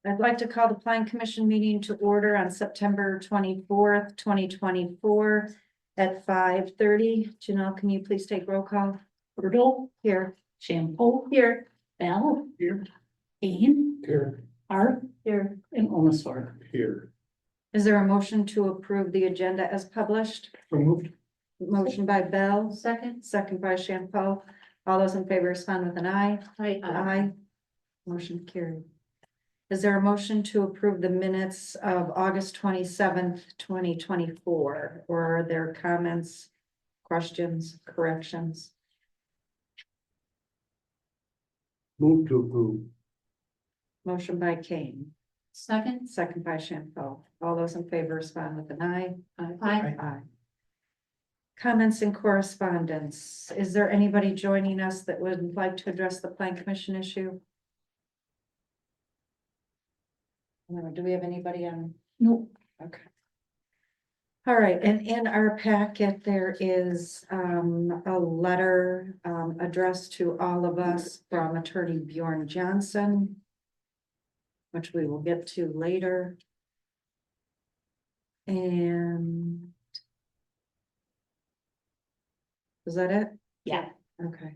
I'd like to call the Plan Commission meeting to order on September 24th, 2024 at 5:30. Janelle, can you please take roll call? Bertle, Here. Shampoo, Here. Bell, here, Kane, Here. Art, Here. and Omaswar. Here. Is there a motion to approve the agenda as published? Removed. Motion by Bell, Second. second by Shampoo. All those in favor respond with an aye. Aye. Motion carried. Is there a motion to approve the minutes of August 27th, 2024? Or are there comments, questions, corrections? Move to approve. Motion by Kane, Second. second by Shampoo. All those in favor respond with an aye. Aye. Aye. Comments and correspondence. Is there anybody joining us that would like to address the Plan Commission issue? No, do we have anybody on? No. Okay. All right, and in our packet, there is a letter addressed to all of us from Attorney Bjorn Johnson, which we will get to later. And is that it? Yeah. Okay.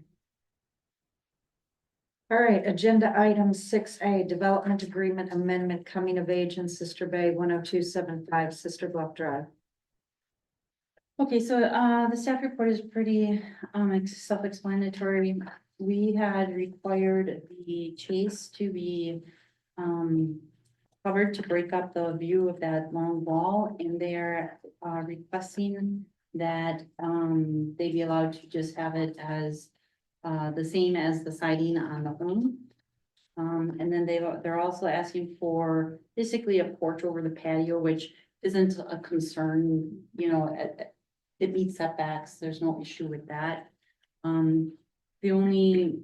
All right, agenda item 6A, development agreement amendment coming of age in Sister Bay 10275 Sister Bluff Drive. Okay, so the staff report is pretty self-explanatory. We had required the chase to be covered to break up the view of that long wall, and they're requesting that they be allowed to just have it as the same as the siding on the home. And then they're also asking for basically a porch over the patio, which isn't a concern, you know, it meets setbacks, there's no issue with that. The only,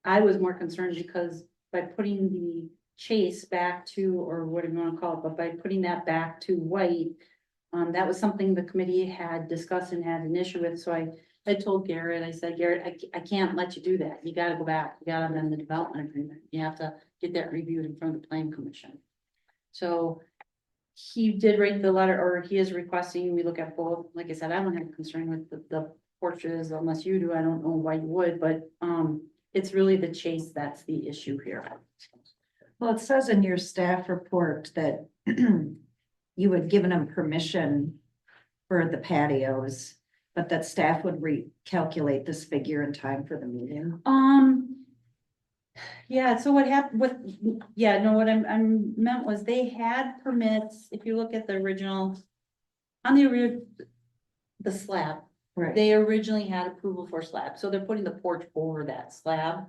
I was more concerned because by putting the chase back to, or whatever you want to call it, but by putting that back to white, that was something the committee had discussed and had an issue with, so I told Garrett, I said, Garrett, I can't let you do that, you gotta go back, you gotta amend the development agreement, you have to get that reviewed in front of the Plan Commission. So he did write the letter, or he is requesting we look at both. Like I said, I don't have a concern with the porches unless you do. I don't know why you would, but it's really the chase that's the issue here. Well, it says in your staff report that you had given them permission for the patios, but that staff would recalculate this figure in time for the meeting. Yeah, so what happened with, yeah, no, what I meant was they had permits, if you look at the original, on the slab, Right. they originally had approval for slab, so they're putting the porch over that slab.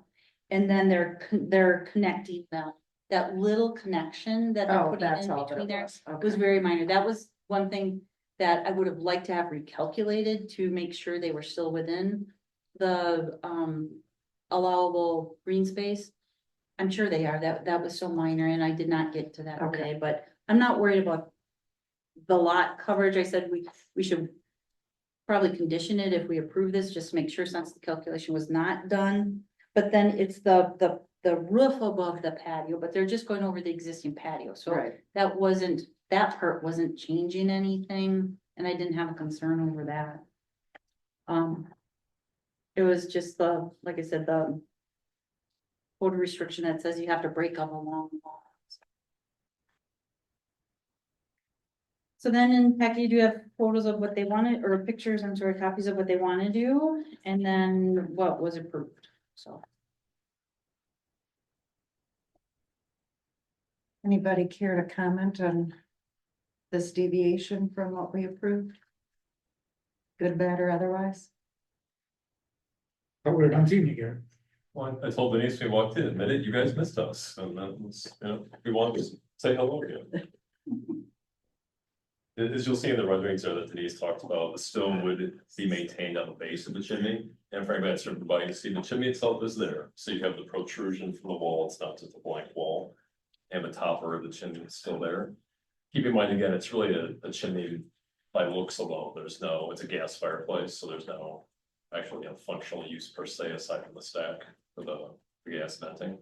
And then they're connecting that little connection that they're Oh, putting that's in all between that there. was. Was Okay. very minor. That was one thing that I would have liked to have recalculated to make sure they were still within the allowable green space. I'm sure they are. That was so minor, and I did not get to that Okay. today, but I'm not worried about the lot coverage. I said we should probably condition it if we approve this, just to make sure, since the calculation was not done. But then it's the roof above the patio, but they're just going over the existing patio, so Right. that part wasn't changing anything, and I didn't have a concern over that. It was just like I said, the code restriction that says you have to break up a long wall. So then in packet, you do have photos of what they wanted, or pictures, I'm sorry, copies of what they want to do, and then what was approved, so. Anybody care to comment on this deviation from what we approved? Good, bad, or otherwise? But we're not seeing it here. Well, I told Denise when we walked in, admitted you guys missed us, and that was, we wanted to say hello again. As you'll see in the renderings there that Denise talked about, the stone would be maintained on the base of the chimney. And for anybody that's sort of inviting to see, the chimney itself is there, so you have the protrusion from the wall, it's not just a blank wall. And the topper of the chimney is still there. Keep in mind, again, it's really a chimney by looks alone, it's a gas fireplace, so there's no actually a functional use per se aside from the stack for the gas venting.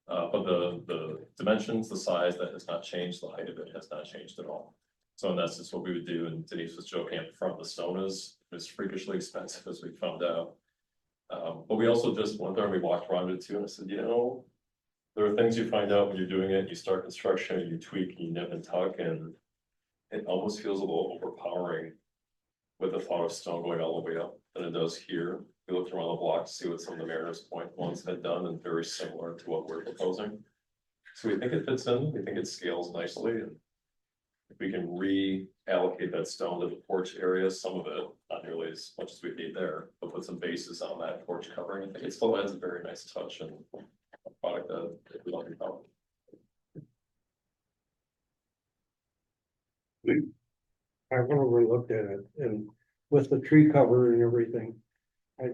But the dimensions, the size, that has not changed, the height of it has not changed at all. So in essence, what we would do, and Denise was joking up front, the stone is freakishly expensive, as we found out. But we also just went there and we walked around it too, and I said, you know, there are things you find out when you're doing it, you start construction, you tweak, you nip and tuck, and it almost feels a little overpowering with the thought of stone going all the way up than it does here. We looked around the block to see what some of the Mariners Point ones had done, and very similar to what we're proposing. So we think it fits in, we think it scales nicely, and if we can reallocate that stone to the porch area, some of it, not nearly as much as we need there, but put some bases on that porch covering, I think it still adds a very nice touch and a product that we like about. I went over and looked at it, and with the tree cover and everything, I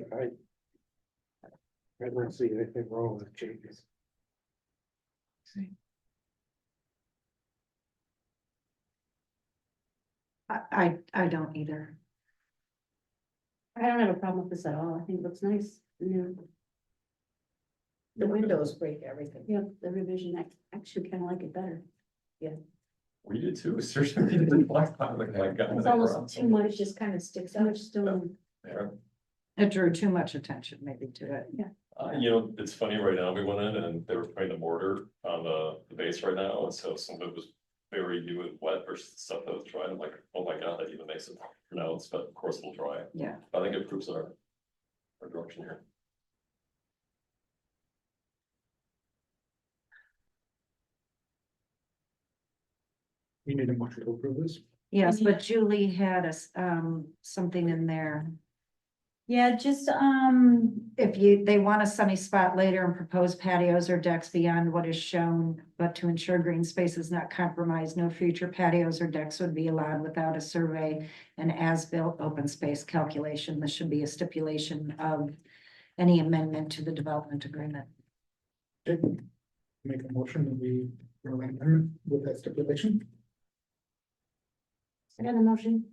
don't see anything wrong with changes. I don't either. I don't have a problem with this at all. I think it looks nice. Yeah, The windows break everything. yeah, the revision, I actually kind of like it better. We did too, seriously, we did black top, like, my God. It's almost too much, just kind of sticks too much stone. Yeah. It drew too much attention maybe to it. You know, it's funny, right now, we went in and they were putting the mortar on the base right now, and so some of it was very new and wet versus the stuff that was dry. I'm like, oh my God, that even makes it pronounced, but of course it'll dry. Yeah. I think it proves our direction here. You need a motion to approve this? Yes, but Julie had something in there. Yeah, just, If they want a sunny spot later and propose patios or decks beyond what is shown, but to ensure green space is not compromised, no future patios or decks would be allowed without a survey and as-built open space calculation. This should be a stipulation of any amendment to the development agreement. Make a motion that we amend with that stipulation. I got a motion.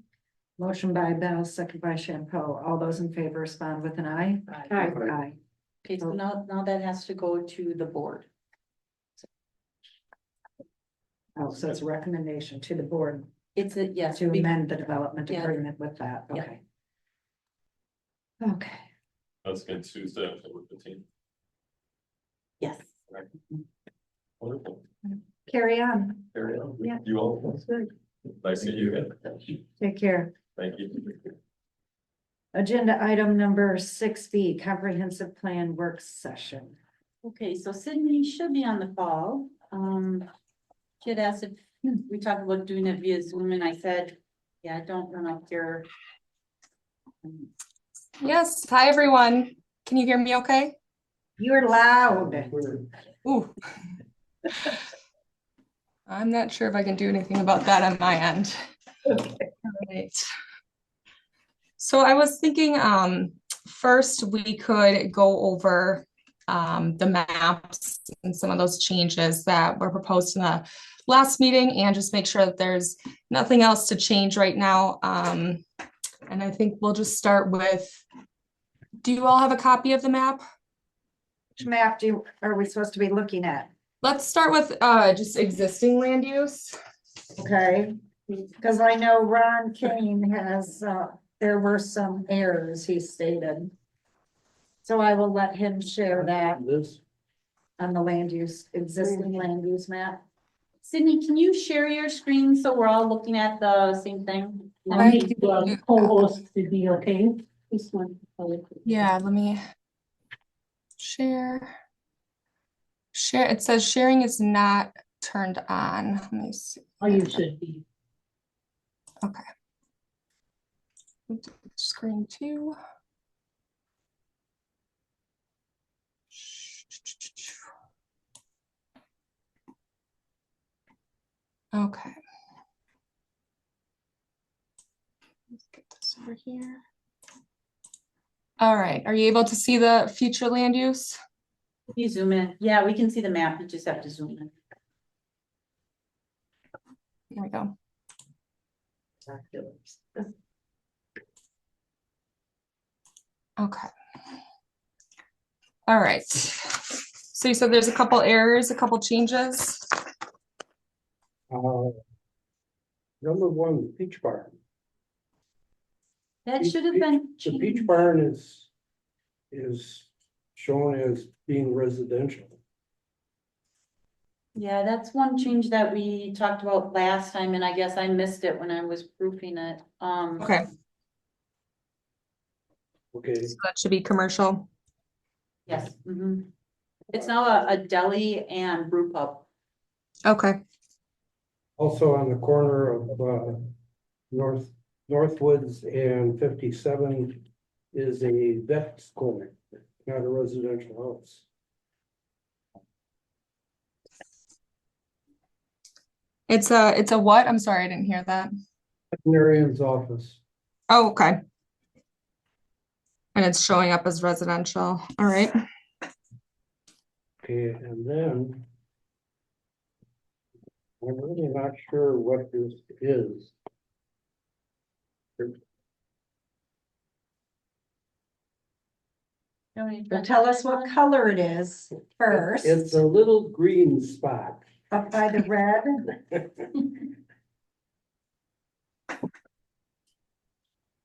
Motion by Bell, second by Champeau. All those in favor respond with an aye. Aye. Aye. okay, so now that has to go to the board. Oh, so it's a recommendation to the board It's a, yes. to amend the development Yeah. agreement with that. Yeah. Okay. Okay. That's again Tuesday, October 15th. Yes. Wonderful. Carry on. Carry on. Yeah. You all, That's good. nice to see you again. Take care. Thank you. Agenda item number 6B, comprehensive plan work session. Okay, so Sydney should be on the call. She had asked if we talked about doing it via Zoom, and I said, yeah, I don't run up here. Yes, hi everyone. Can you hear me okay? You're loud. Ooh. I'm not sure if I can do anything about that on my end. All right. So I was thinking first we could go over the maps and some of those changes that were proposed in the last meeting and just make sure that there's nothing else to change right now. And I think we'll just start with, do you all have a copy of the map? Which map are we supposed to be looking at? Let's start with just existing land use. Okay, because I know Ron Kane has, there were some errors he stated. So I will let him share that This. on the land use, existing land use map. Sydney, can you share your screen so we're all looking at the same thing? I need to co-host to be okay. This one. Yeah, let me share. Share, it says sharing is not turned on. Let me see. Oh, you should be. Okay. Screen 2. Okay. Let's get this over here. All right, are you able to see the future land use? If you zoom in, yeah, we can see the map, you just have to zoom in. There we go. Okay. All right. So you said there's a couple errors, a couple changes. Number one, Peach Barn. That should have been. The Peach Barn is shown as being residential. Yeah, that's one change that we talked about last time, and I guess I missed it when I was proofing it. Okay, Okay, so that should be commercial. Yes. It's now a deli and brew pub. Okay, also on the corner of Northwoods and 57 is a vet clinic, not a residential house. it's a what? I'm sorry, I didn't hear that. Veterinarian's office. Oh, okay. And it's showing up as residential. All right. Okay, and then I'm really not sure what this is. Well, tell us what color it is first. It's a little green spot. Up by the red.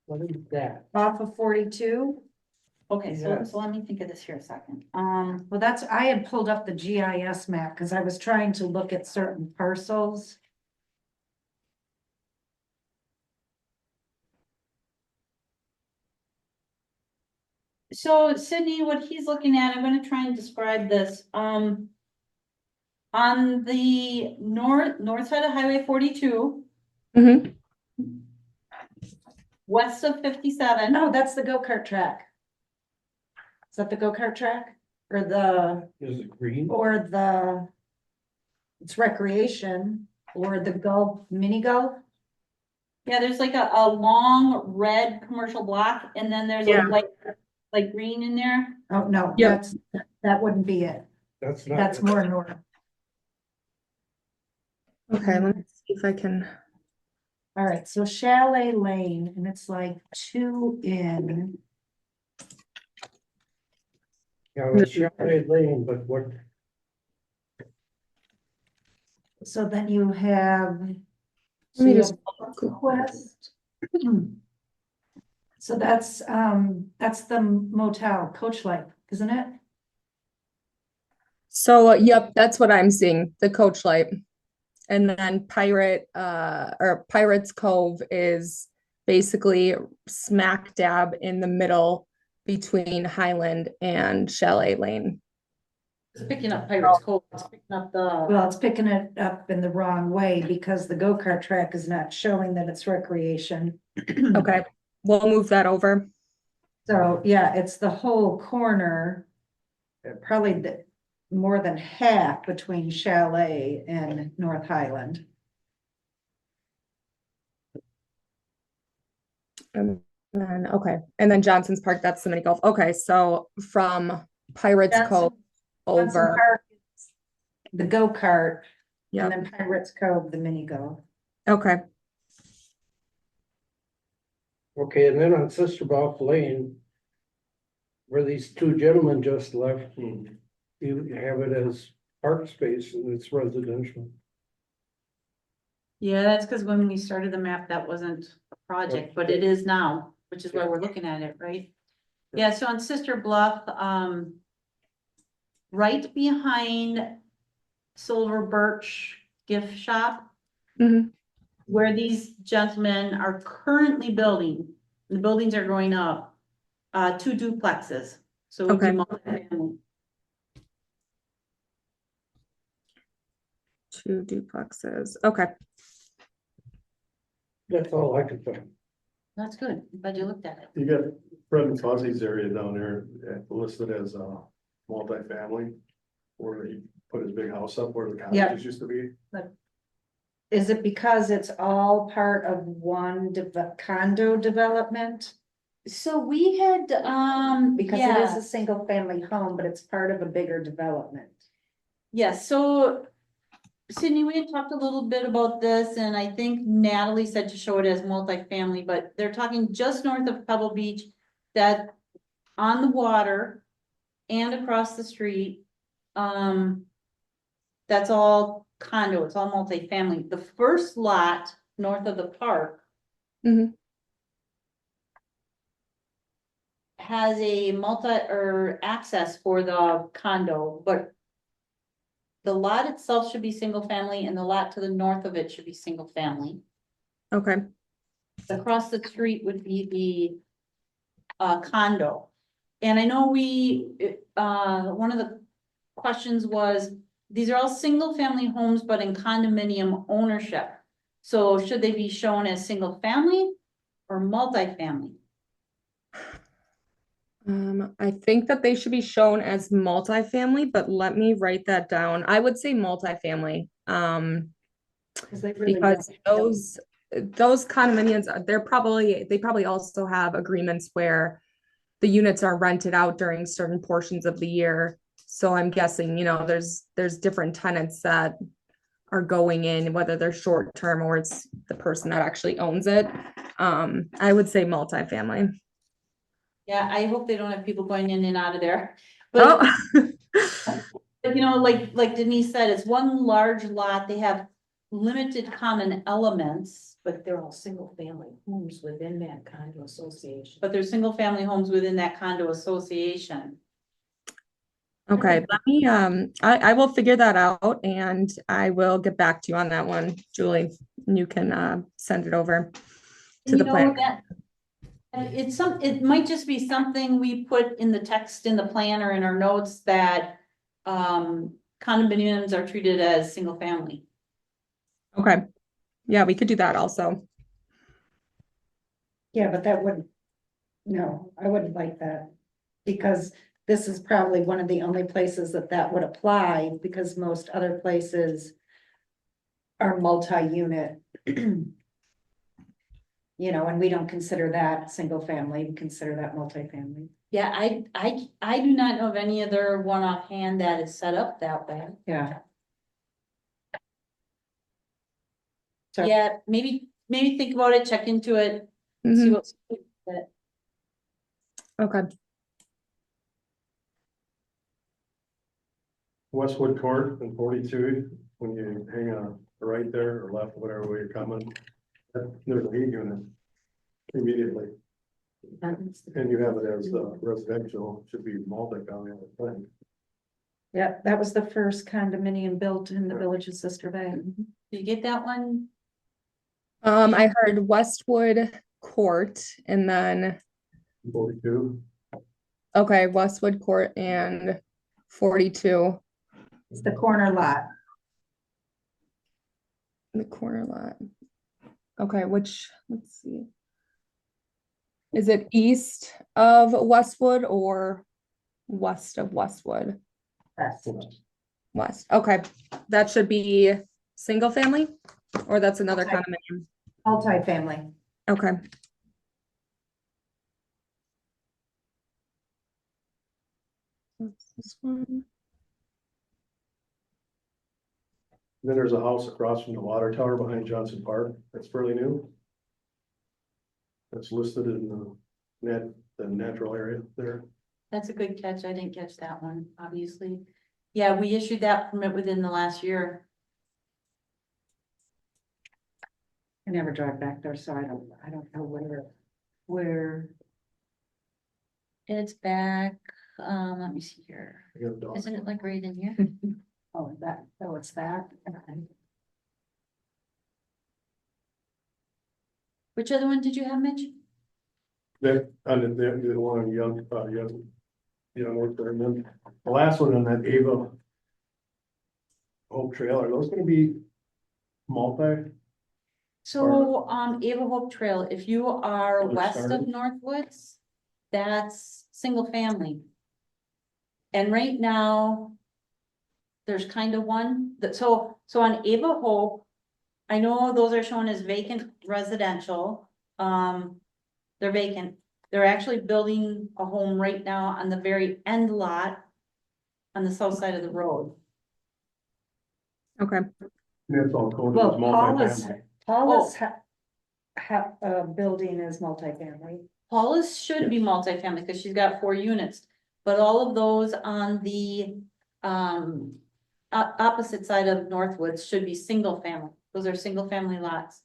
What is that? Off of 42. Okay, so Yes. let me think of this here a second. Well, I had pulled up the GIS map because I was trying to look at certain parcels. So Sydney, what he's looking at, I'm gonna try and describe this, on the north side of Highway 42, Mm-hmm. west of 57. No, that's the go-kart track. Is that the go-kart track or Is it green? it's recreation or the golf, mini golf? Yeah, there's like a long red commercial block, and then there's Yeah. like green in there. Oh, no, Yep. that wouldn't be it. That's not. That's more north. Okay, let me see if I can. All right, so Chalet Lane, and it's like 2 in. Yeah, it's Chalet Lane, but what, So then you have. So Let me you just- have Quest. So that's the motel, Coach Life, isn't it? So, yep, that's what I'm seeing, the Coach Light. And then Pirates Cove is basically smack dab in the middle between Highland and Chalet Lane. It's picking up Pirates Cove, it's picking up the, Well, it's picking it up in the wrong way because the go-kart track is not showing that it's recreation. Okay, we'll move that over. So, yeah, it's the whole corner. Probably more than half between Chalet and North Highland. And then, okay, and then Johnson's Park, that's the mini golf. Okay, so from Pirates Cove Johnson over, Park is the go-kart, yeah, and then Pirates Cove, the mini golf. okay. okay, and then on Sister Bluff Lane, where these two gentlemen just left, you have it as park space and it's residential. yeah, that's because when we started the map, that wasn't a project, but it is now, which is why we're looking at it, right? Yeah, so on Sister Bluff, right behind Silver Birch Gift Shop, Mhm. where these gentlemen are currently building, the buildings are going up, 2 duplexes. So it would be Okay. multifamily. 2 duplexes, okay. That's all I could find. That's good. I'm glad you looked at it. You got Fred and Fuzzy's area down there listed as a multifamily. Where he put his big house up where the Yep. cottages used to be. Is it because it's all part of one condo development? So we had, Because it is a single family home, but it's part of a bigger development. Yes, so Sydney, we had talked a little bit about this, and I think Natalie said to show it as multifamily, but they're talking just north of Pebble Beach, that on the water and across the street that's all condo, it's all multifamily. The first lot north of the park Mhm. has a or access for the condo, but the lot itself should be single family and the lot to the north of it should be single family. Okay, Across the street would be the condo. And I know one of the questions was, these are all single family homes, but in condominium ownership. So should they be shown as single family or multifamily? I think that they should be shown as multifamily, but let me write that down. I would say multifamily. Cause they really Because don't. those condominiums, they probably also have agreements where the units are rented out during certain portions of the year. So I'm guessing, there's different tenants that are going in, whether they're short term or it's the person that actually owns it. I would say multifamily. Yeah, I hope they don't have people going in and out of there. But, Oh, but, like Denise said, it's one large lot. They have limited common elements, But they're all single family homes within that condo association. but they're single family homes within that condo association. okay. Let me, I will figure that out and I will get back to you on that one, Julie. And you can send it over to the plan. That it might just be something we put in the text in the plan or in our notes that condominiums are treated as single family. Okay. Yeah, we could do that also. Yeah, but that wouldn't, no, I wouldn't like that. Because this is probably one of the only places that would apply, because most other places are multi-unit. And we don't consider that single family, we consider that multifamily. Yeah, I do not know of any other one offhand that is set up that way. Yeah. So- Yeah, maybe think about it, check into it, see Mhm. what's. Okay. Westwood Court and 42, when you hang a right there or left, whatever way you're coming, there's a heat unit immediately. And you have it as residential, should be multi-family, I would think. Yeah, that was the first condominium built in the village of Sister Bay. Did you get that one? I heard Westwood Court and then, 42, okay, Westwood Court and 42, It's the corner lot. the corner lot. Okay, let's see. Is it east of Westwood or west of Westwood? West, okay. That should be single family or that's another Okay. condominium? Multifamily. Okay. That's this one. Then there's a house across from the water tower behind Johnson Park, that's fairly new. That's listed in the natural area there. That's a good catch. I didn't catch that one, obviously. Yeah, we issued that permit within the last year. I never drive back there, so I don't know where. It's back, let me see here. I got a dog. Isn't it like right in here? It's that. Which other one did you have, Mitch? That, on the one on young work there, and then the last one on that Ava Hope Trail, are those gonna be multi? So, Ava Hope Trail, if you are Where it west of started? Northwoods, that's single family. And right now, there's kind of one that, so on Ava Hope, I know those are shown as vacant residential. They're vacant. They're actually building a home right now on the very end lot on the south side of the road. Okay. That's all coded Well, as multifamily. Paula's building is multifamily. Paula's should be multifamily because she's got 4 units, but all of those on the opposite side of Northwoods should be single family. Those are single family lots.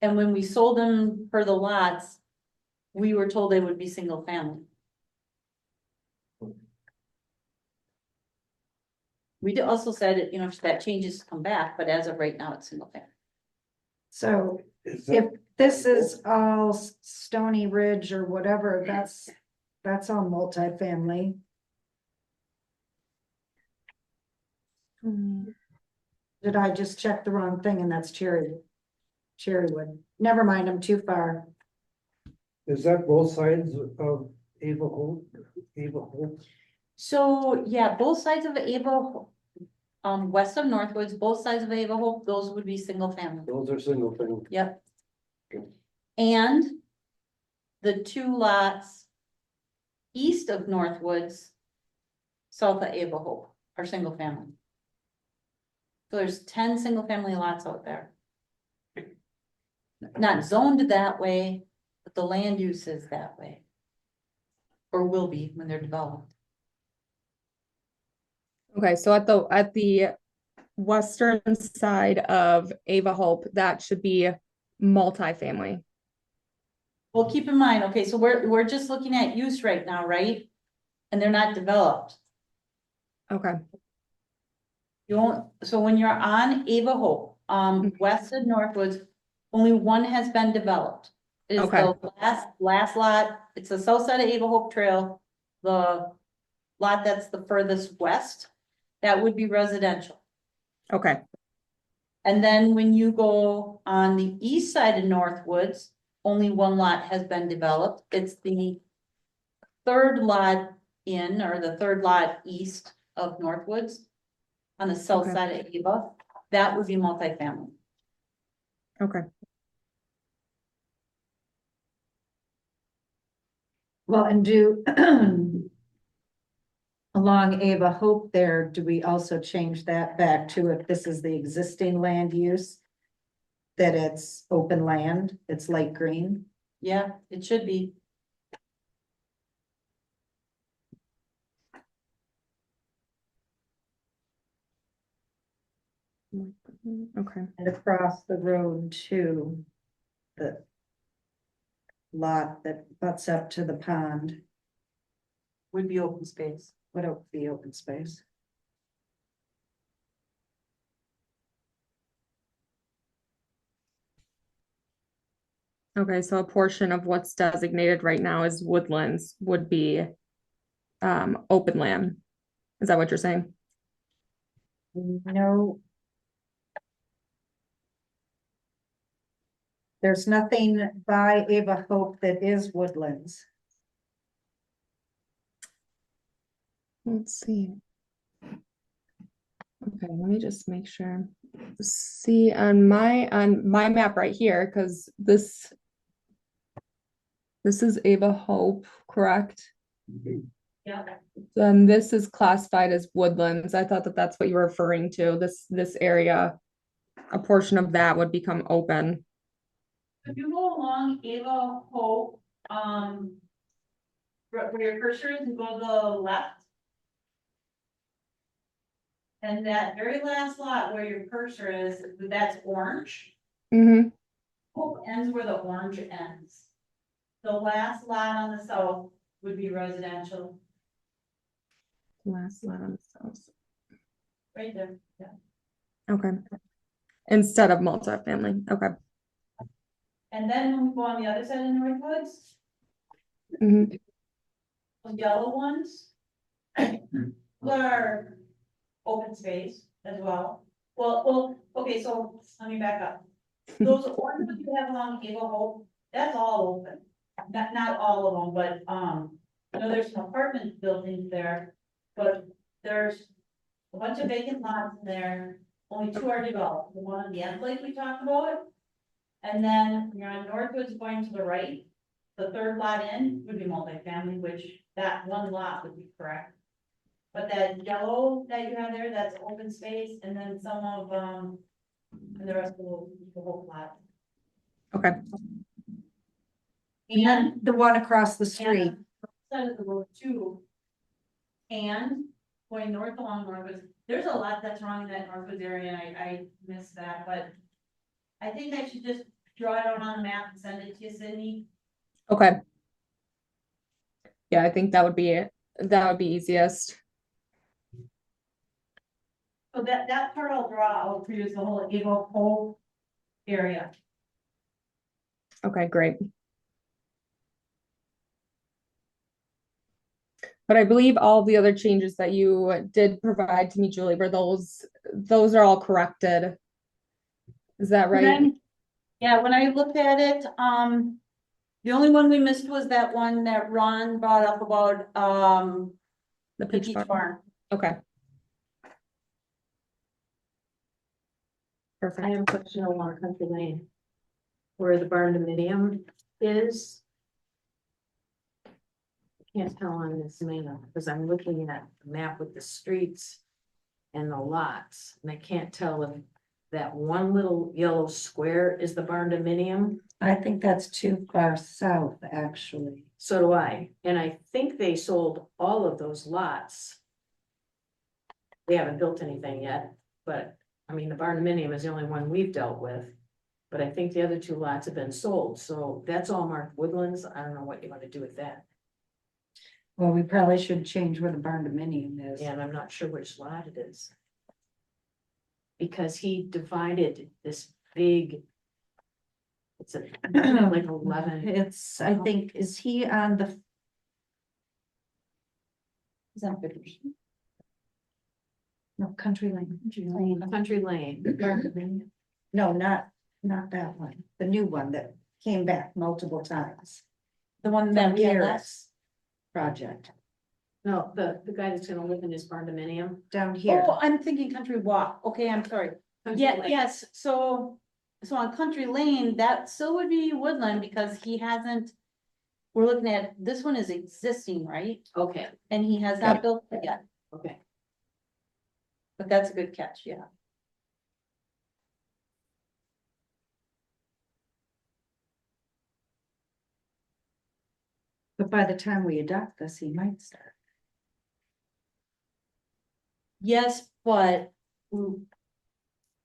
And when we sold them for the lots, we were told they would be single family. We also said, you know, if that changes, come back, but as of right now, it's single family. So Is if that, this is all Stony Ridge or whatever, that's all multifamily. Did I just check the wrong thing and that's Cherrywood? Never mind, I'm too far. is that both sides of Ava Hope? Ava Hope? So, yeah, both sides of Ava, west of Northwoods, both sides of Ava Hope, those would be single family. Those are single family. Yep. Okay. And the 2 lots east of Northwoods, south of Ava Hope, are single family. So there's 10 single family lots out there. Not zoned that way, but the land use is that way. Or will be when they're developed. Okay, so at the western side of Ava Hope, that should be multifamily. Well, keep in mind, okay, so we're just looking at use right now, right? And they're not developed. Okay, You won't, so when you're on Ava Hope, west of Northwoods, only one has been developed. It is Okay. the last lot, it's the south side of Ava Hope Trail, the lot that's the furthest west, that would be residential. okay, And then when you go on the east side of Northwoods, only one lot has been developed. It's the 3rd lot in, or the 3rd lot east of Northwoods. On the south Okay. side of Ava, that would be multifamily. okay. Well, and along Ava Hope there, do we also change that back to if this is the existing land use? That it's open land, it's light green? Yeah, it should be. Okay, And across the road to the lot that butts up to the pond, Would be open space. would be open space. okay, so a portion of what's designated right now as woodlands would be open land. Is that what you're saying? No. There's nothing by Ava Hope that is woodlands. Let's see. Okay, let me just make sure. See on my map right here, because this is Ava Hope, correct? Yeah. Then this is classified as woodlands. I thought that that's what you were referring to. This area, a portion of that would become open. If you go along Ava Hope, where your cursor is, and go to the left. And that very last lot where your cursor is, that's orange. Mm-hmm. Hope ends where the orange ends. The last lot on the south would be residential, Last lot on the south. right there, yeah. Okay. Instead of multifamily. Okay. And then when we go on the other side of Northwoods, Mm-hmm. the yellow ones are open space as well. Well, okay, so let me back up. Those orange ones you have along Ava Hope, that's all open. Not all of them, but, you know, there's some apartment buildings there, but there's a bunch of vacant lots in there. Only 2 are developed, the one on the end lake we talked about. And then you're on Northwoods going to the right, the 3rd lot in would be multifamily, which that one lot would be correct. But that yellow that you have there, that's open space, and then some of, and the rest of the whole lot. Okay. And then the one across the street, Side of the road too. And going north along Northwoods, there's a lot that's wrong in that Northwoods area, and I missed that, but I think I should just draw it out on the map and send it to you, Sydney. Okay. Yeah, I think that would be it. That would be easiest. So that part I'll draw out for you is the whole Eagle Cove area. Okay, great. But I believe all the other changes that you did provide to me, Julie, were those are all corrected. Is that right? Yeah, when I looked at it, the only one we missed was that one that Ron brought up about, The the peach peach farm. farm. Okay, I perfect. have a question along Country Lane. Where the barn dominium is. I can't tell on this map, because I'm looking at the map with the streets. And the lots, and I can't tell if that one little yellow square is the barn dominium. I think that's too far south, actually. So do I, and I think they sold all of those lots. They haven't built anything yet, but, I mean, the barn dominium is the only one we've dealt with. But I think the other two lots have been sold, so that's all marked woodlands. I don't know what you want to do with that. Well, we probably should change where the barn dominium is. And I'm not sure which lot it is. Because he divided this big. It's a, like 11. It's, I think, is he on the, Is that good? no, Country Lane? Country Lane. No, not that one, the new one that came back multiple times. The one that we had last. Garrett's project, No, the guy that's gonna live in his barn dominium. down here. Oh, I'm thinking Country Walk. Okay, I'm sorry. Country Yeah, Lane. yes, so on Country Lane, that still would be woodland because he hasn't. We're looking at, this one is existing, right? Okay, And he has not built it yet, okay. but that's a good catch, yeah. But by the time we adopt this, he might start. Yes, but.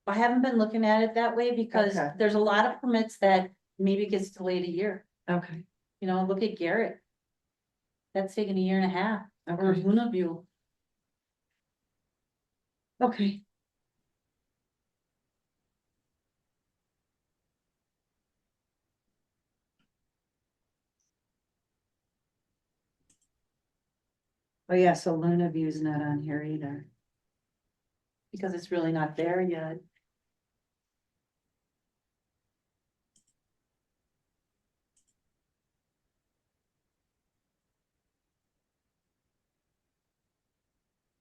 I haven't been looking at it that way because Okay. there's a lot of permits that maybe gets delayed a year. Okay. You know, look at Garrett. That's taken a year and a half, or Okay. Luna View. Okay. Oh, yeah, so Luna View's not on here either. Because it's really not there yet.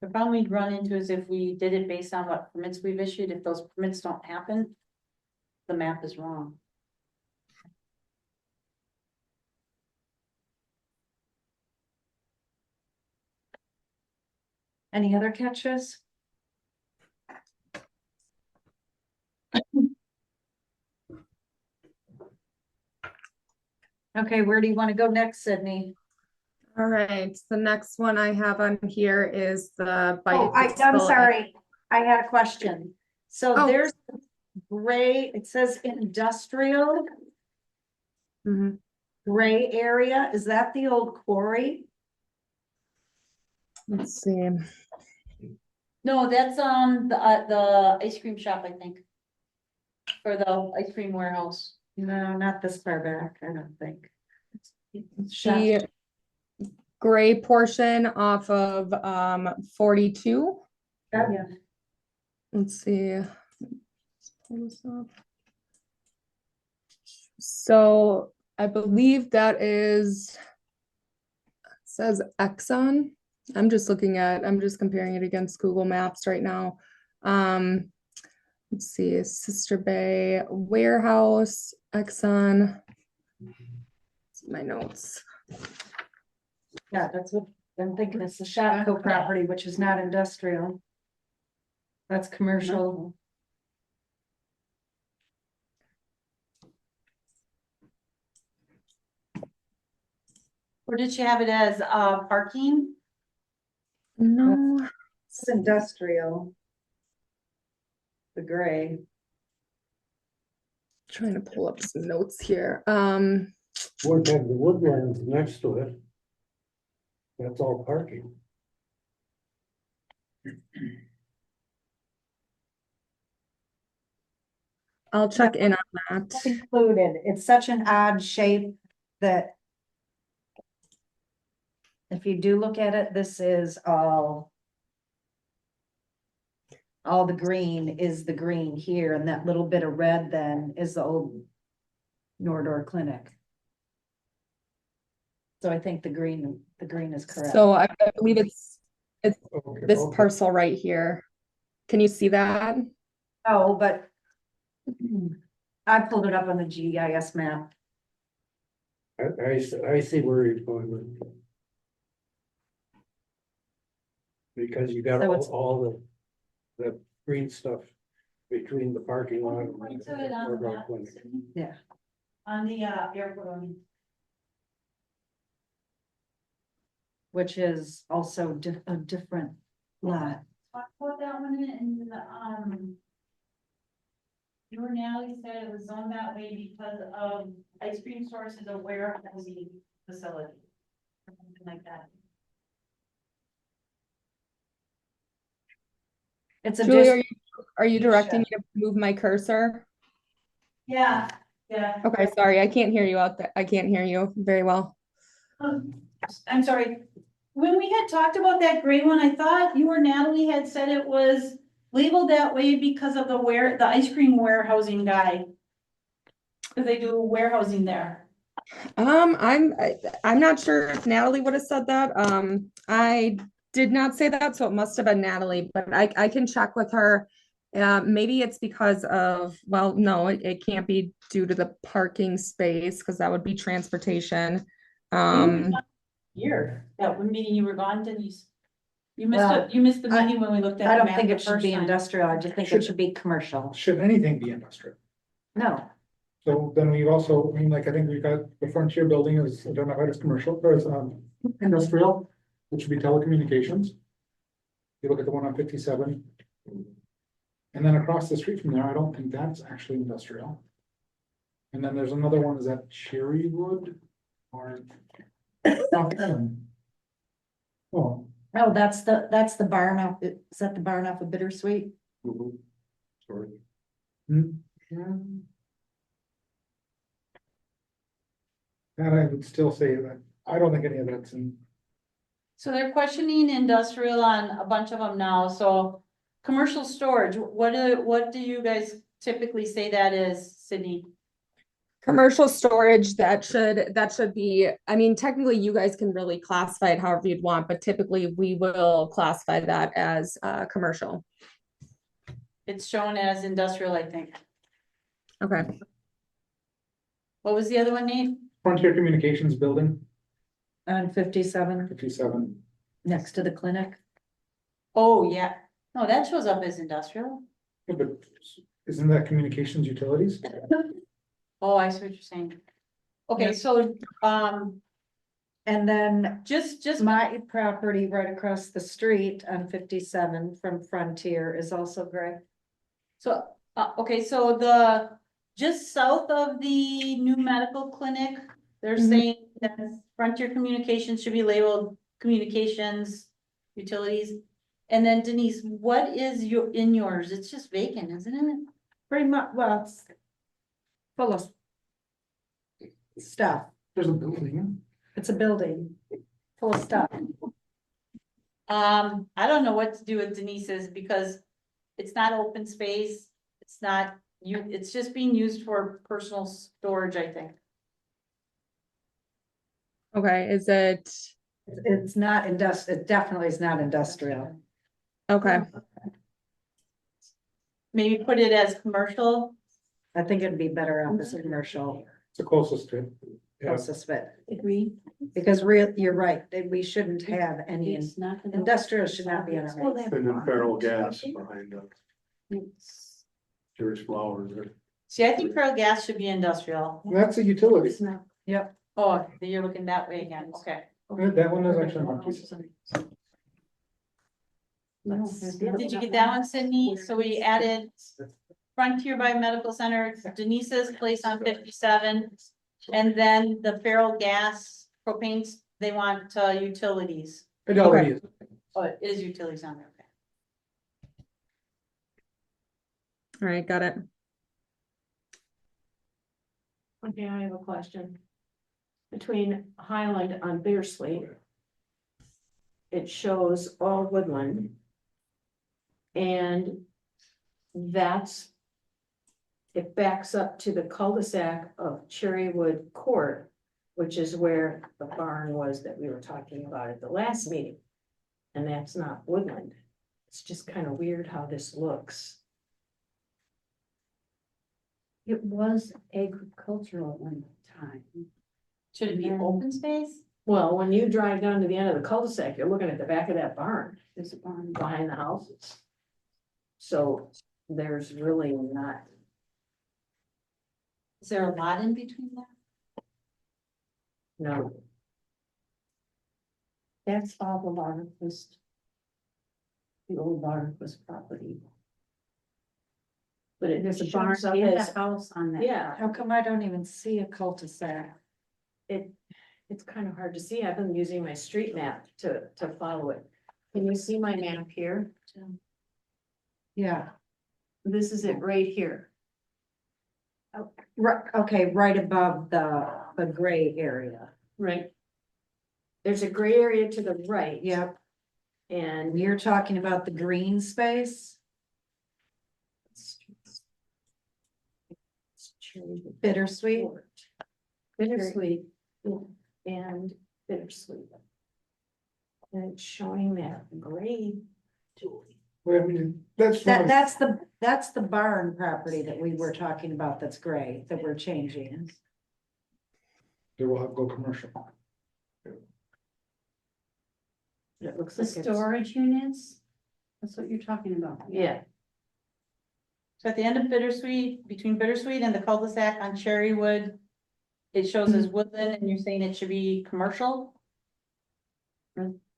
The problem we'd run into is if we did it based on what permits we've issued, if those permits don't happen. The map is wrong. Any other catches? Okay, where do you want to go next, Sydney? All right, the next one I have on here is the. Oh, I'm bicycle- sorry, I had a question. So Oh. there's gray, it says industrial Mhm. gray area, is that the old quarry? Let's see. No, that's the ice cream shop, I think. Or the ice cream warehouse. No, not this far back, I don't think. The gray portion off of 42. Yeah. Let's see. Let's pull this up. So I believe that is, it says Exxon. I'm just comparing it against Google Maps right now. Let's see, Sister Bay Warehouse, Exxon. My notes. Yeah, that's what I'm thinking, it's the Shopko property, which is not industrial. That's commercial. Or did she have it as parking? No, It's industrial. The gray. Trying to pull up some notes here. Would have the woodlands next to it. That's all parking. I'll check in on that. Included, it's such an odd shape that. If you do look at it, this is all. All the green is the green here, and that little bit of red then is the old Nordor Clinic. So I think the green is correct. So I believe it's Okay, this okay. parcel right here. Can you see that? Oh, but. I pulled it up on the GIS map. I see where he's going with. Because you got So it's- all the green stuff between the parking lot. and Point to it on the Nordor map, Clinic. Sydney. Yeah. On the airport, I mean. Which is also a different lot. Talk about that one in the, your Natalie said it was zoned that way because of ice cream source is a warehousing facility. Something like that. It's a Julie, are you directing me to move my cursor? Yeah, yeah. Okay, sorry, I can't hear you out there. I can't hear you very well. I'm sorry. When we had talked about that gray one, I thought you or Natalie had said it was labeled that way because of the ice cream warehousing guy. Cause they do warehousing there. I'm not sure if Natalie would have said that. I did not say that, so it must have been Natalie, but I can check with her. Maybe it's because of, well, no, it can't be due to the parking space because that would be transportation. Here, that one meeting you were gone, Denise. You missed Well, it, you missed the meeting when we looked at I the don't map think the it should first be time. industrial, I just think it should be commercial. Should anything be industrial? No, So then we've also, I mean, like, I think we've got the Frontier building is identified as commercial, or as, industrial, which would be telecommunications. You look at the one on 57. And then across the street from there, I don't think that's actually industrial. And then there's another one, is that Cherrywood or? Oh, no, that's the barn off, is that the barn off of Bittersweet? Mhm. Sorry. that I would still say that, I don't think any of that's in, So they're questioning industrial on a bunch of them now, so commercial storage, what do you guys typically say that is, Sydney? Commercial storage, that should be, I mean, technically you guys can really classify it however you'd want, but typically we will classify that as commercial. It's shown as industrial, I think. Okay. What was the other one, Nate? Frontier Communications Building, On 57, 57. next to the clinic. Oh, yeah, no, that shows up as industrial. Yeah, but isn't that communications utilities? Oh, I see what you're saying. Okay, so, And then just my property right across the street on 57 from Frontier is also gray. So, okay, so just south of the new medical clinic, they're Mhm. saying that Frontier Communications should be labeled communications utilities. And then Denise, what is in yours? It's just vacant, isn't it? Pretty much, well, it's full of stuff. There's a building. It's a building full of stuff. I don't know what to do with Denise's because it's not open space. It's not, it's just being used for personal storage, I think. Okay, is it, It's not it definitely is not industrial. okay, Maybe put it as commercial. I think it'd be better off as a commercial It's the closest to it. Yeah. closest fit. Agree. Because you're right, that we shouldn't have any, industrial should not be in our. And then feral gas behind Jewish flowers. See, I think feral gas should be industrial. That's a utility. Yep, Oh, you're looking that way again, okay. That one is actually not. Did you get that one, Sydney? So we added Frontier Biomedical Center, Denise's place on 57. And then the feral gas propane, they want utilities. It already is. Oh, it is utilities on there, okay. All right, got it. Okay, I have a question. Between Highland on Bittersweet, it shows all woodland. And it backs up to the cul-de-sac of Cherrywood Court, which is where the barn was that we were talking about at the last meeting. And that's not woodland. It's just kind of weird how this looks. It was agricultural at one time. Should it be open space? Well, when you drive down to the end of the cul-de-sac, you're looking at the back of that barn There's a barn. behind the houses. So there's really not, Is there a lot in between that? no, That's all the Waterquist. The old Waterquist property. but it There's a barn shows up and as, a house on that. yeah, How come I don't even see a cul-de-sac? it's kind of hard to see. I've been using my street map to follow it. Can you see my map here? Yeah, This is it right here. right, okay, right above the gray area. Right. There's a gray area to the right. Yep, And and you're talking about the green space, Bittersweet. Bittersweet and Bittersweet. And it's showing that gray. Well, I mean, that's. not a- That's the barn property that we were talking about, that's gray, that we're changing. They will have to go commercial. It looks The like it's, storage units, that's what you're talking about. yeah, So at the end of Bittersweet, between Bittersweet and the cul-de-sac on Cherrywood, it shows as woodland and you're saying it should be commercial,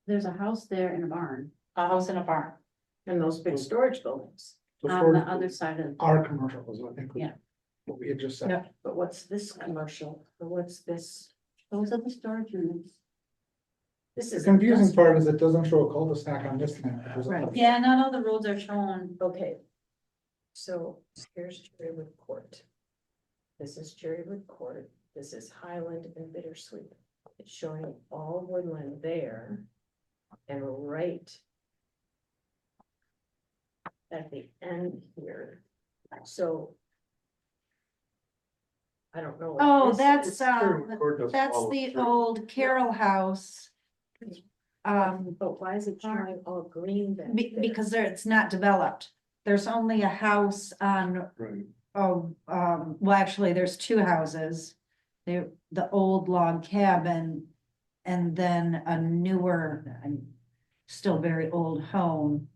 There's a house there and a barn a house and a barn. and those big storage buildings. So on for the other side of. our commercial was, I think. Yeah. What we had just said. Yeah. But what's this commercial, or what's this? Those are the storage units. This The is. confusing part is it doesn't show a cul-de-sac on this map. There's a- Right. Yeah, not all the roads are shown. Okay. So here's Cherrywood Court. This is Cherrywood Court. This is Highland and Bittersweet. It's showing all woodland there. And right. At the end here. So. I don't know. what Oh, this that's, is, that's the old Carroll house. But why is it showing all green then? Because it's not developed. There's only a house on, Right. well, actually, there's two houses. The old log cabin and then a newer, and still very old home.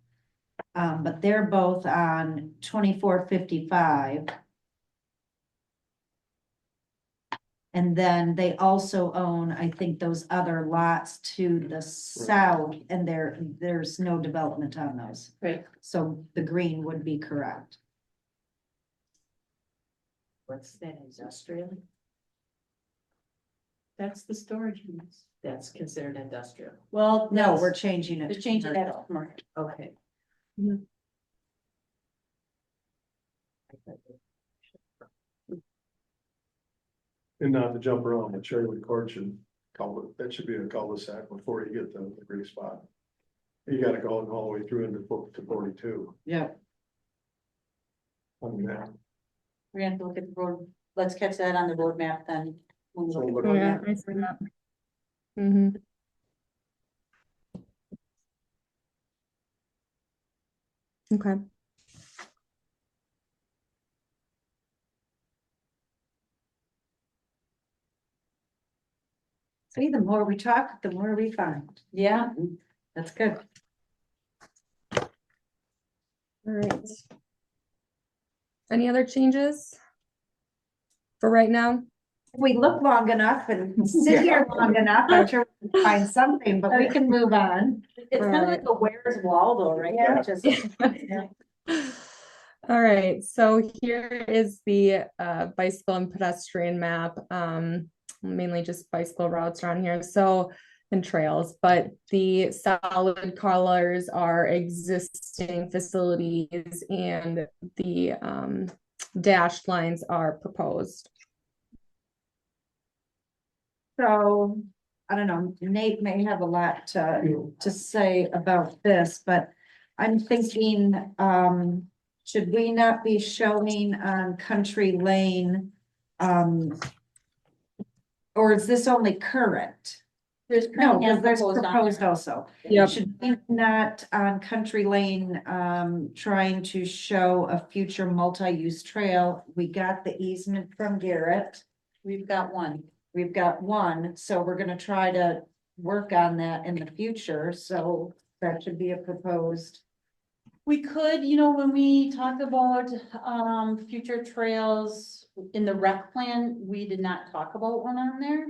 But they're both on 2455. And then they also own, I think, those other lots to the south, and there's no development on those. Right. So the green would be correct. What's that, industrial? That's the storage units. That's considered industrial. Well, No, no, we're changing it. they're to changing that commercial. to commercial. Okay. And not to jump around, but Cherrywood Court should that should be a cul-de-sac before you get to the green spot. You gotta go all the way through into to 42. Yeah, I mean, that. We're gonna have to look at the road. Let's catch that on the road map then. When we look at the So Oh, road yeah, map. I see that. Mm-hmm. Okay. see, the more we talk, the more we find. Yeah, That's good. All right. Any other changes for right now? we look long enough and sit here long enough, I'm sure we can find something, but we can move on. It's kind of like a Where's Waldo, right? Yeah. Just- All right, so here is the bicycle and pedestrian map. Mainly just bicycle routes around here, so and trails, but the solid colors are existing facilities and the dashed lines are proposed. So, I don't know, Nate may have a lot to say about this, but I'm thinking, should we not be showing on Country Lane? Or is this only current? There's No, current because and there's proposed on proposed there. also. Yep. Should we not on Country Lane, trying to show a future multi-use trail? We got the easement from Garrett. We've got one. We've got one, so we're gonna try to work on that in the future, so that should be a proposed. We could, when we talk about, future trails in the rec plan, we did not talk about one on there.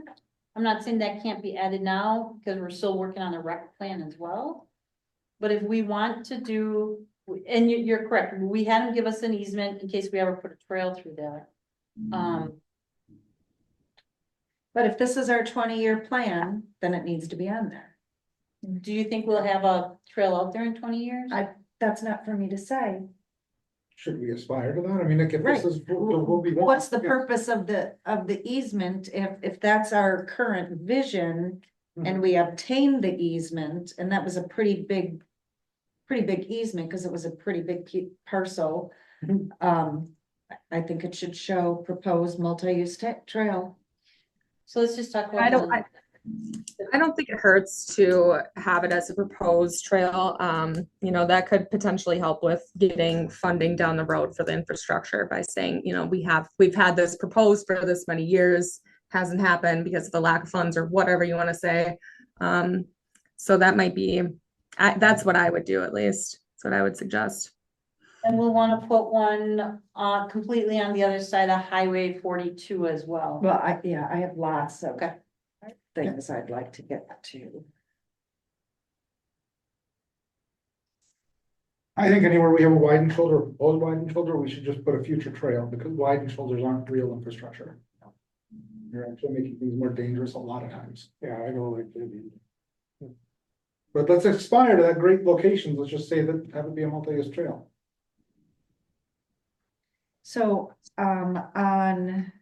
I'm not saying that can't be added now, because we're still working on a rec plan as well. But if we want to do, and you're correct, we had them give us an easement in case we ever put a trail through there. But if this is our 20-year plan, then it needs to be on there. Do you think we'll have a trail out there in 20 years? That's not for me to say. Should we aspire to that? I mean, like, if Right. this is what we want. What's the yeah. purpose of the easement if that's our current vision and we obtained the easement, and that was a pretty big easement because it was a pretty big parcel. Mhm. Mm-hmm. I think it should show proposed multi-use trail. So let's just talk about. I don't think it hurts to have it as a proposed trail. You know, that could potentially help with getting funding down the road for the infrastructure by saying, you know, we've had this proposed for this many years, hasn't happened because of the lack of funds or whatever you want to say. So that might be, that's what I would do at least. That's what I would suggest. And we'll want to put one completely on the other side of Highway 42 as well. Well, I have lots of Okay. things I'd like to get to. I think anywhere we have a widened shoulder, proposed widened shoulder, we should just put a future trail because widened shoulders aren't real infrastructure. You're actually making things more dangerous a lot of times. Yeah, I don't like that. But let's aspire to that great locations. Let's just say that have it be a multi-use trail. So, on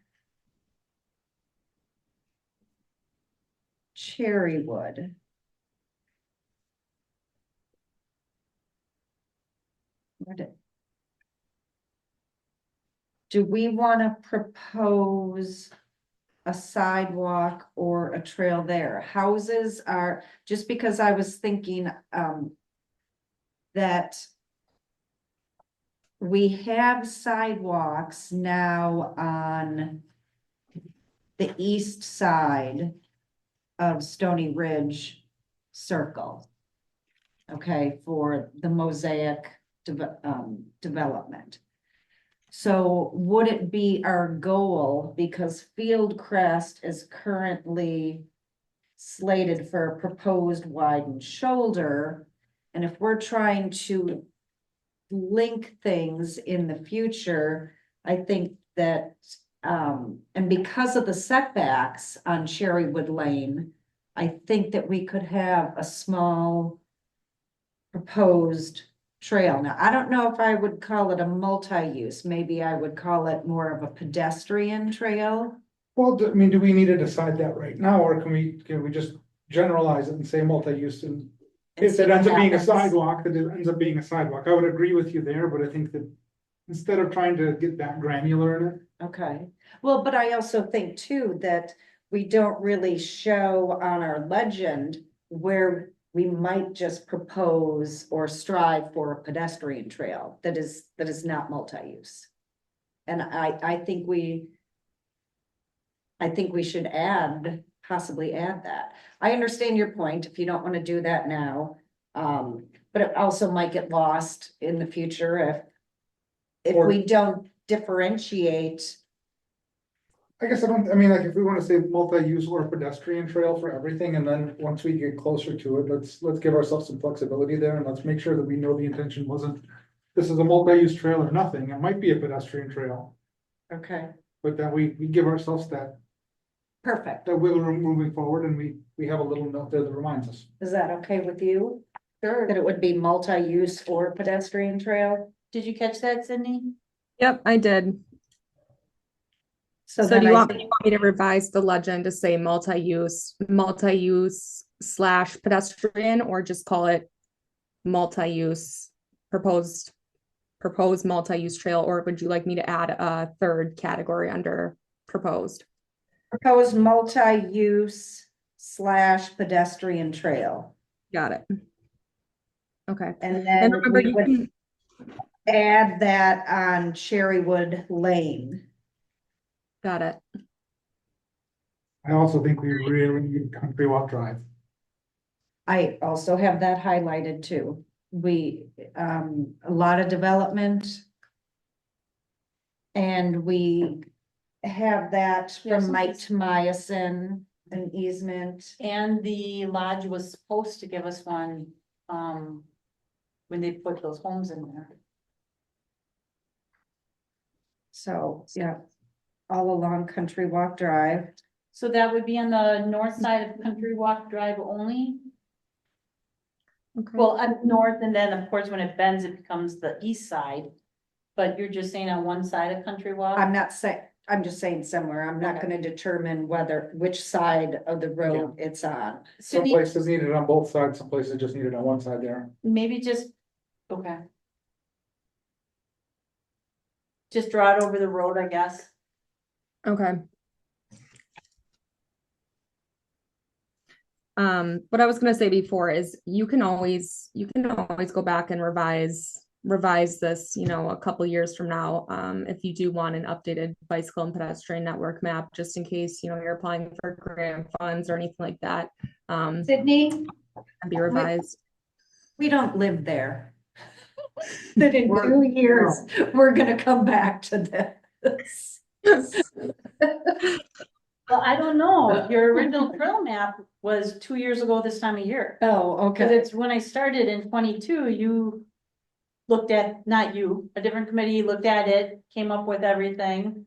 Cherrywood. Do we want to propose a sidewalk or a trail there? Houses are, just because I was thinking, that we have sidewalks now on the east side of Stony Ridge Circle. Okay, for the Mosaic development. So would it be our goal, because Fieldcrest is currently slated for a proposed widened shoulder, and if we're trying to link things in the future, I think that, and because of the setbacks on Cherrywood Lane, I think that we could have a small proposed trail. Now, I don't know if I would call it a multi-use. Maybe I would call it more of a pedestrian trail. Well, I mean, do we need to decide that right now, or can we just generalize it and say multi-use and if it ends up being a sidewalk, that it ends up being a sidewalk? I would agree with you there, but I think that instead of trying to get that granular in it. Okay, well, but I also think too that we don't really show on our legend where we might just propose or strive for a pedestrian trail that is not multi-use. And I think we should possibly add that. I understand your point if you don't want to do that now. But it also might get lost in the future if we don't differentiate I guess I mean, like, if we wanna say multi-use or pedestrian trail for everything, and then once we get closer to it, let's give ourselves some flexibility there, and let's make sure that we know the intention wasn't. This is a multi-use trail or nothing, it might be a pedestrian trail, Okay, but then we give ourselves that perfect. wiggle room moving forward, and we have a little note there that reminds us. Is that okay with you? Sure. That it would be multi-use or pedestrian trail? Did you catch that, Sydney? Yep, I did. So do then you I want think- me to revise the legend to say multi-use / pedestrian, or just call it multi-use proposed multi-use trail, or would you like me to add a third category under proposed? Proposed multi-use / pedestrian trail. Got it. Okay. And And then remember, we you would can, add that on Cherrywood Lane. got it. I also think we really need Country Walk Drive. I also have that highlighted too. We, a lot of development. And we have that Yeah, from Mike something- to Myosin, an easement. And the lodge was supposed to give us one, when they put those homes in there. So, yeah, all along Country Walk Drive. So that would be on the north side of Country Walk Drive only? Okay. Well, north, and then of course, when it bends, it becomes the east side. But you're just saying on one side of Country Walk? I'm not saying, I'm just saying somewhere. I'm not Okay. gonna determine which side of the road it's on. Some Sydney, places need it on both sides, some places just need it on one side there. maybe just, okay. Just draw it over the road, I guess. Okay. What I was gonna say before is you can always go back and revise this, a couple years from now. If you do want an updated bicycle and pedestrian network map, just in case, you're applying for grant funds or anything like that. Sydney, Can be revised. we don't live there. That in 2 years, we're gonna come back to this. Well, I don't know, your original trail map was 2 years ago this time of year. Oh, Cause okay. it's when I started in 22, you looked at, not you, a different committee looked at it, came up with everything.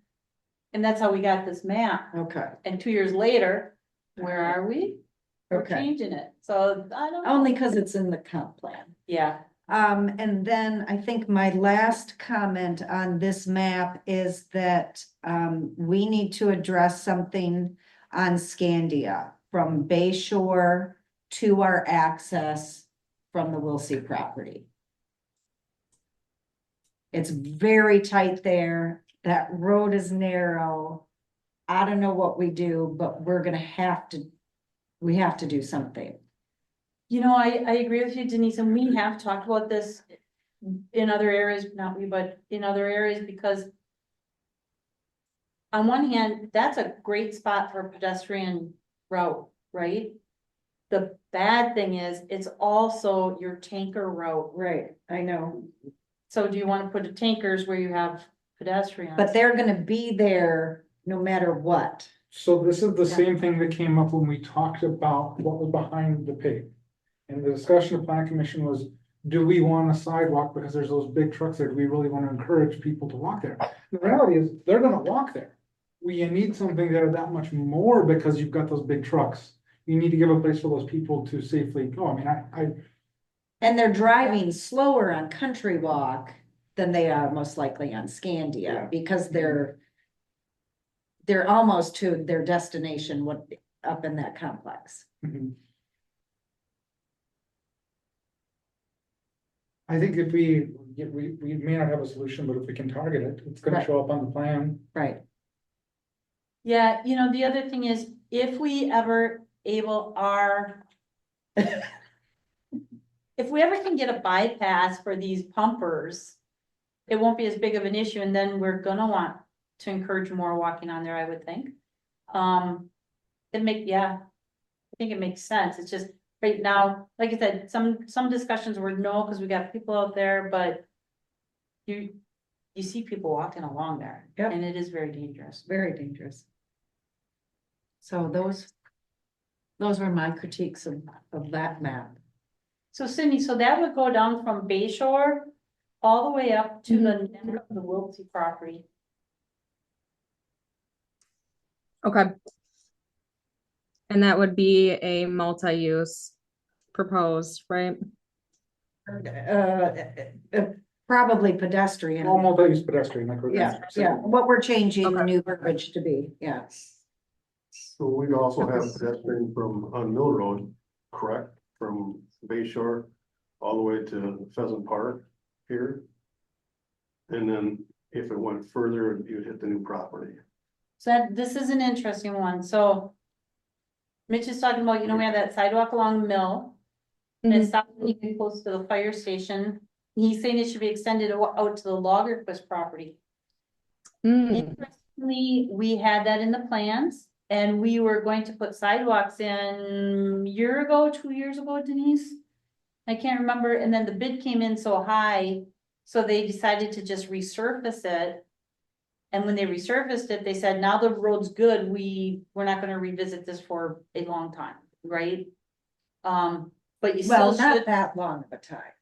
And that's how we got this map. Okay, And 2 years later, where are we? We're okay. changing it. So I don't know. Only because it's in the comp plan. Yeah, And then I think my last comment on this map is that, we need to address something on Scandia from Bay Shore to our access from the Willsey property. It's very tight there. That road is narrow. I don't know what we do, but we have to do something. I agree with you, Denise, and we have talked about this in other areas, not we, but in other areas, because on one hand, that's a great spot for a pedestrian route, right? The bad thing is, it's also your tanker route. Right, I know. So do you want to put the tankers where you have pedestrians? But they're gonna be there no matter what. So this is the Yeah. same thing that came up when we talked about what was behind the pig. And the discussion of plan commission was, do we want a sidewalk because there's those big trucks there? Do we really want to encourage people to walk there? The reality is, they're gonna walk there. You need something there that much more because you've got those big trucks. You need to give a place for those people to safely go. I mean, I And they're driving slower on Country Walk than they are most likely on Scandia, Yeah. because they're almost to their destination, up in that complex. mhm. I think if we may not have a solution, but if we can target it, it's gonna Right. show up on the plan. Right. Yeah, the other thing is, if we ever if we ever can get a bypass for these pumpers, it won't be as big of an issue, and then we're gonna want to encourage more walking on there, I would think. I think it makes sense. It's just right now, like I said, some discussions were no, because we got people out there, but you see people walking along there, Yep. and it is very dangerous. Very dangerous. So those were my critiques of that map. So Cindy, so that would go down from Bay Shore all the way up to the neck of the Wiltsey property. Okay. And that would be a multi-use proposed, right? Probably pedestrian. All multi-use pedestrian, like. Yeah, what we're changing Okay. new verbiage to be, yes. So we'd also have pedestrian from, on Mill Road, correct, from Bay Shore all the way to Pheasant Park here. And then if it went further, you'd hit the new property. So this is an interesting one, so. Mitch is talking about, we have that sidewalk along the mill. And it's not even close to the fire station. He's saying it should be extended out to the Lagerquist property. Interestingly, we had that in the plans and we were going to put sidewalks in a year ago, 2 years ago, Denise. I can't remember, and then the bid came in so high, so they decided to just resurface it. And when they resurfaced it, they said, now the road's good, we're not gonna revisit this for a long time, right? But you still Well, not should, that long of a time.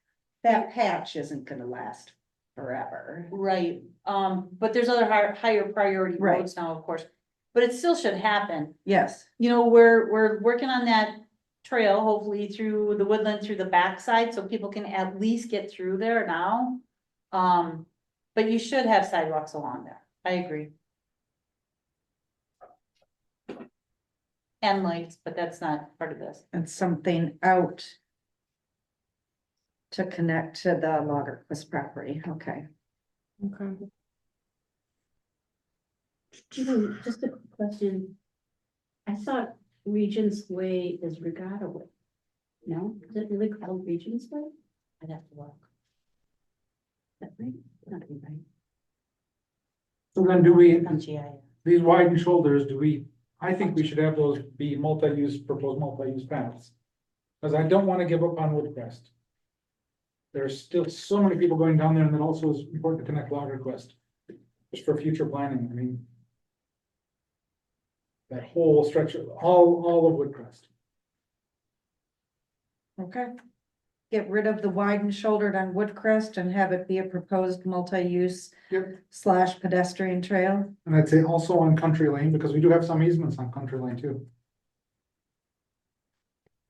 That patch isn't gonna last forever. right, but there's other higher priority Right. roads now, of course. But it still should happen. Yes, We're working on that trail, hopefully through the woodland, through the backside, so people can at least get through there now. But you should have sidewalks along there. I agree. And lights, but that's not part of this. and something out to connect to the Lagerquist property, okay. Okay. Just a quick question. I thought Regent's Way is Regatta Way. No, is it really called Regent's Way? I'd have to look. Is that right? Not right. So then do we, On GIS. these widened shoulders, I think we should have those be proposed multi-use paths. Cause I don't wanna give up on Woodcrest. There's still so many people going down there, and then also it's important to connect Lagerquist. Just for future planning, I mean. That whole stretch of, all of Woodcrest. Okay. Get rid of the widened shouldered on Woodcrest and have it be a proposed multi-use Yep. / pedestrian trail. And I'd say also on Country Lane, because we do have some easements on Country Lane too.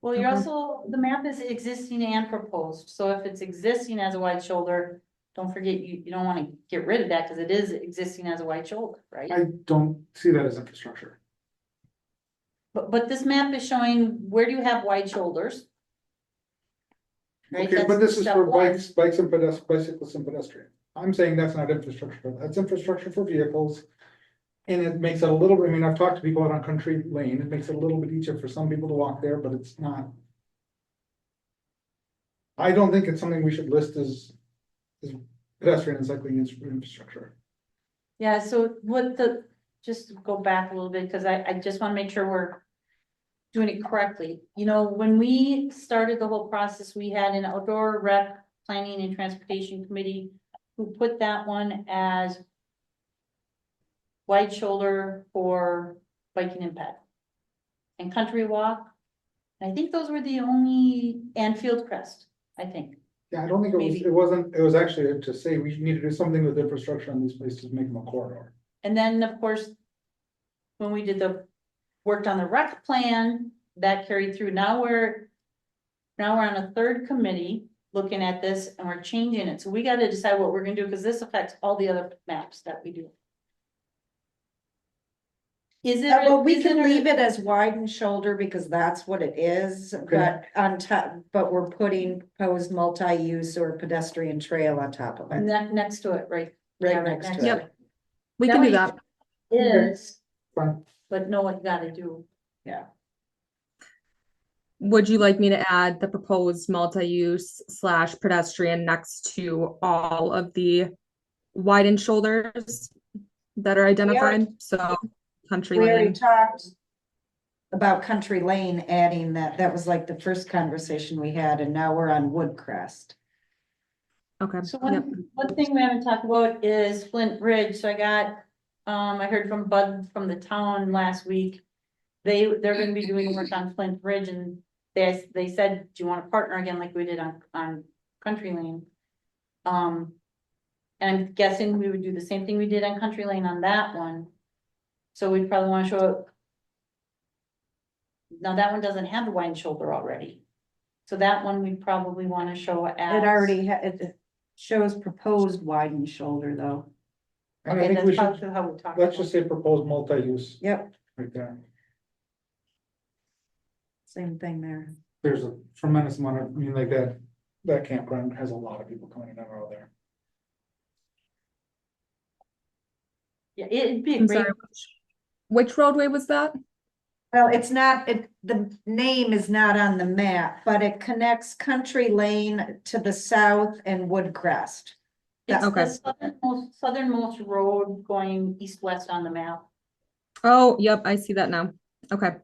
Well, you're Okay. also, the map is existing and proposed, so if it's existing as a wide shoulder, don't forget, you don't wanna get rid of that, cause it is existing as a wide shoulder, right? I don't see that as infrastructure. But this map is showing, where do you have wide shoulders? Right, Okay, but that's this is step for one. bikes and bicyclists and pedestrian. I'm saying that's not infrastructure, that's infrastructure for vehicles. And it makes it a little, I mean, I've talked to people out on Country Lane, it makes it a little bit easier for some people to walk there, but it's not. I don't think it's something we should list as pedestrian and cycling infrastructure. Yeah, so just to go back a little bit, cause I just wanna make sure we're doing it correctly. When we started the whole process, we had an outdoor rec planning and transportation committee who put that one as wide shoulder for biking and ped. And country walk. I think those were the only, and field crest, I think. Yeah, I don't think Maybe. it was actually to say we need to do something with infrastructure on these places to make them a corridor. And then, of course, when we worked on the rec plan, that carried through. Now we're on a third committee looking at this and we're changing it. So we gotta decide what we're gonna do, because this affects all the other maps that we do. Is it? Well, we can leave it as widened shoulder because that's what it is, but on top, but we're putting proposed multi-use or pedestrian trail on top of it, Next to it, right? Yeah, right next to Yep. it. We That can way do that. Is, Fine. but know what you gotta do. Yeah. Would you like me to add the proposed multi-use / pedestrian next to all of the widened shoulders that are identified? So Country We already Lane. talked about Country Lane adding that was like the first conversation we had, and now we're on Woodcrest. Okay. So Yep. one thing we haven't talked about is Flint Bridge. So I heard from Bud from the town last week. they're gonna be doing work on Flint Bridge and they said, do you want to partner again like we did on Country Lane? And I'm guessing we would do the same thing we did on Country Lane on that one. So we'd probably want to show it. Now that one doesn't have the wide shoulder already. So that one we probably want to show as. It shows proposed widened shoulder though. And I Okay, think we that's should, probably how we talk. let's just say proposed multi-use Yep, right there. same thing there. There's a tremendous amount of, I mean, like that campground has a lot of people coming in and out of there. Yeah, it'd be a I'm great, sorry, which roadway was that? Well, it's not, the name is not on the map, but it connects Country Lane to the south and Woodcrest. it's Okay. the southernmost road going east-west on the map. Oh, yep, I see that now. Okay.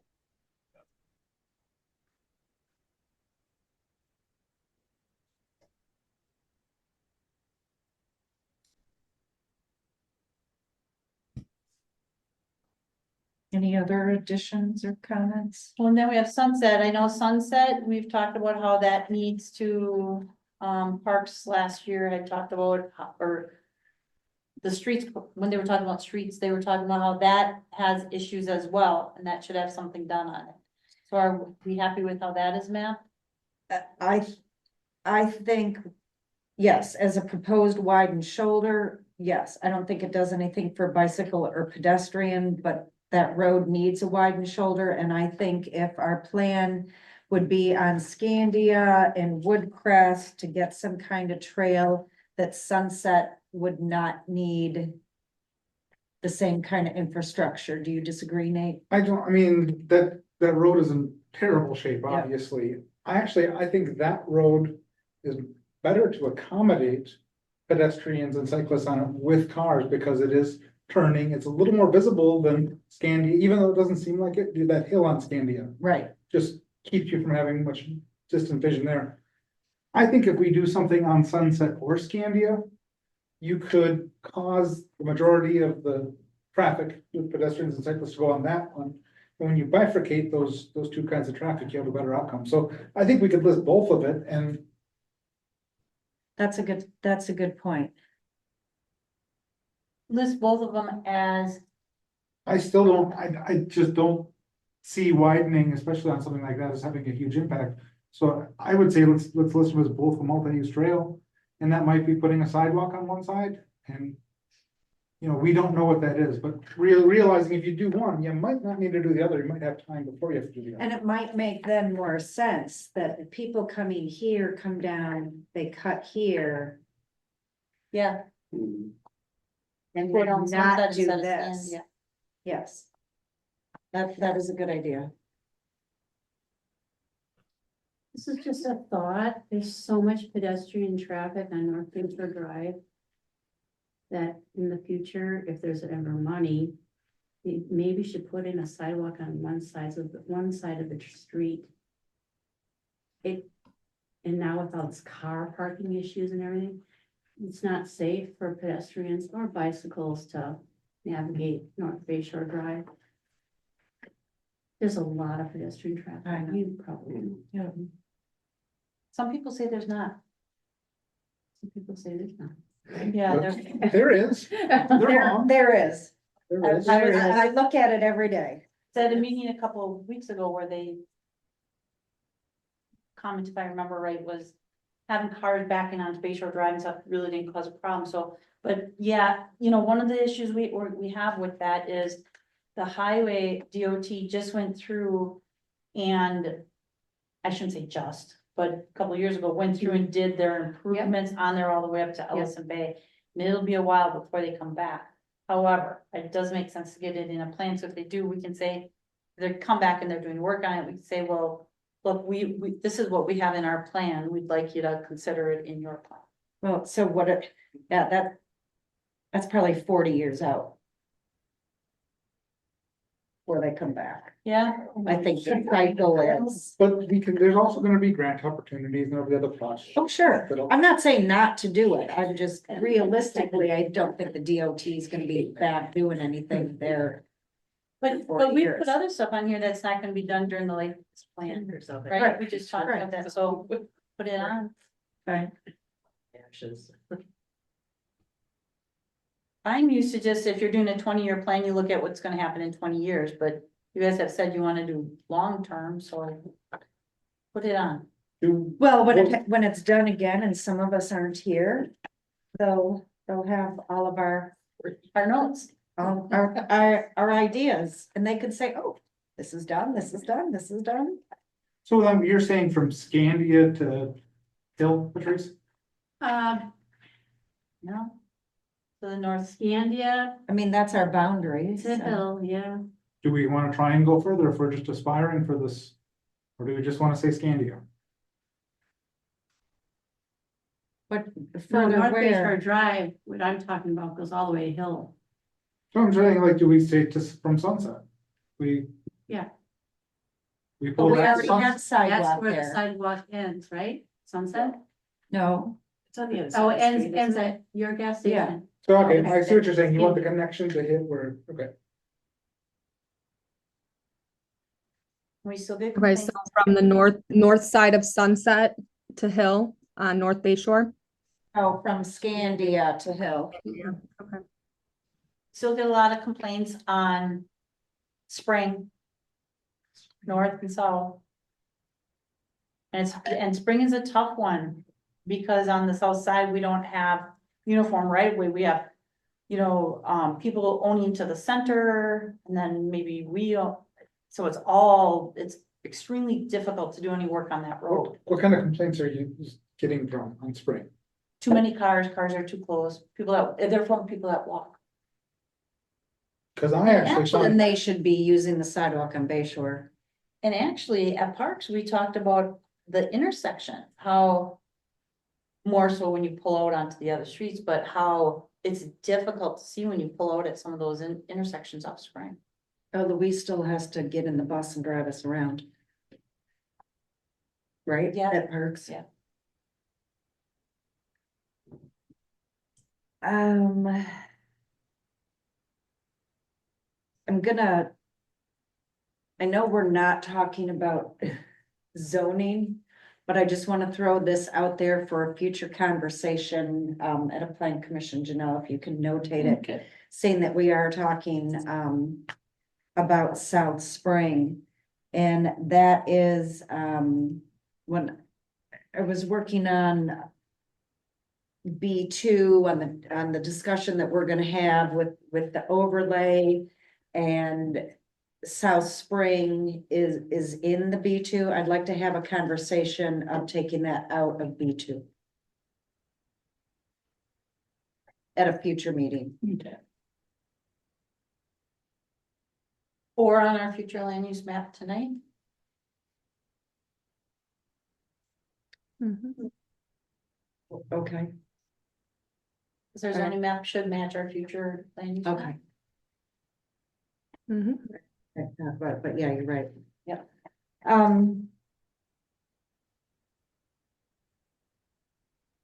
Any other additions or comments? Well, and then we have Sunset. I know Sunset, we've talked about how that needs to, Parks last year had talked about, or the streets, when they were talking about streets, they were talking about how that has issues as well, and that should have something done on it. So are we happy with how that is mapped? I think, yes, as a proposed widened shoulder, yes, I don't think it does anything for bicycle or pedestrian, but that road needs a widened shoulder, and I think if our plan would be on Scandia and Woodcrest to get some kind of trail, that Sunset would not need the same kind of infrastructure. Do you disagree, Nate? I mean, that road is in terrible shape, Yeah. obviously. I think that road is better to accommodate pedestrians and cyclists on it with cars because it is turning. It's a little more visible than Scandia, even though it doesn't seem like it. Do that hill on Scandia Right. just keeps you from having much distant vision there. I think if we do something on Sunset or Scandia, you could cause the majority of the traffic with pedestrians and cyclists to go on that one. And when you bifurcate those two kinds of traffic, you have a better outcome. So I think we could list both of it and That's a good point. List both of them as, I still don't, I just don't see widening, especially on something like that, as having a huge impact. So I would say let's list them as both a multi-use trail, and that might be putting a sidewalk on one side, and you know, we don't know what that is, but realizing if you do one, you might not need to do the other, you might have time before you have to do the other. And it might make then more sense that the people coming here come down, they cut here. yeah. And Put would on not Sunset do instead of this. Scandia. Yes. That is a good idea. This is just a thought. There's so much pedestrian traffic on North Winter Drive. That in the future, if there's ever money, we maybe should put in a sidewalk on one side of the street. And now with all this car parking issues and everything, it's not safe for pedestrians or bicycles to navigate North Bay Shore Drive. There's a lot of pedestrian I know. traffic. You probably know. Yeah. Some people say there's not. Some people say there's not. Yeah, there's. There is, they're wrong. There is. There is. I look at it every day. At a meeting a couple of weeks ago where they comment, if I remember right, was having cars backing onto Bay Shore Drive and stuff really didn't cause a problem, so, but yeah, you know, one of the issues we have with that is the highway DOT just went through and I shouldn't say just, but a couple of years ago, went through and did their improvements on there all the way up to Ellison Bay. And it'll be a while before they come back. However, it does make sense to get it in a plan, so if they do, we can say, they come back and they're doing work on it, we can say, well, look, this is what we have in our plan, we'd like you to consider it in your plan. Well, so that's probably 40 years out. Before they come back. Yeah, I think the cycle is. But there's also gonna be grant opportunities and every other project. Oh, sure. I'm not saying not to do it. I'm just realistically, I don't think the DOT is gonna be back doing anything there. But 40 we years. put other stuff on here that's not gonna be done during the life plan, right? We just talked about that, so put it on. Right. Actions. I'm used to just, if you're doing a 20-year plan, you look at what's gonna happen in 20 years, but you guys have said you wanna do long-term, so put it on. Well, when it's done again and some of us aren't here, they'll have all of our notes. our ideas, and they could say, oh, this is done, this is done, this is done. So you're saying from Scandia to Hill, Patrice? No. To the north, Scandia, I mean, that's our boundary. to so- Hill, yeah. Do we want to try and go further if we're just aspiring for this? Or do we just want to say Scandia? But No, further North Bay Shore where, Drive, what I'm talking about goes all the way to Hill. So I'm saying, like, do we say from Sunset? We. Yeah. We but pull we that already to have Sunset. sidewalk there. sidewalk ends, right? Sunset? No, It's on the other side. Oh, of the street, ends isn't it? at your gas Yeah. station. So, okay, I see what you're saying. You want the connection to hit where, okay. We still get. Okay, so from the north side of Sunset to Hill on North Bay Shore. oh, from Scandia to Hill. Okay. Still get a lot of complaints on Spring. North and south. And Spring is a tough one, because on the south side, we don't have uniform right of way, we have. People owning to the center, and then maybe we don't, so it's extremely difficult to do any work on that road. What kind of complaints are you getting from on Spring? Too many cars are too close, they're from people that walk. Cause I actually Then found, they should be using the sidewalk on Bay Shore. And actually, at Parks, we talked about the intersection, how. More so when you pull out onto the other streets, but how it's difficult to see when you pull out at some of those intersections off Spring. Oh, Louise still has to get in the bus and drive us around. Right? Yeah. At Parks. Yeah. I'm gonna. I know we're not talking about zoning, but I just want to throw this out there for a future conversation at a plan commission, Janelle, if you can notate it. Okay. Saying that we are talking about South Spring. And that is when I was working on B2 on the discussion that we're gonna have with the overlay, and South Spring is in the B2. I'd like to have a conversation of taking that out of B2 at a future meeting. Okay. Or on our future land use map tonight. Mhm. Okay, Because there's Alright. only map should match our future land use. map. okay. Mhm. But yeah, you're right. Yep.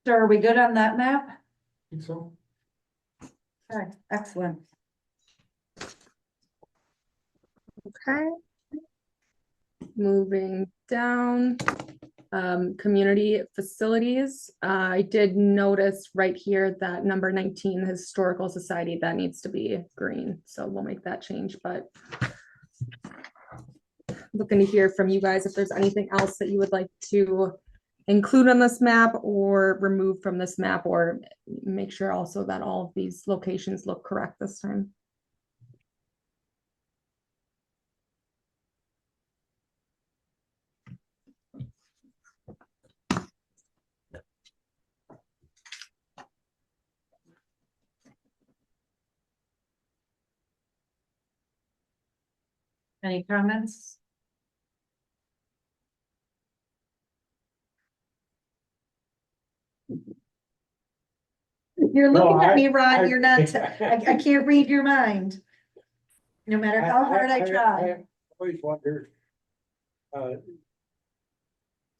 So are we good on that map? think so. Okay, excellent. Okay. Moving down, community facilities. I did notice right here that number 19, the Historical Society, that needs to be green, so we'll make that change, but looking to hear from you guys if there's anything else that you would like to include on this map or remove from this map, or make sure also that all of these locations look correct this time. Any comments? You're No, looking at me, I- Rod, you're not, I can't read your mind. No matter how hard I try. Always wondered.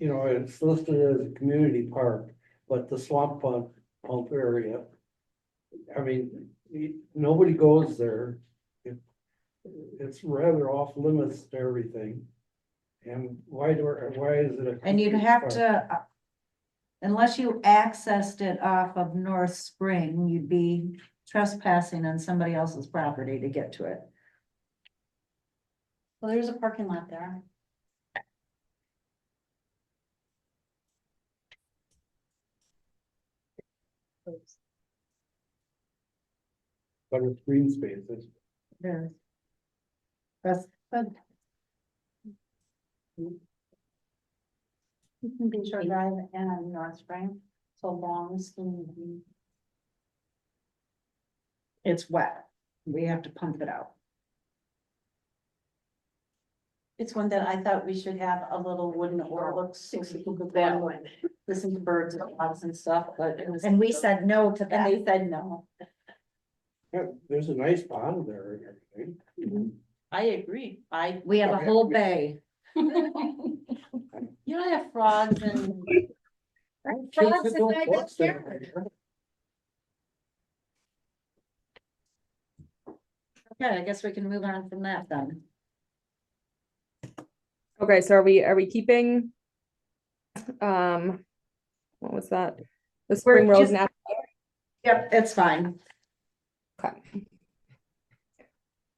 It's listed as a community park, but the swamp pump area. I mean, nobody goes there. it's rather off limits to everything. And why is it? And you'd have to, unless you accessed it off of North Spring, you'd be trespassing on somebody else's property to get to it. Well, there's a parking lot there. But it's green spaces. There. That's good. You can be sure drive and North Spring, so long, skinny. It's wet. We have to pump it out. It's one that I thought we should have a little wooden overlook, so people could That go one. listen to birds and dogs and stuff, but it was. And we said no to And that. they said no. Yeah, there's a nice pond there and everything. I agree. We have a whole bay. You don't have frogs and. Kids that don't watch that. Okay, I guess we can move on from that then. Okay, so are we keeping, what was that? The Spring We're Rose just- Nat, Yep, it's fine. okay.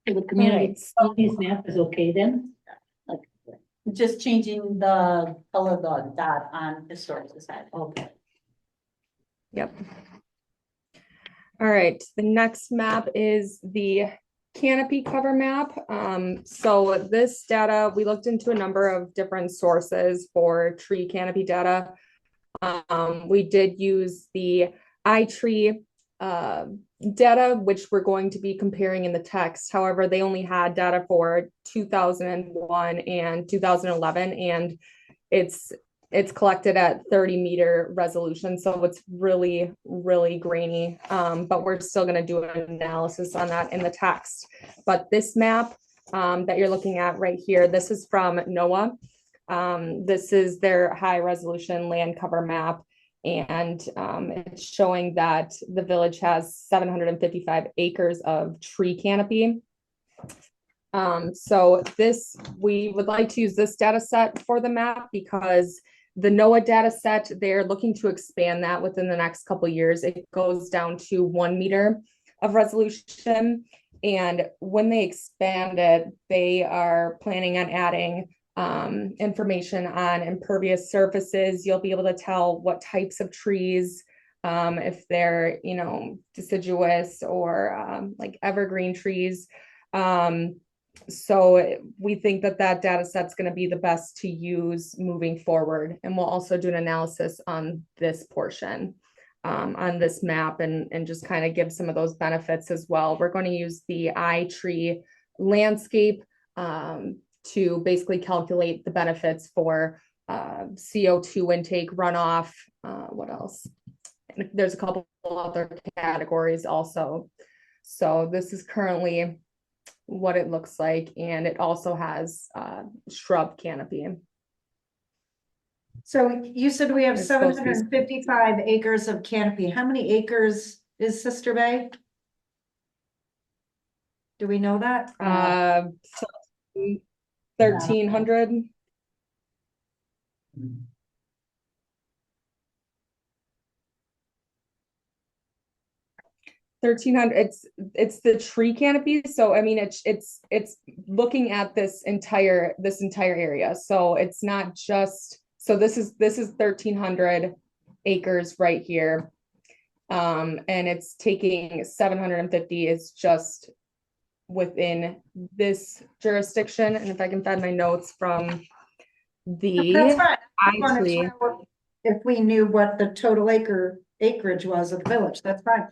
The community facilities map is okay then? Like, just changing the color of the dot on historic society. Okay. Yep. All right, the next map is the canopy cover map. So this data, we looked into a number of different sources for tree canopy data. We did use the iTree data, which we're going to be comparing in the text. However, they only had data for 2001 and 2011, and it's collected at 30-meter resolution, so it's really, really grainy. But we're still going to do an analysis on that in the text. But this map that you're looking at right here, this is from NOAA. This is their high resolution land cover map. And it's showing that the village has 755 acres of tree canopy. So we would like to use this data set for the map because the NOAA data set, they're looking to expand that within the next couple of years. It goes down to 1 meter of resolution. And when they expand it, they are planning on adding information on impervious surfaces. You'll be able to tell what types of trees, if they're, deciduous or like evergreen trees. So we think that data set's going to be the best to use moving forward. And we'll also do an analysis on this portion, on this map, and just kind of give some of those benefits as well. We're going to use the iTree landscape to basically calculate the benefits for CO2 intake, runoff, what else? There's a couple other categories also. So this is currently what it looks like, and it also has shrub canopy. So you said we have It's supposed to be- 755 acres of canopy. How many acres is Sister Bay? Do we know that? 1,300. 1,300. It's the tree canopy. So I mean, it's looking at this entire area. So it's not just, so this is 1,300 acres right here. And it's taking 750 is just within this jurisdiction. And if I can find my notes from the That's fine. I wanted to iTree. know if we knew what the total acreage was of the village, that's fine.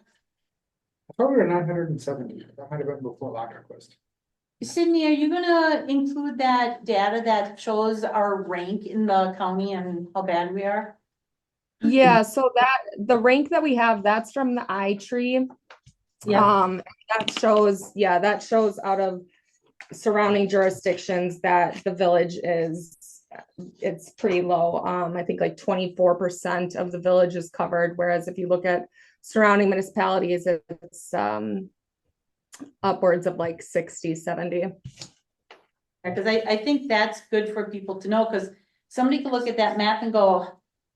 I thought we were 970. That might have been before lot request. Sydney, are you gonna include that data that shows our rank in the county and how bad we are? Yeah, so the rank that we have, that's from the iTree. Yeah. That shows out of surrounding jurisdictions that the village it's pretty low. I think like 24% of the village is covered, whereas if you look at surrounding municipalities, it's upwards of like 60, 70. Because I think that's good for people to know, because somebody could look at that map and go,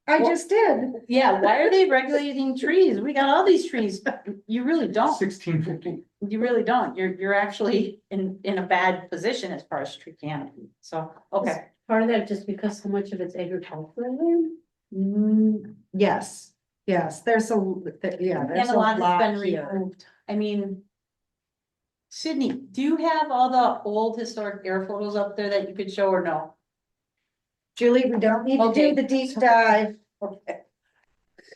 I just did. yeah, why are they regulating trees? We got all these trees. You really don't. 1650. You really don't. You're actually in a bad position as far as tree canopy. So, okay. Part of that just because so much of it's agricultural land? Yes, there's yeah, there's And a lot has been here. removed. I mean, Sydney, do you have all the old historic air photos up there that you could show or no? Julie, we don't need to Okay. do the deep dive. Okay.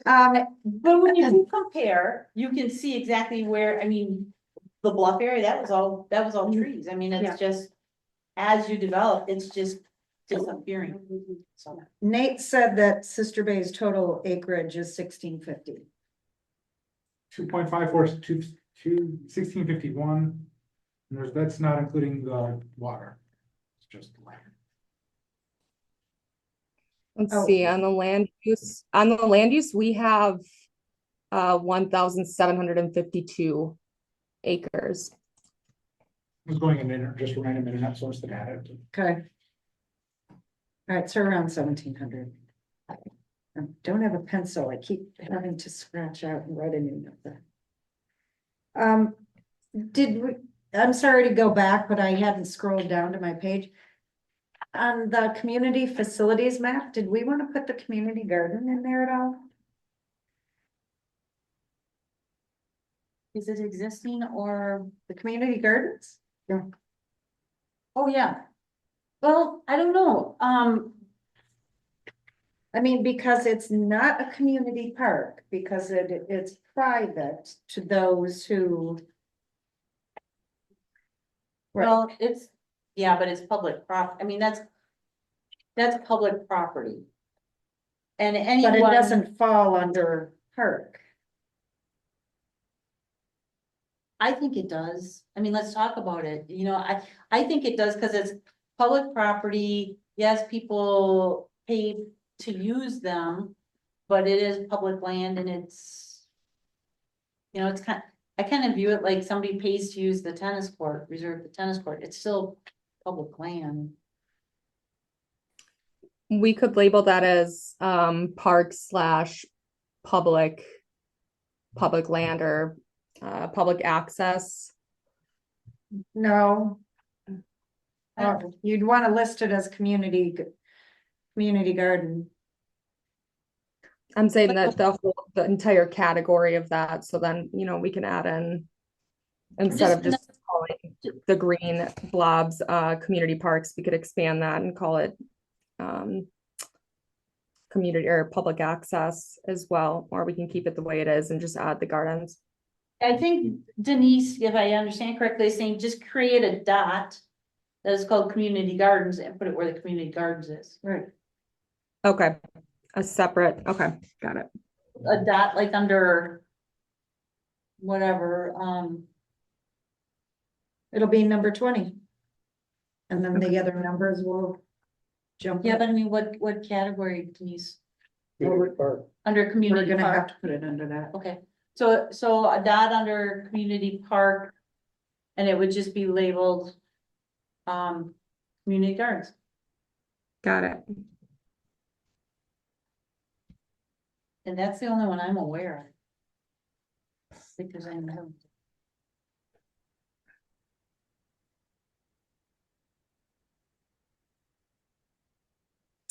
Um, But when you do compare, you can see exactly where, I mean, the bluff area, that was all trees. I mean, Yeah. it's just, as you develop, it's just disappearing. So, Nate said that Sister Bay's total acreage is 1650. 2.54, 1651. And that's not including the water. It's just land. Let's Oh. see, on the land use, we have 1,752 acres. I was going in there, just a random internet source that had it. Okay. All right, so around 1700. I don't have a pencil. I keep having to scratch out and write a new number. I'm sorry to go back, but I hadn't scrolled down to my page. On the community facilities map, did we want to put the community garden in there at all? is it existing or, The community gardens? oh, yeah. Well, I don't know. I mean, because it's not a community park, because it's private to those who. Well, it's, yeah, but it's public I mean, that's public property. And But it anyone, doesn't fall under park. I think it does. I mean, let's talk about it. You know, I think it does because it's public property. Yes, people pay to use them, but it is public land and it's, you know, I kind of view it like somebody pays to use the tennis court, reserve the tennis court. It's still public land. We could label that as park / public land or public access. No. You'd want to list it as community garden. I'm saying that the entire category of that, so then, you know, we can add in, instead of just calling the green blobs community parks, we could expand that and call it community or public access as well, or we can keep it the way it is and just add the gardens. I think Denise, if I understand correctly, is saying just create a dot that is called community gardens and put it where the community gardens is. Right. Okay, okay, got it. A dot like under whatever, It'll be number 20. And then the other numbers will jump. yeah, up. but I mean, what category, Denise? Community park. Under We're community gonna have park, to put it under that. okay, so a dot under community park. And it would just be labeled, community gardens. Got it. And that's the only one I'm aware of. Because I know.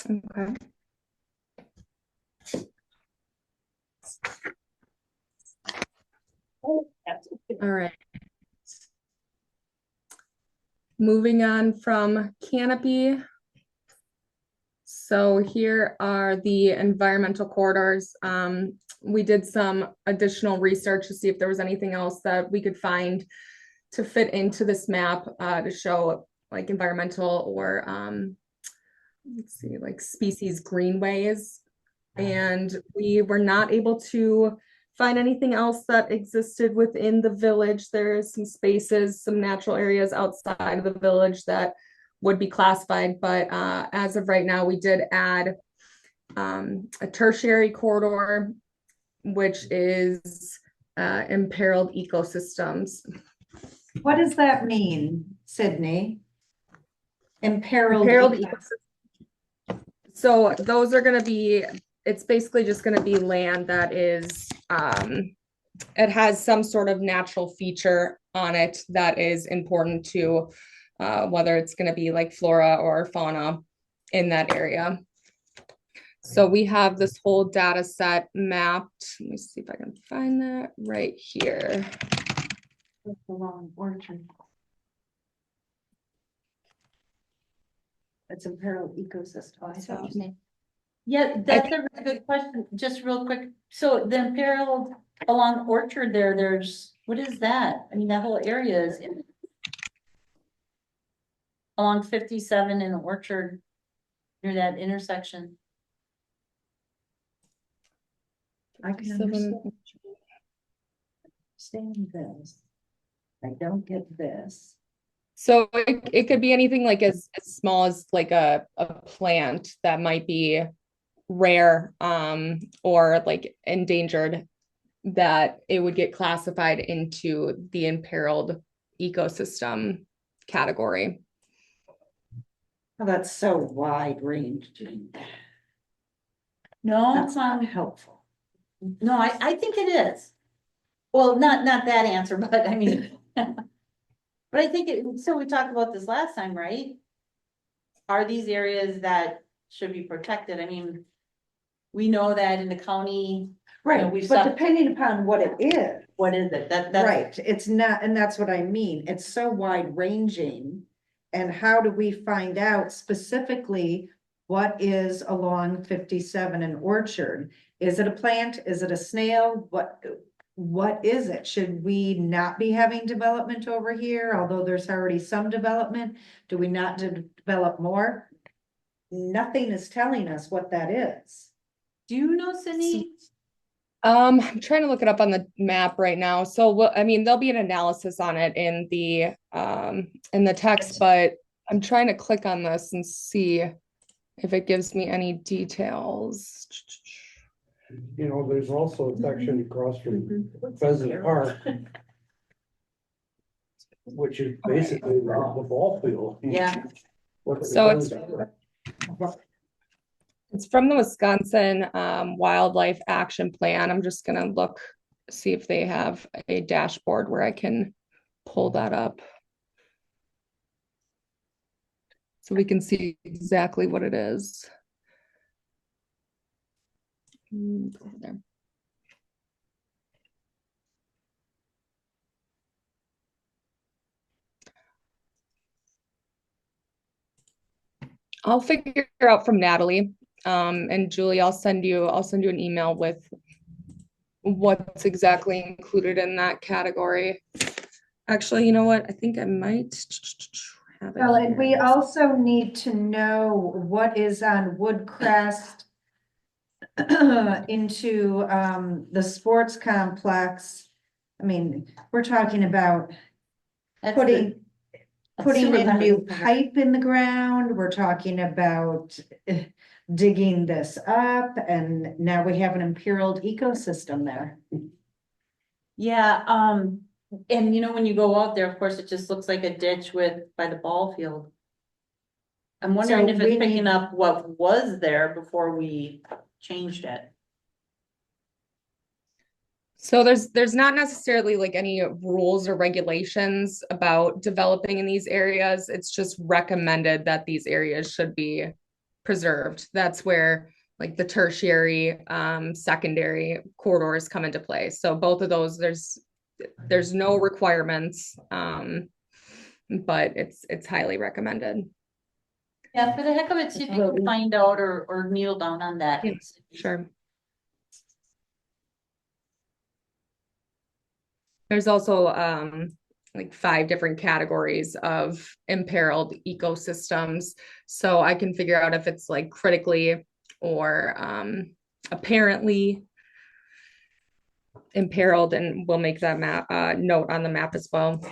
Okay. Oh, that's All right. Moving on from canopy. So here are the environmental corridors. We did some additional research to see if there was anything else that we could find to fit into this map to show like environmental or let's see, like species greenways. And we were not able to find anything else that existed within the village. There's some spaces, some natural areas outside of the village that would be classified, but as of right now, we did add a tertiary corridor, which is imperiled ecosystems. What does that mean, Sydney? Imperiled. Imperiled ecosystem. So those are gonna be, it's basically just gonna be land that is, it has some sort of natural feature on it that is important to, whether it's gonna be like flora or fauna in that area. So we have this whole data set mapped. Let me see if I can find that right here. Along Orchard. It's imperiled ecosystem. Yeah, that's a really good question. Just real quick. So the Imperial along Orchard there's, what is that? I mean, that whole area is in. Along 57 in Orchard, near that intersection. I can understand this. I don't get this. So it could be anything like as small as like a plant that might be rare or like endangered, that it would get classified into the imperiled ecosystem category. Oh, that's so wide ranging. No, That's not helpful. no, I think it is. Well, not that answer, but I mean. But I think so we talked about this last time, right? Are these areas that should be protected? I mean, we know that in the county. Right, we've but stopped- depending upon what it is. What is it? That's. Right, it's not, and that's what I mean, it's so wide ranging. And how do we find out specifically what is along 57 and Orchard? Is it a plant? Is it a snail? What is it? Should we not be having development over here, although there's already some development? Do we not develop more? Nothing is telling us what that is. Do you know, Cindy? I'm trying to look it up on the map right now. So I mean, there'll be an analysis on it in the text, but I'm trying to click on this and see if it gives me any details. You know, there's also a section across from Pheasant Park, which is basically the ball field. Yeah. So it's from the Wisconsin Wildlife Action Plan. I'm just gonna look, see if they have a dashboard where I can pull that up. So we can see exactly what it is. Over there. I'll figure out from Natalie. And Julie, I'll send you an email with what's exactly included in that category. Actually, you know what? I think I might have it. Well, and here. we also need to know what is on Woodcrest into the sports complex. I mean, we're talking about putting in a new pipe in the ground. We're talking about digging this up, and now we have an imperiled ecosystem there. Yeah, and you know, when you go out there, of course, it just looks like a ditch by the ball field. I'm wondering So if we it's picking need- up what was there before we changed it. So there's not necessarily like any rules or regulations about developing in these areas. It's just recommended that these areas should be preserved. That's where like the tertiary, secondary corridors come into play. So both of those, there's no requirements, but it's highly recommended. Yeah, for the heck of it, see if you can find out or kneel down on that. Yeah, sure. There's also like 5 different categories of imperiled ecosystems. So I can figure out if it's like critically or apparently imperiled, and we'll make that map note on the map as well.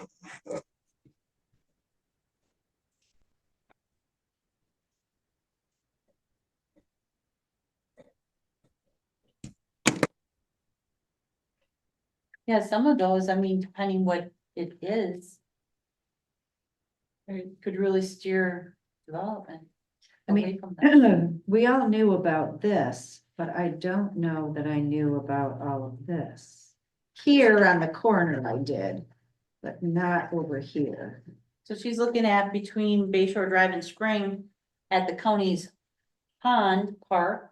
Yeah, some of those, I mean, depending what it is. It could really steer development. I away mean, from that. we all knew about this, but I don't know that I knew about all of this. Here on the corner I did, but not over here. So she's looking at between Bay Shore Drive and Spring at the county's pond park.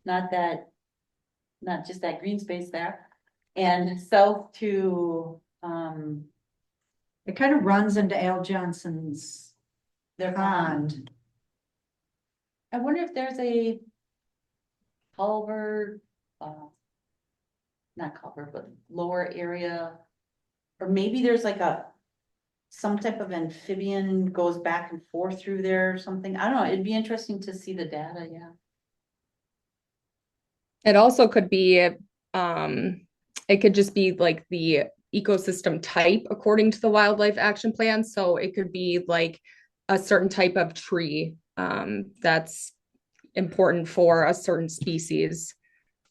Not that, not just that green space there. And south to, It kind of runs into Al Johnson's their pond. pond. I wonder if there's a culvert, not culvert, but lower area. Or maybe there's like some type of amphibian goes back and forth through there or something. I don't know. It'd be interesting to see the data, yeah. It also could be, it could just be like the ecosystem type according to the wildlife action plan. So it could be like a certain type of tree, that's important for a certain species.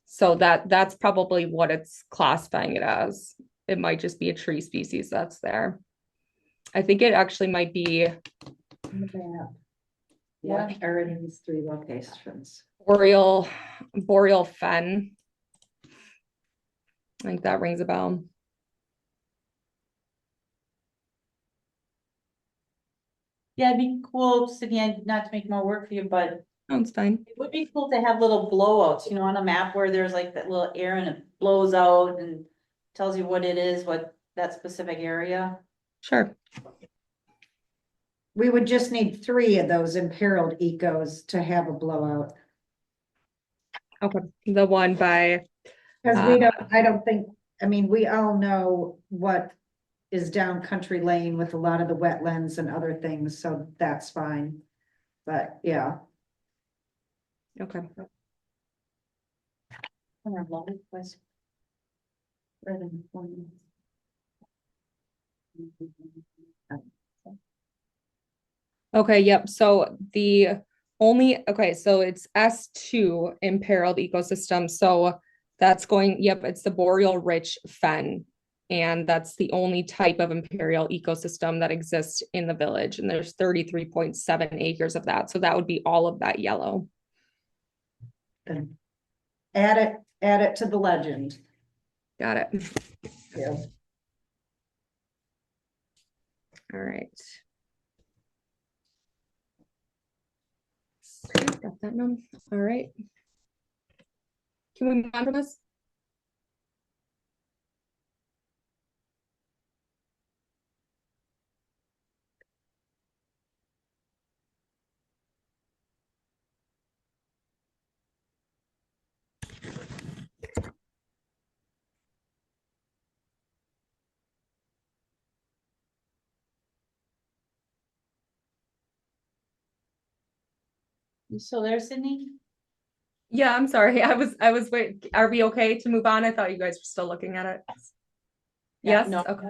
So that's probably what it's classifying it as. It might just be a tree species that's there. I think it actually might be Yeah, are in these three locations. boreal fen. I think that rings a bell. Yeah, it'd be cool, Sydney, not to make more work for you, but Oh, it's fine. it would be cool to have little blowouts, on a map where there's like that little air and it blows out and tells you what it is, what that specific area. Sure. We would just need 3 of those imperiled ecos to have a blowout. Okay. The one by, Because I don't think, I mean, we all know what is down country lane with a lot of the wetlands and other things, so that's fine. But yeah, okay. Okay, yep. So so it's S2 imperiled ecosystem. So that's going, yep, it's the boreal rich fen. And that's the only type of imperial ecosystem that exists in the village. And there's 33.7 acres of that. So that would be all of that yellow. then add it to the legend. Got it. Yeah. All right. Okay, got that one. All right. Can we move on from this? You still there, Sydney? Yeah, I'm sorry. I was wait. Are we okay to move on? I thought you guys were still looking at it. Yeah, Yes. no. Okay.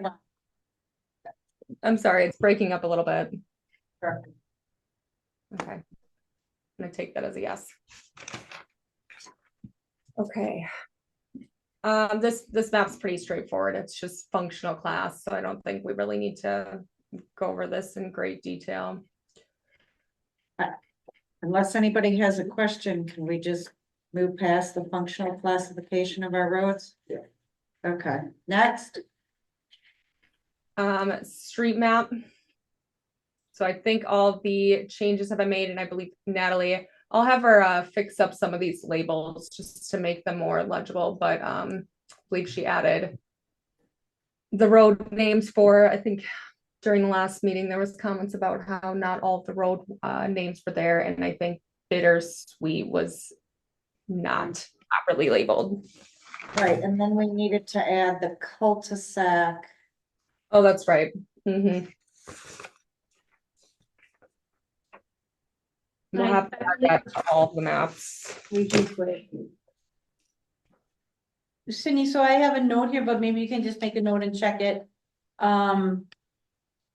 I'm sorry. It's breaking up a little bit. Perfect. Okay. I'm gonna take that as a yes. Okay. This map's pretty straightforward. It's just functional class, so I don't think we really need to go over this in great detail. Unless anybody has a question, can we just move past the functional classification of our roads? Yeah. Okay, next. Street map. So I think all the changes have been made, and I believe Natalie, I'll have her fix up some of these labels just to make them more legible, but I believe she added the road names for, I think during the last meeting, there was comments about how not all of the road names were there, and I think Bittersweet was not properly labeled. Right, and then we needed to add the cul-de-sac. Oh, that's right. Mm-hmm. We'll have to add that to all of the maps. Sydney, so I have a note here, but maybe you can just make a note and check it.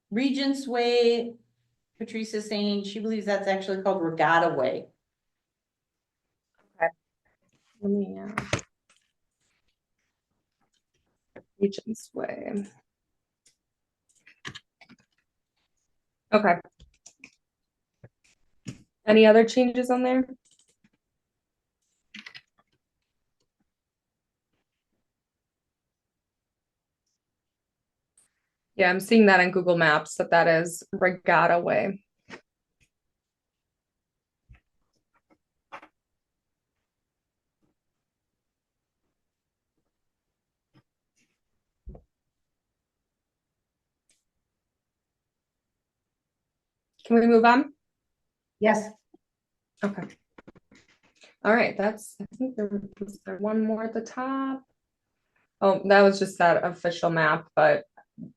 Regent's Way, Patrice is saying she believes that's actually called Regatta Way. Let me, Regent's Way. Okay. Any other changes on there? Yeah, I'm seeing that in Google Maps that is Regatta Way. Can we move on? Yes, Okay. All right, I think there was one more at the top. Oh, that was just that official map, but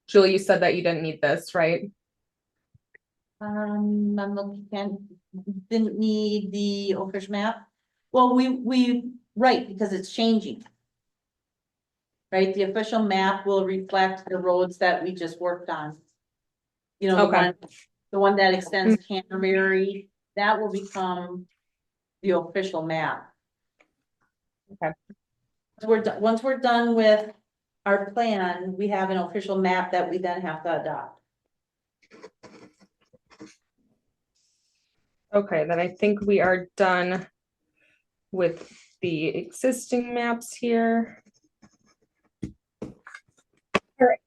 Julie, you said that you didn't need this, right? I'm looking, didn't need the official map. Well, right, because it's changing. Right, the official map will reflect the roads that we just worked on. You know, Okay. the one that extends Canterbury, that will become the official map. Okay. Once we're done with our plan, we have an official map that we then have to adopt. Okay, then I think we are done with the existing maps here. All right.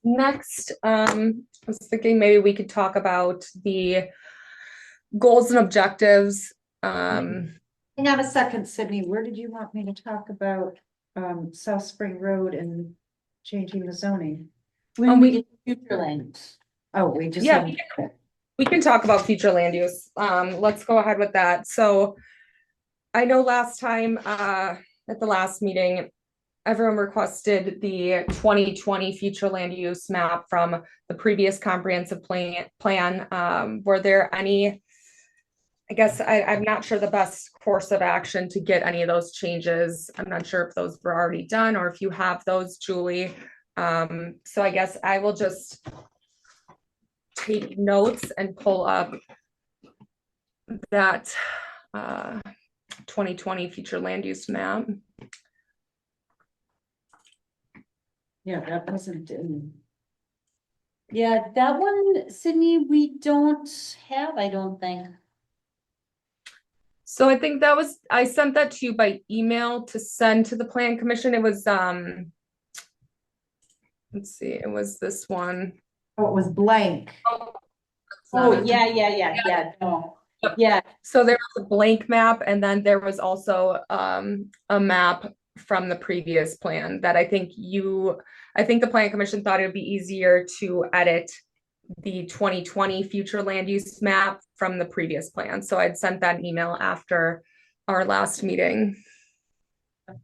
Next, I was thinking maybe we could talk about the goals and objectives. hang on a second, Sydney, where did you want me to talk about, South Spring Road and changing the zoning? When we get future lands. Oh, we just. Yeah, we can talk about future land use. Let's go ahead with that. So I know last time, at the last meeting, everyone requested the 2020 future land use map from the previous comprehensive plan. Were there any, I guess I'm not sure the best course of action to get any of those changes. I'm not sure if those were already done or if you have those, Julie. So I guess I will just take notes and pull up that 2020 future land use map. Yeah, that wasn't in. Yeah, that one, Sydney, we don't have, I don't think. So I think I sent that to you by email to send to the plan commission. It was, let's see, it was this one. Oh, it was blank. Oh, yeah, no, Yep. yeah. So there was a blank map and then there was also a map from the previous plan that I think the plan commission thought it would be easier to edit the 2020 future land use map from the previous plan. So I'd sent that email after our last meeting.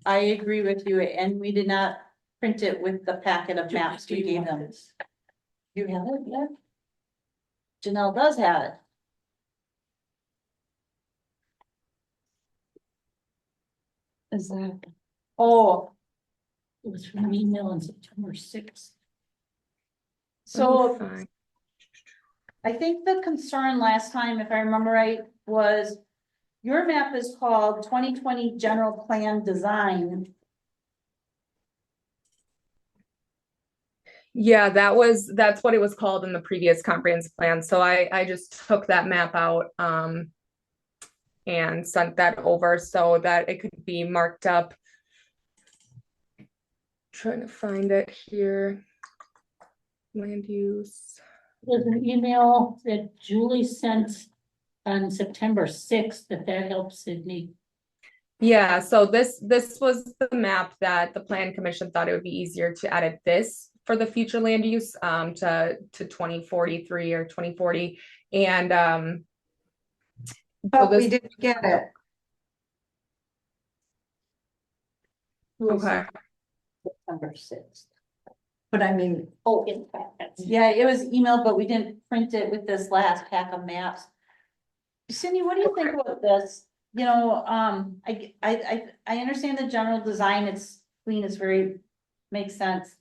I agree with you, and we did not print it with the packet of maps we gave them. You have it, yeah? Janelle does have it. Is that? Oh, It was from an email on September 6th. so Fine. I think the concern last time, if I remember right, was your map is called 2020 General Plan Design. Yeah, that's what it was called in the previous comprehensive plan. So I just took that map out and sent that over so that it could be marked up. Trying to find it here. Land use. There's an email that Julie sent on September 6th, if that helps Sydney. Yeah, so this was the map that the plan commission thought it would be easier to edit this for the future land use to 2043 or 2040. And But we didn't get it. okay. September 6th. But I mean, Oh, in fact, that's. Yeah, it was emailed, but we didn't print it with this last pack of maps. Cindy, what do you think about this? You know, I understand the general design, it's clean, it's very, makes sense.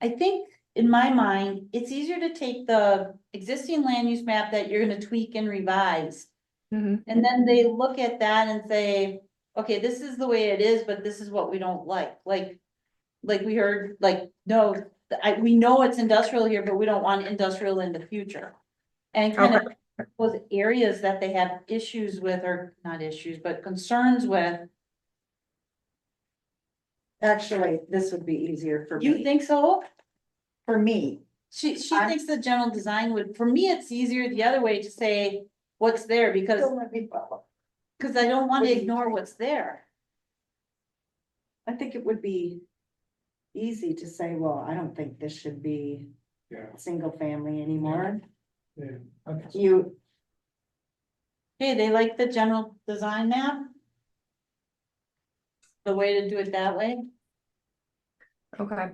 I think, in my mind, it's easier to take the existing land use map that you're gonna tweak and revise. Mhm. And then they look at that and say, okay, this is the way it is, but this is what we don't like, like we heard, like, no, we know it's industrial here, but we don't want industrial in the future. And kind of those areas that they have issues with, or not issues, but concerns with. Actually, this would be easier for You me, think so? for me. She I'm- thinks the general design would, for me, it's easier the other way to say what's there because, Don't let me follow. because I don't want What to do you ignore think? what's there. I think it would be easy to say, well, I don't think this should be Yeah. single family anymore. Yeah. Okay. You, Hey, they like the general design map? The way to do it that way? Okay.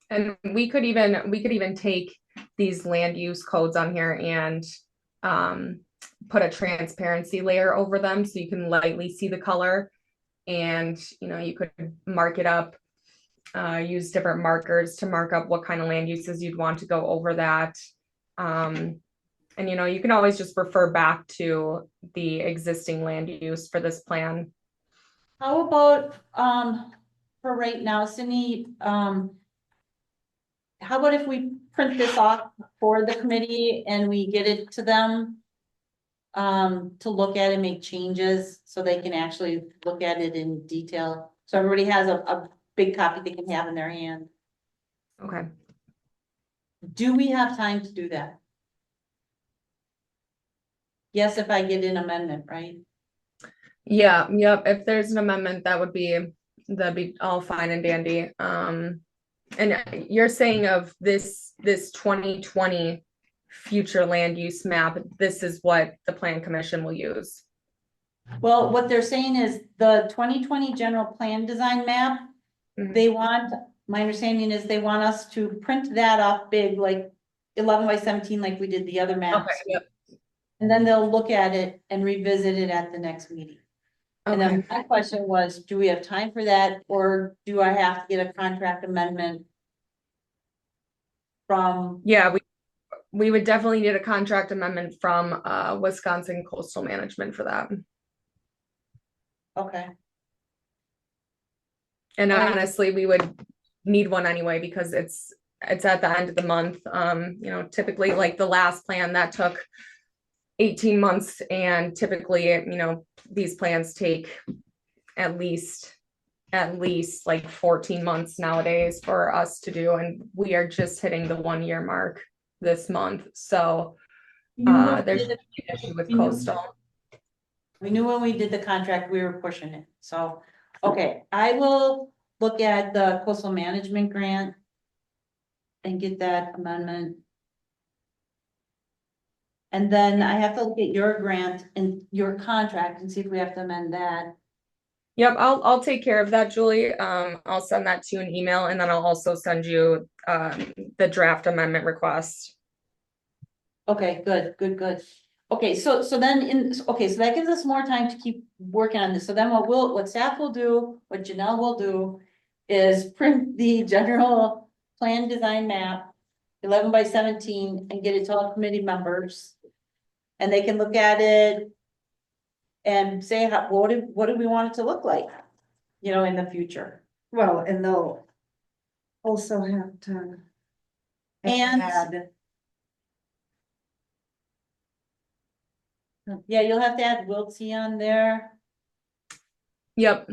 And we could even take these land use codes on here and put a transparency layer over them so you can lightly see the color. And you could mark it up, use different markers to mark up what kind of land uses you'd want to go over that. And you can always just refer back to the existing land use for this plan. How about, for right now, Cindy, how about if we print this off for the committee and we get it to them? To look at and make changes so they can actually look at it in detail. So everybody has a big copy they can have in their hand. Okay. Do we have time to do that? Yes, if I get an amendment, right? Yeah, yep. If there's an amendment, that'd be all fine and dandy. And you're saying of this 2020 future land use map, this is what the plan commission will use. Well, what they're saying is the 2020 general plan design map, Mhm. they want, my understanding is they want us to print that off big, like 11 by 17, like we did the other maps. Okay, yep. And then they'll look at it and revisit it at the next meeting. And Okay. then my question was, do we have time for that, or do I have to get a contract amendment? From, Yeah, we would definitely need a contract amendment from Wisconsin Coastal Management for that. okay, And Right. honestly, we would need one anyway because it's at the end of the month. Typically like the last plan that took 18 months, and typically, these plans take at least like 14 months nowadays for us to do, and we are just hitting the 1 year mark this month. So there's an issue with coastal. we knew when we did the contract, we were pushing it, so, okay, I will look at the coastal management grant. And get that amendment. And then I have to look at your grant and your contract and see if we have to amend that. Yep, I'll take care of that, Julie. I'll send that to you an email, and then I'll also send you the draft amendment request. Okay, good. Okay, so then so that gives us more time to keep working on this. So then what staff will do, what Janelle will do is print the general plan design map, 11 by 17, and get it to all committee members. And they can look at it and say, what do we want it to look like, in the future? well, and they'll also have to And- add, Yeah, you'll have to add Wiltsey on there. Yep.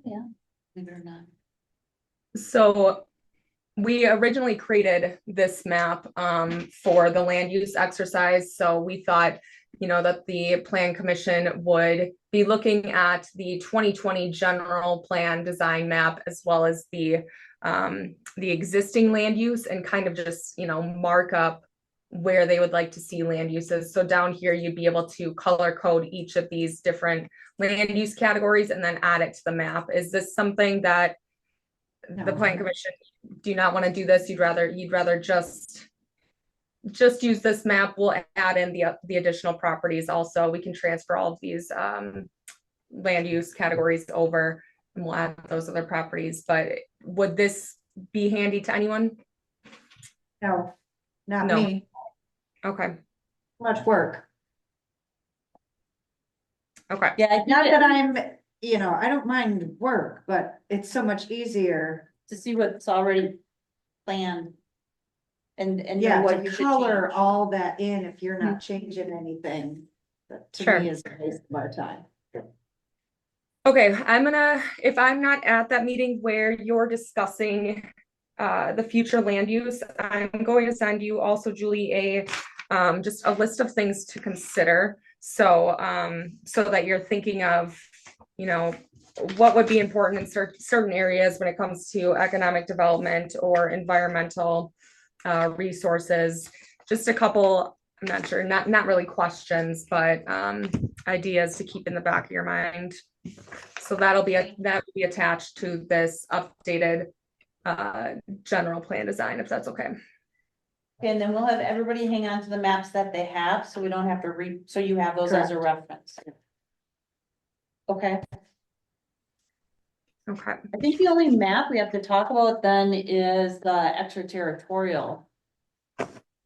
Yeah, believe it or not. So we originally created this map for the land use exercise. So we thought, that the plan commission would be looking at the 2020 general plan design map as well as the existing land use, and kind of just, mark up where they would like to see land uses. So down here, you'd be able to color code each of these different land use categories and then add it to the map. Is this something that the plan commission do not want to do this? You'd rather just use this map? We'll add in the additional properties also. We can transfer all of these land use categories over, and we'll add those other properties. But would this be handy to anyone? no, not No. me, Okay. much work. Okay. Yeah, I think Not that I'm, I don't mind work, but it's so much easier. to see what's already, plan. And know Yeah, what to you should color change. all that in if you're not changing anything. That to Sure. me is a waste of our time. Okay, if I'm not at that meeting where you're discussing the future land use, I'm going to send you also, Julie, just a list of things to consider. So that you're thinking of, what would be important in certain areas when it comes to economic development or environmental resources. Just a couple, I'm not sure, not really questions, but ideas to keep in the back of your mind. So that will be attached to this updated general plan design, if that's okay. Okay, and then we'll have everybody hang on to the maps that they have, so we don't have to so you have those as a reference. Okay, Okay. I think the only map we have to talk about then is the extraterritorial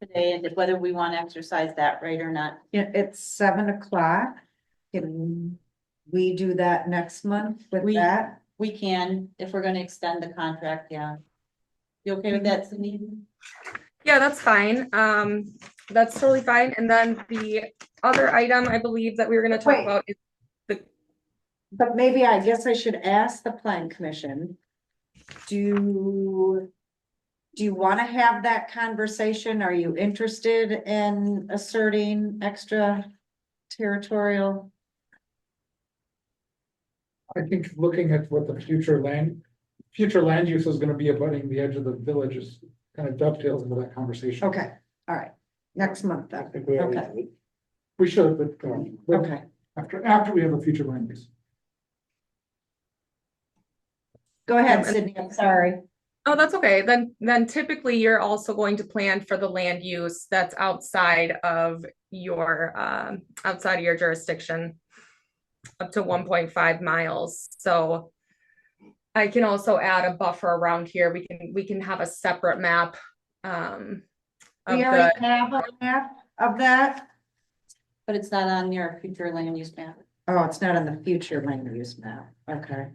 today, and whether we want to exercise that right or not. Yeah, it's 7 o'clock. Can we do that next month with that? We can, if we're gonna extend the contract, yeah. You okay with that, Cindy? Yeah, that's fine. That's totally fine. And then the other item I believe that we were going to talk Wait. about is But maybe I guess I should ask the plan commission. Do you want to have that conversation? Are you interested in asserting extra territorial? I think looking at what the future land use is gonna be abutting the edge of the village is kind of dovetails into that conversation. Okay, all right, next month I then. think we already. Okay. We should, but Okay, after we have a future land use. go ahead, and- Sydney, I'm sorry. Oh, that's okay. Then typically you're also going to plan for the land use that's outside of your jurisdiction, up to 1.5 miles. So I can also add a buffer around here. We can have a separate map. We already have a map of that. But it's not on your future land use map. Oh, it's not on the future land use map. Okay.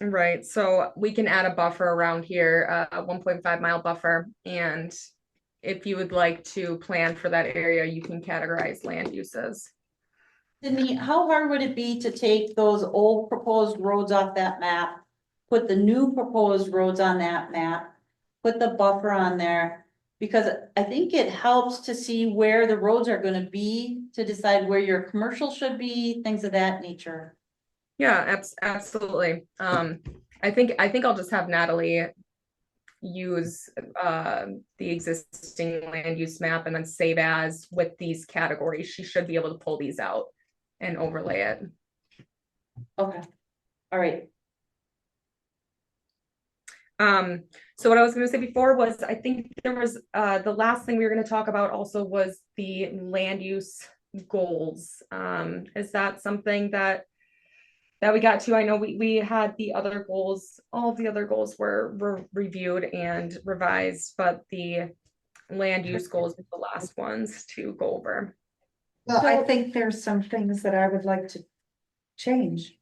Right, so we can add a buffer around here, a 1.5 mile buffer, and if you would like to plan for that area, you can categorize land uses. Sydney, how hard would it be to take those old proposed roads off that map? Put the new proposed roads on that map, put the buffer on there? Because I think it helps to see where the roads are gonna be, to decide where your commercial should be, things of that nature. Yeah, absolutely. I think I'll just have Natalie use the existing land use map and then save as with these categories. She should be able to pull these out and overlay it. Okay, all right. So what I was going to say before was, I think there was the last thing we were going to talk about also was the land use goals. Is that something that we got to? I know we had the other goals, all of the other goals were reviewed and revised, but the land use goals were the last ones to go over. Well, I think there's some things that I would like to change.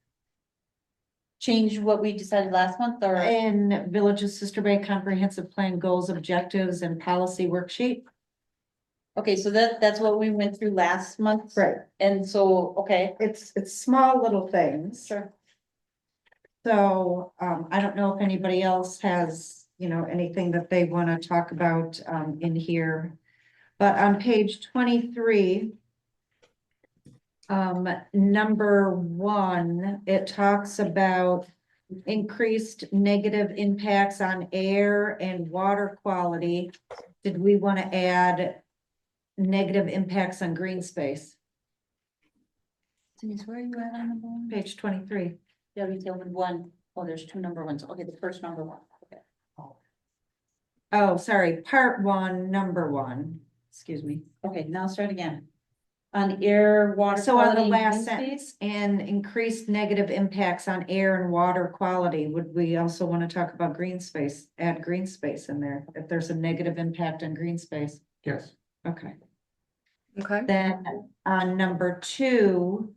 Change what we decided last month, or? In Village's Sister Bay Comprehensive Plan Goals, Objectives, and Policy Worksheet. Okay, so that's what we went through last month? Right. And so, okay. It's small little things. Sure. So, I don't know if anybody else has, anything that they want to talk about, in here. But on page 23, number 1, it talks about increased negative impacts on air and water quality. Did we want to add negative impacts on green space? Denise, where are you at on number 1? Page 23. Yeah, retail with 1. Oh, there's 2 number 1s. Okay, the first number 1. Okay. Oh, sorry, part 1, number 1, excuse me. Okay, now start again. On air, water. So on the quality, last green space? sentence, and increased negative impacts on air and water quality, would we also want to talk about green space, add green space in there, if there's a negative impact on green space? Yes. Okay. Okay. Then on number 2,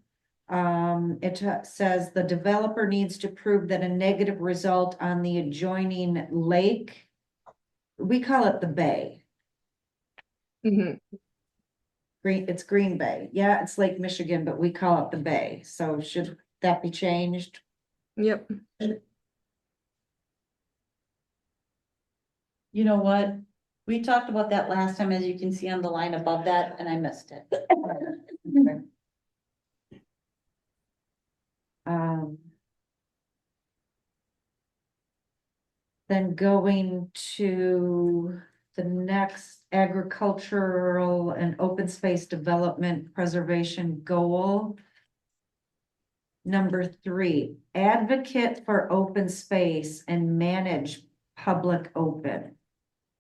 it says the developer needs to prove that a negative result on the adjoining lake we call it the Bay. Mhm. It's Green Bay. Yeah, it's Lake Michigan, but we call it the Bay. So should that be changed? Yep. You know what? We talked about that last time, as you can see on the line above that, and I missed it. Okay. Um. Then going to the next agricultural and open space development preservation goal. Number 3, advocate for open space and manage public open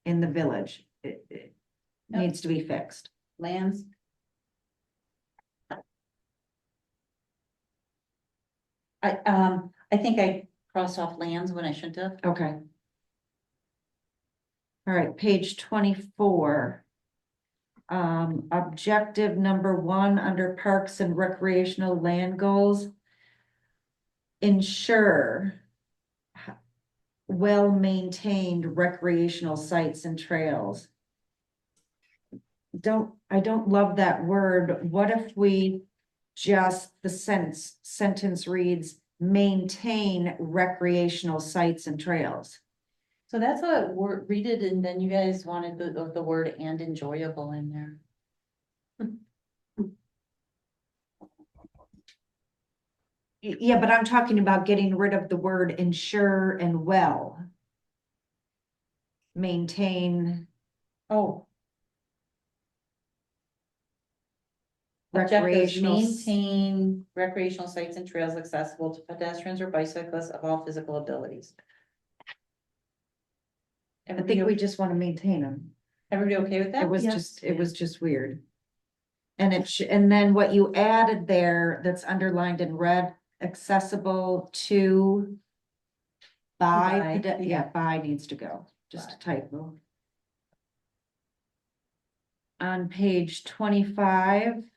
in the village. It Yep. needs to be fixed. Lands. I think I crossed off lands when I shouldn't have. Okay. All right, page 24. Objective number 1 under parks and recreational land goals. Ensure well-maintained recreational sites and trails. I don't love that word. What if we just, the sentence reads, maintain recreational sites and trails? So that's a word, read it, and then you guys wanted the word and enjoyable in there. Yeah, but I'm talking about getting rid of the word ensure and well. Maintain Oh. Objectives, recreational. maintain recreational sites and trails accessible to pedestrians or bicyclists of all physical abilities. I think we just want to maintain them. Everybody okay with that? It was Yes. just, it was just weird. And and then what you added there that's underlined in red, accessible to by, By, yeah, by needs to go, just a typo. On page 25.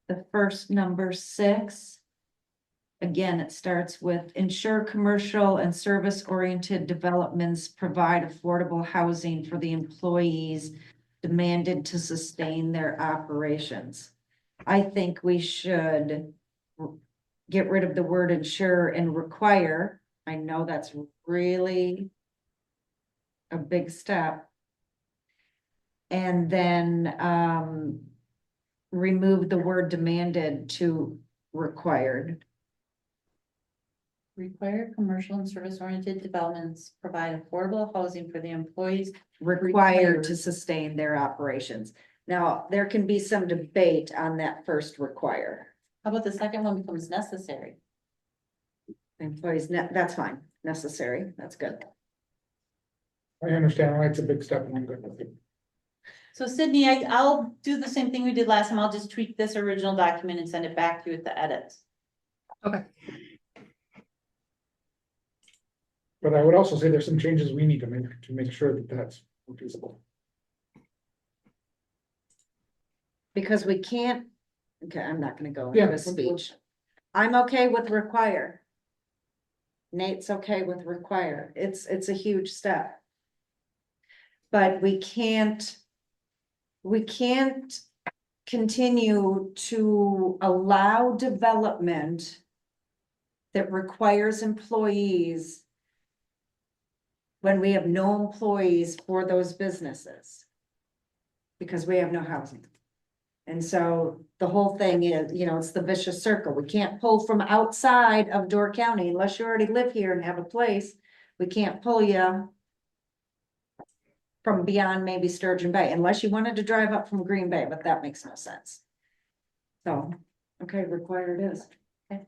The first number 6. Again, it starts with ensure commercial and service-oriented developments provide affordable housing for the employees demanded to sustain their operations. I think we should get rid of the word ensure and require. I know that's really a big step. And then remove the word demanded to required. Require commercial and service-oriented developments provide affordable housing for the employees. Required to sustain their operations. Now, there can be some debate on that first require. How about the second one becomes necessary? Employees, that's fine, necessary, that's good. I understand why it's a big step and I'm good with it. So Sydney, I'll do the same thing we did last time. I'll just tweak this original document and send it back to you with the edits. Okay. But I would also say there's some changes we need to make sure that that's feasible. Because we can't, okay, I'm not gonna go Yeah. into a speech. I'm okay with require. Nate's okay with require. It's a huge step. But we can't continue to allow development that requires employees when we have no employees for those businesses. Because we have no housing. And so the whole thing is, it's the vicious circle. We can't pull from outside of Door County unless you already live here and have a place. We can't pull you from beyond maybe Sturgeon Bay, unless you wanted to drive up from Green Bay, but that makes no sense. So, okay, required is. Okay.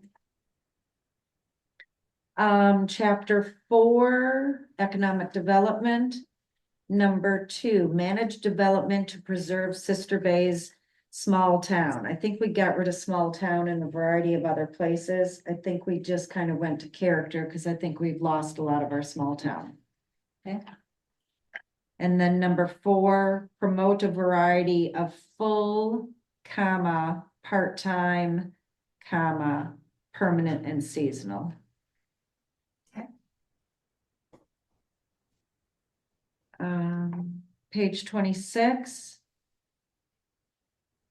Chapter 4, economic development. Number 2, manage development to preserve Sister Bay's small town. I think we got rid of small town in a variety of other places. I think we just kind of went to character because I think we've lost a lot of our small town. Okay. And then number 4, promote a variety of full, comma, part-time, comma, permanent and seasonal. page 26.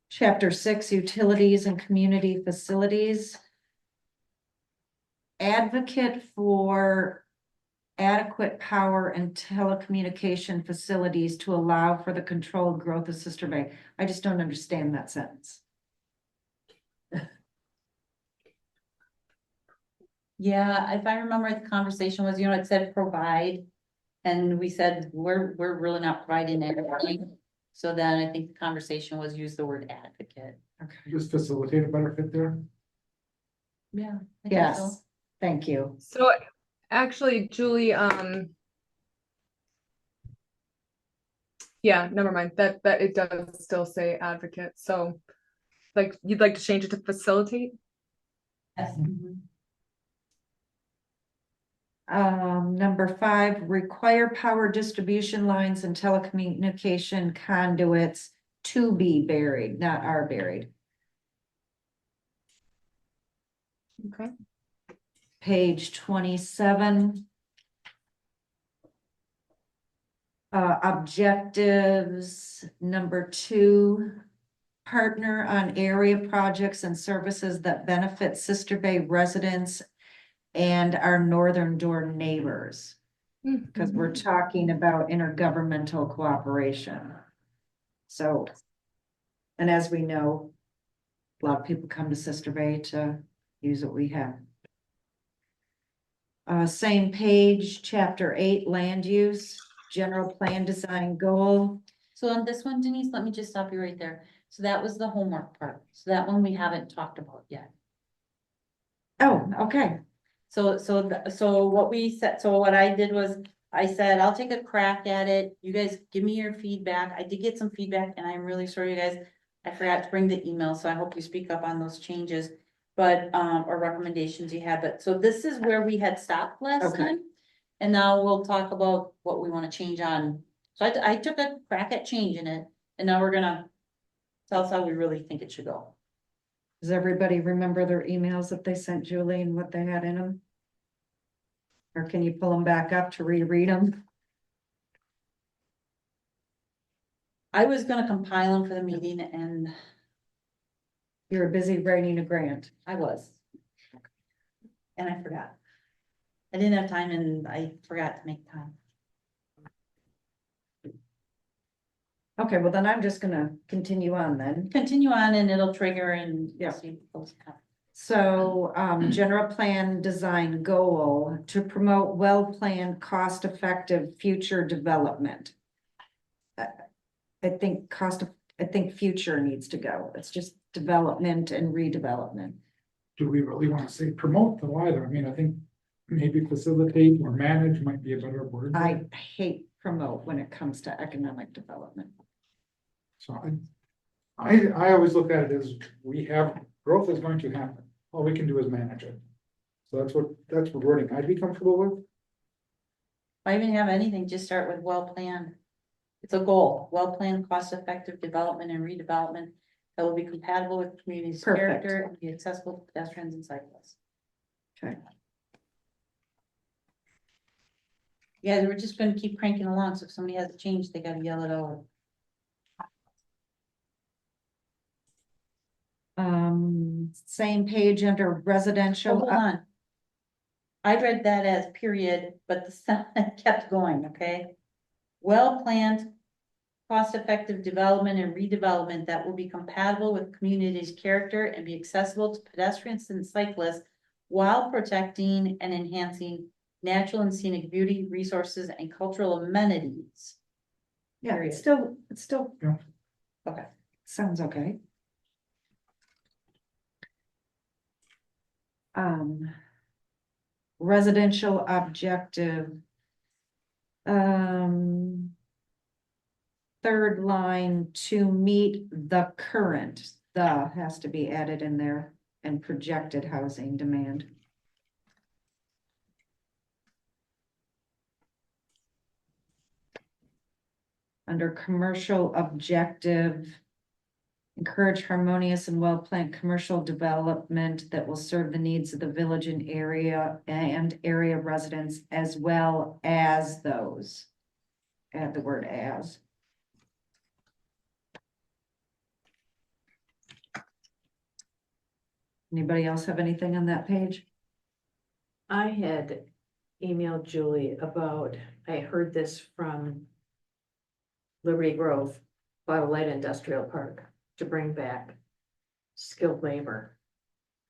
Chapter 6, Utilities and Community Facilities. Advocate for adequate power and telecommunication facilities to allow for the controlled growth of Sister Bay. I just don't understand that sentence. Yeah, if I remember, the conversation was, it said provide. And we said, we're really not providing anything. So then I think the conversation was use the word advocate. Okay. Just facilitate a better fit there. Yeah. I think so. Yes, thank you. So actually, Julie, yeah, never mind. That it does still say advocate. So like you'd like to change it to facilitate? Yes. Number 5, require power distribution lines and telecommunication conduits to be buried, not are buried. Okay. Page 27. Objectives, number 2, partner on area projects and services that benefit Sister Bay residents and our northern door neighbors, because we're talking about intergovernmental cooperation. So, and as we know, a lot of people come to Sister Bay to use what we have. Same page, chapter 8, land use, general plan design goal. So on this one, Denise, let me just stop you right there. So that was the homework part. So that one we haven't talked about yet. Oh, okay. So what we said, so what I did was, I said, I'll take a crack at it. You guys give me your feedback. I did get some feedback and I'm really sorry, you guys. I forgot to bring the email, so I hope you speak up on those changes, but, or recommendations you had. But so this is where we had stopped last Okay. time. And now we'll talk about what we want to change on. So I took a crack at changing it and now we're gonna tell us how we really think it should go. Does everybody remember their emails that they sent Julie and what they had in them? Or can you pull them back up to reread them? I was gonna compile them for the meeting and You were busy writing a grant. I was. And I forgot. I didn't have time and I forgot to make time. Okay, well then I'm just gonna continue on then. Continue on and it'll trigger and. Yeah. See those come. So, general plan design goal to promote well-planned, cost-effective future development. I think I think future needs to go. It's just development and redevelopment. Do we really want to say promote though either? I mean, I think maybe facilitate or manage might be a better word. I hate promote when it comes to economic development. So I always look at it as we have, growth is going to happen. All we can do is manage it. So that's what wording I'd be comfortable with. Why even have anything, just start with well-planned. It's a goal, well-planned, cost-effective development and redevelopment that will be compatible with the community's Perfect. character and be accessible to pedestrians and cyclists. Okay. Yeah, we're just gonna keep cranking along, so if somebody has a change, they gotta yell it over. Same page under Oh, residential. hold on. I read that as period, but the stuff kept going, okay? Well-planned, cost-effective development and redevelopment that will be compatible with community's character and be accessible to pedestrians and cyclists while protecting and enhancing natural and scenic beauty, resources, and cultural amenities. Yeah, Period. it's still. Yeah. Okay. Sounds okay. Residential objective. Third line, to meet the current, the has to be added in there, and projected housing demand. Under commercial objective, encourage harmonious and well-planned commercial development that will serve the needs of the village and area residents as well as those. Add the word as. Anybody else have anything on that page? I had emailed Julie about, I heard this from Liberty Grove, about a light industrial park to bring back skilled labor,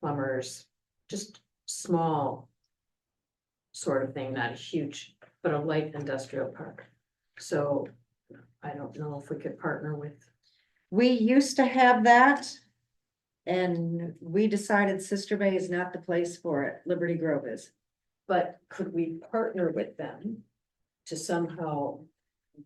plumbers, just small sort of thing, not a huge, but a light industrial park. So I don't know if we could partner with, We used to have that. And we decided Sister Bay is not the place for it. Liberty Grove is. but could we partner with them to somehow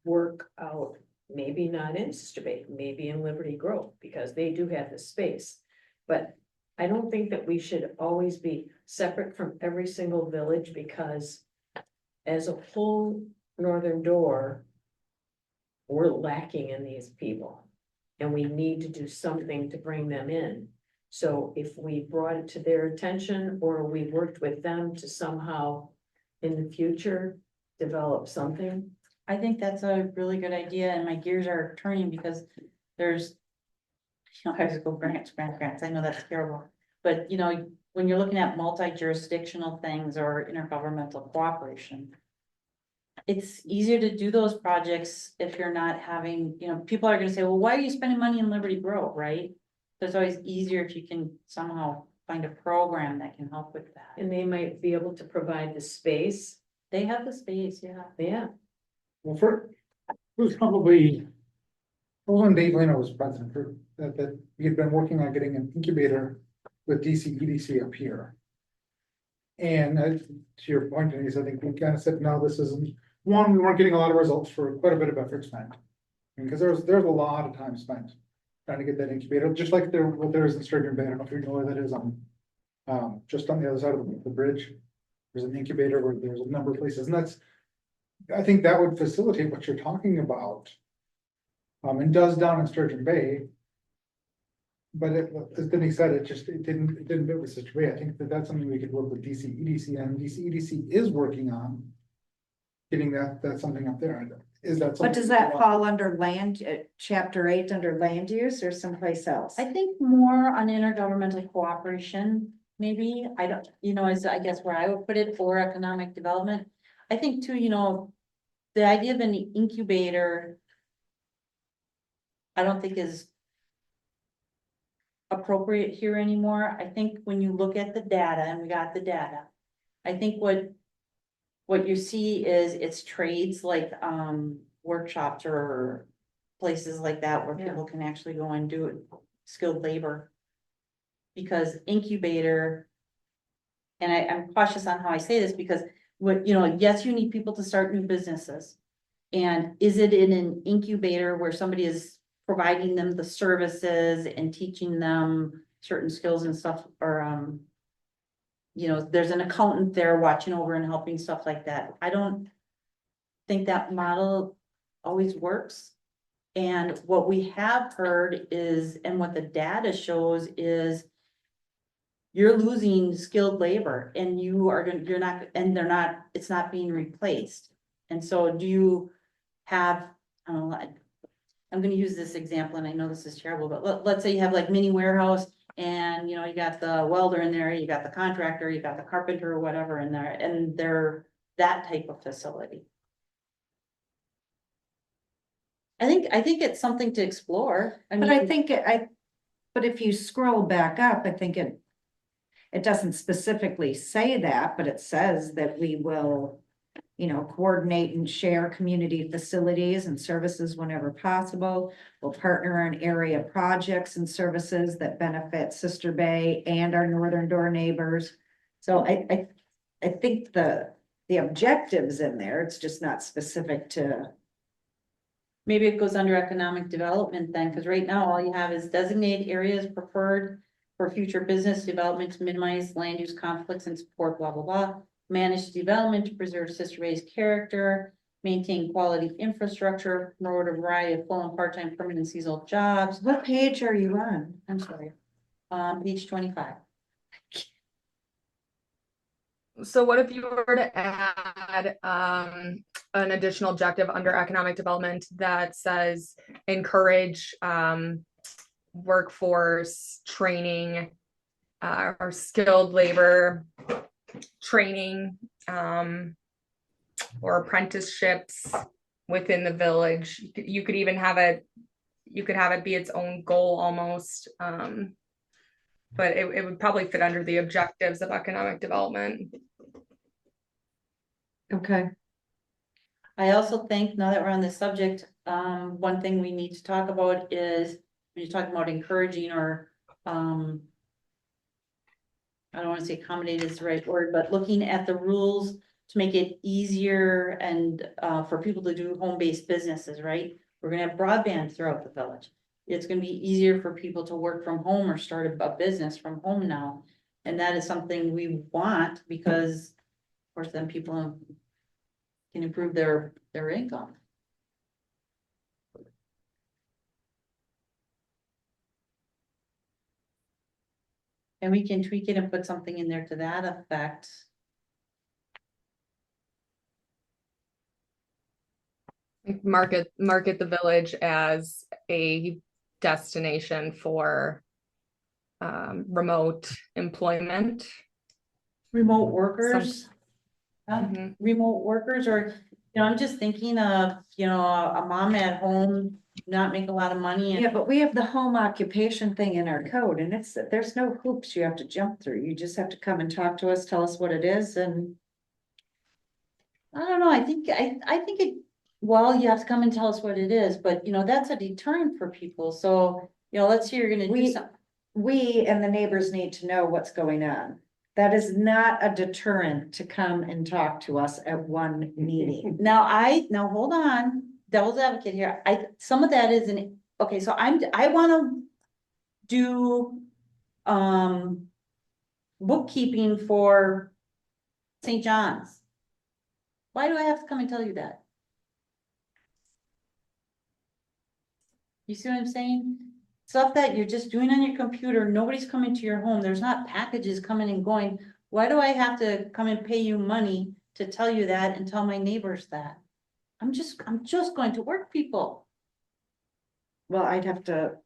work out, maybe not in Sister Bay, maybe in Liberty Grove, because they do have the space. But I don't think that we should always be separate from every single village, because as a whole northern door, we're lacking in these people, and we need to do something to bring them in. So if we brought it to their attention, or we worked with them to somehow in the future develop something. I think that's a really good idea, and my gears are turning because there's, I just go grants. I know that's terrible. But, when you're looking at multi-jurisdictional things or intergovernmental cooperation, it's easier to do those projects if you're not having, people are gonna say, well, why are you spending money in Liberty Grove, right? So it's always easier if you can somehow find a program that can help with that. And they might be able to provide the space. They have the space, yeah. Yeah, Well, it was probably, it was when Dave Leno was president, that we had been working on getting an incubator with EDC up here. And to your point, Denise, I think we kind of said, no, this isn't, one, we weren't getting a lot of results for quite a bit of effort spent. Because there's a lot of time spent trying to get that incubator, just like what there is in Sturgeon Bay. I don't know if you know where that is just on the other side of the bridge. There's an incubator where there's a number of places, and I think that would facilitate what you're talking about. And does down in Sturgeon Bay. But as Denise said, it didn't fit with Sister Bay. I think that's something we could work with EDC, and EDC is working on getting that's something up there. Is that something? But does that fall under chapter 8 under land use or someplace else? I think more on intergovernmental cooperation, maybe, I don't, is I guess where I would put it, for economic development. I think too, the idea of an incubator, I don't think is appropriate here anymore. I think when you look at the data, and we got the data, I think what you see is it's trades like workshops or places like that where Yeah. people can actually go and do it, skilled labor. Because incubator, and I'm cautious on how I say this, because yes, you need people to start new businesses. And is it in an incubator where somebody is providing them the services and teaching them certain skills and stuff, or there's an accountant there watching over and helping, stuff like that. I don't think that model always works. And what we have heard is, and what the data shows is, you're losing skilled labor, and it's not being replaced. And so do you have, I'm gonna use this example, and I know this is terrible, but let's say you have like mini warehouse, and you got the welder in there, you got the contractor, you got the carpenter or whatever in there, and they're that type of facility. I think it's something to explore. But I think but if you scroll back up, I think it doesn't specifically say that, but it says that we will, coordinate and share community facilities and services whenever possible. We'll partner on area projects and services that benefit Sister Bay and our northern door neighbors. So I think the objectives in there, it's just not specific to. Maybe it goes under economic development then, because right now all you have is designate areas preferred for future business development to minimize land use conflicts and support blah, blah, blah. Manage development to preserve Sister Bay's character, maintain quality infrastructure, promote a variety of full and part-time permanent and seasonal jobs. What page are you on? I'm sorry, page 25. So what if you were to add an additional objective under economic development that says encourage workforce training or skilled labor training, or apprenticeships within the village. You could even have it, you could have it be its own goal almost. But it would probably fit under the objectives of economic development. Okay. I also think, now that we're on this subject, one thing we need to talk about is, when you're talking about encouraging or, I don't wanna say accommodate is the right word, but looking at the rules to make it easier and, for people to do home-based businesses, right? We're gonna have broadband throughout the village. It's gonna be easier for people to work from home or start a business from home now. And that is something we want, because, of course, then people can improve their income. And we can tweak it and put something in there to that effect. Market the village as a destination for remote employment. Remote workers. Mhm. Remote workers, or, I'm just thinking of, a mom at home, not making a lot of money. Yeah, but we have the home occupation thing in our code, and there's no hoops you have to jump through. You just have to come and talk to us, tell us what it is, and I don't know, I think it, well, you have to come and tell us what it is, but that's a deterrent for people, so, let's say you're gonna do We- something. we and the neighbors need to know what's going on. That is not a deterrent to come and talk to us at one meeting. Now hold on, devil's advocate here, some of that isn't, okay, so I wanna do, bookkeeping for St. John's. Why do I have to come and tell you that? You see what I'm saying? Stuff that you're just doing on your computer, nobody's coming to your home, there's not packages coming and going. Why do I have to come and pay you money to tell you that and tell my neighbors that? I'm just going to work, people. Well, I'd have to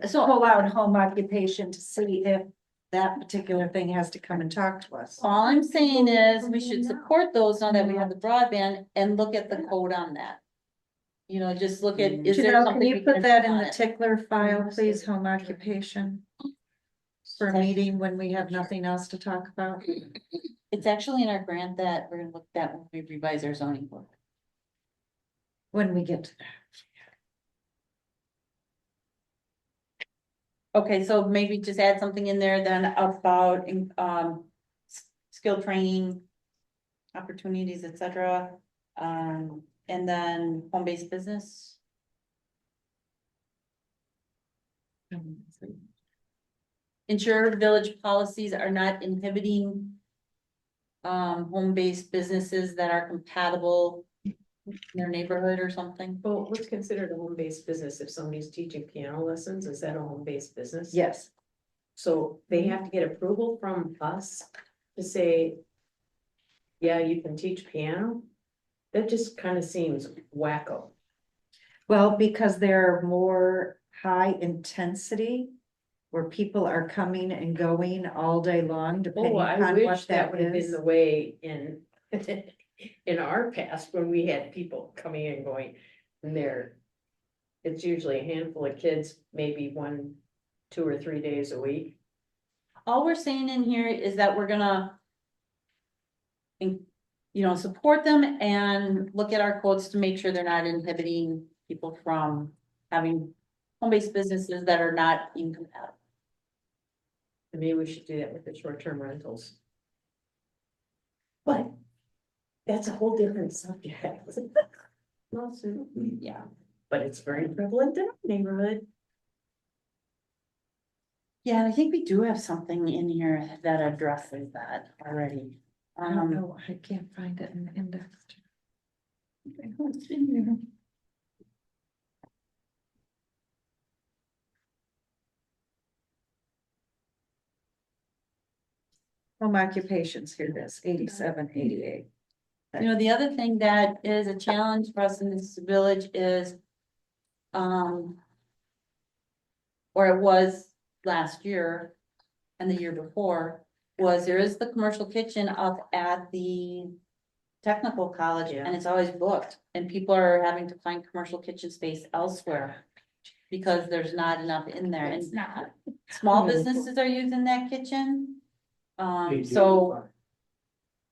So pull out home occupation to see if that particular thing has to come and talk to us. all I'm saying is we should support those now that we have the broadband and look at the code on that. Just look at, is there Janelle, something? can you we put that in improve the on it? tickler file, please, home occupation? For a meeting when we have nothing else to talk about? It's actually in our grant that we're gonna look at when we revise our zoning book. When we get to that. Okay, so maybe just add something in there then about, skill training, opportunities, etc. And then home-based business. Ensure village policies are not inhibiting home-based businesses that are compatible in their neighborhood or something. Well, what's considered a home-based business? If somebody's teaching piano lessons, is that a home-based business? Yes, So they have to get approval from us to say, yeah, you can teach piano? That just kind of seems wacko. well, because they're more high intensity. Where people are coming and going all day long, depending Oh, I on wish what that that would have been is. the way in, in our past, when we had people coming and going. And there, it's usually a handful of kids, maybe 1, 2 or 3 days a week. All we're saying in here is that we're gonna support them and look at our codes to make sure they're not inhibiting people from having home-based businesses that are not incompatible. And maybe we should do that with the short-term rentals. But that's a whole different subject. Lawsuit, yeah, but it's very prevalent in our neighborhood. Yeah, I think we do have something in here that addresses that already. I don't know, I can't find it in the index. I know it's in there. Home occupations, here it is, 87, 88. The other thing that is a challenge for us in this village is, or it was last year, and the year before, was there is the commercial kitchen up at the technical college, and it's always booked, and people are having to find commercial kitchen space elsewhere because there's not enough in there, and small businesses are using that kitchen. So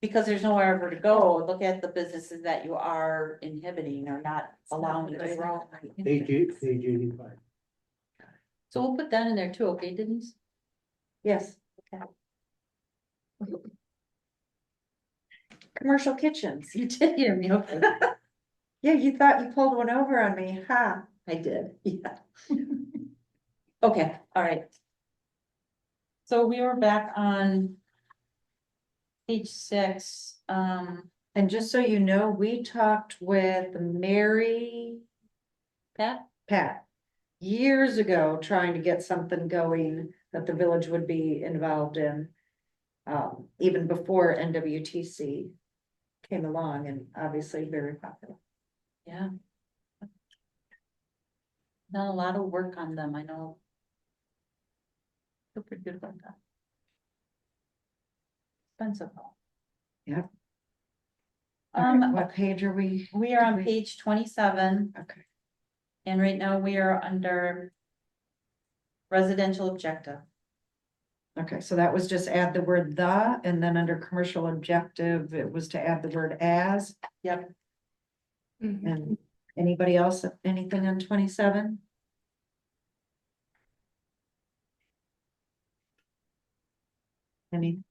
because there's nowhere ever to go, look at the businesses that you are inhibiting or not allowing to grow. page 85. So we'll put that in there too, okay, Denise? Yes. Commercial kitchens. You did hear me, okay? Yeah, you thought you pulled one over on me, huh? I did, yeah. Okay, all right. So we were back on page 6, And just so you know, we talked with Mary Pat years ago, trying to get something going that the village would be involved in. Even before NWTC came along, and obviously very popular. yeah. Done a lot of work on them, I know. Feel pretty good about that. Expensive though. Yeah. Um, What page are we? we are on page 27, Okay. and right now we are under residential objective. Okay, so that was just add the word the, and then under commercial objective, it was to add the word as. Yep. Mhm. And anybody else, anything on 27? Any?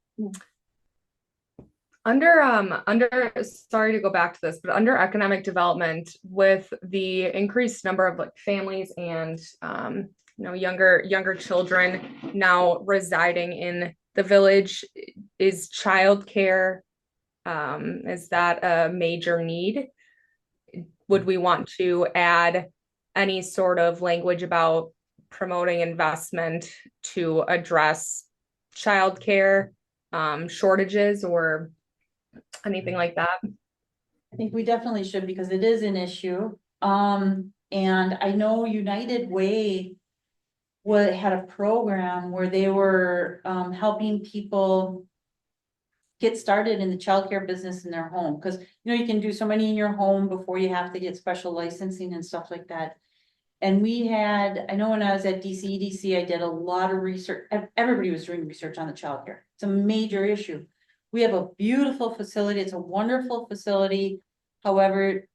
Under, sorry to go back to this, but under economic development, with the increased number of like families and younger children now residing in the village, is childcare, is that a major need? Would we want to add any sort of language about promoting investment to address childcare shortages or anything like that? I think we definitely should, because it is an issue. And I know United Way had a program where they were helping people get started in the childcare business in their home, because you can do so many in your home before you have to get special licensing and stuff like that. And we had, I know when I was at DCEDC, I did a lot of research. Everybody was doing research on the childcare. It's a major issue. We have a beautiful facility. It's a wonderful facility. However,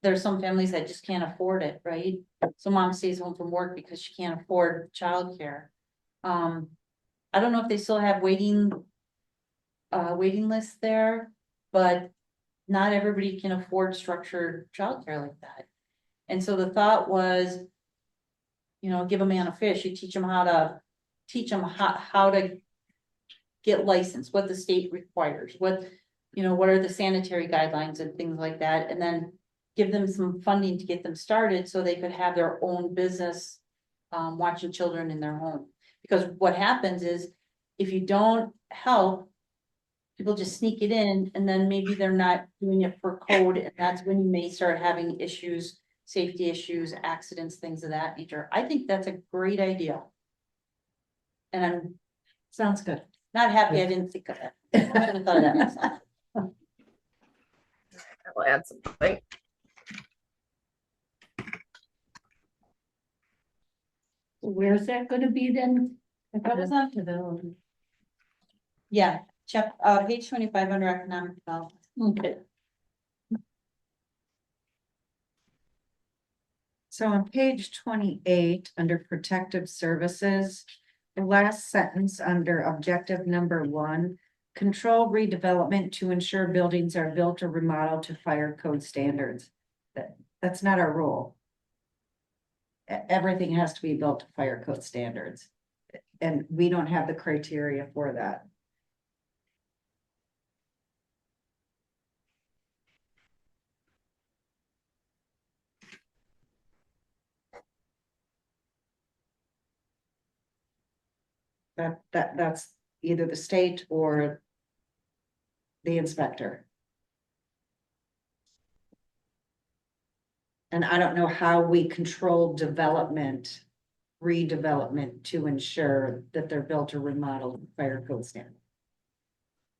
there's some families that just can't afford it, right? So mom stays home from work because she can't afford childcare. I don't know if they still have waiting lists there, but not everybody can afford structured childcare like that. And so the thought was, give a man a fish, you teach them how to get licensed, what the state requires, what are the sanitary guidelines and things like that, and then give them some funding to get them started so they could have their own business, watching children in their home. Because what happens is, if you don't help, people just sneak it in, and then maybe they're not doing it for code, and that's when you may start having issues, safety issues, accidents, things of that nature. I think that's a great idea. And Sounds good. not happy I didn't think of it. I should have thought of that myself. I'll add something. Where's that gonna be then? That was on development. Yeah, page 25 under economic development. Okay. So on page 28, under protective services, the last sentence under objective number 1, control redevelopment to ensure buildings are built or remodeled to fire code standards. That's not our role. Everything has to be built to fire code standards, and we don't have the criteria for that. That's either the state or the inspector. And I don't know how we control development redevelopment to ensure that they're built or remodeled to fire code standard.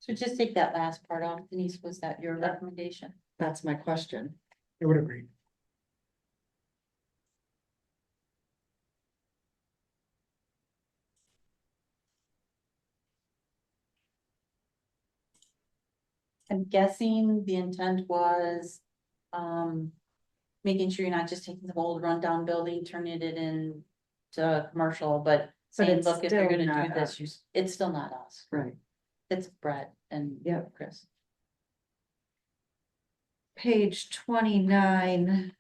So just take that last part off, Denise, was that your recommendation? That's my question. I would agree. I'm guessing the intent was, making sure you're not just taking the old rundown building, turning it into commercial, but saying, it's look, if you're still gonna not do this, us. it's still not us. Right. It's Brett and Yep. Chris. Page 29,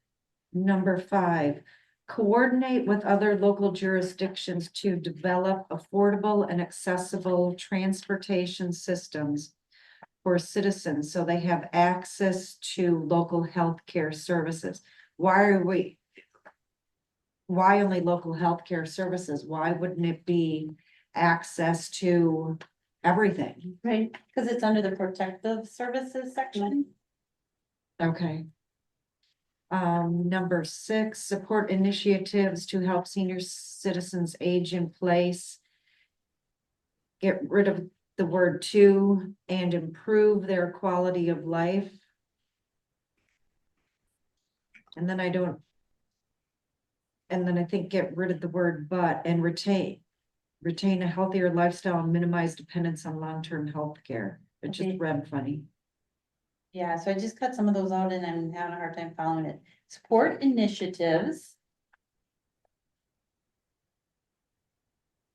number 5. Coordinate with other local jurisdictions to develop affordable and accessible transportation systems for citizens, so they have access to local healthcare services. Why only local healthcare services? Why wouldn't it be access to everything? Right. Because it's under the protective services section. Okay. Number 6, support initiatives to help senior citizens age in place. Get rid of the word "to" and improve their quality of life. And then I think get rid of the word "but" and retain a healthier lifestyle and minimize dependence on long-term health care. It just Okay. read funny. Yeah, so I just cut some of those out and I'm having a hard time following it. Support initiatives.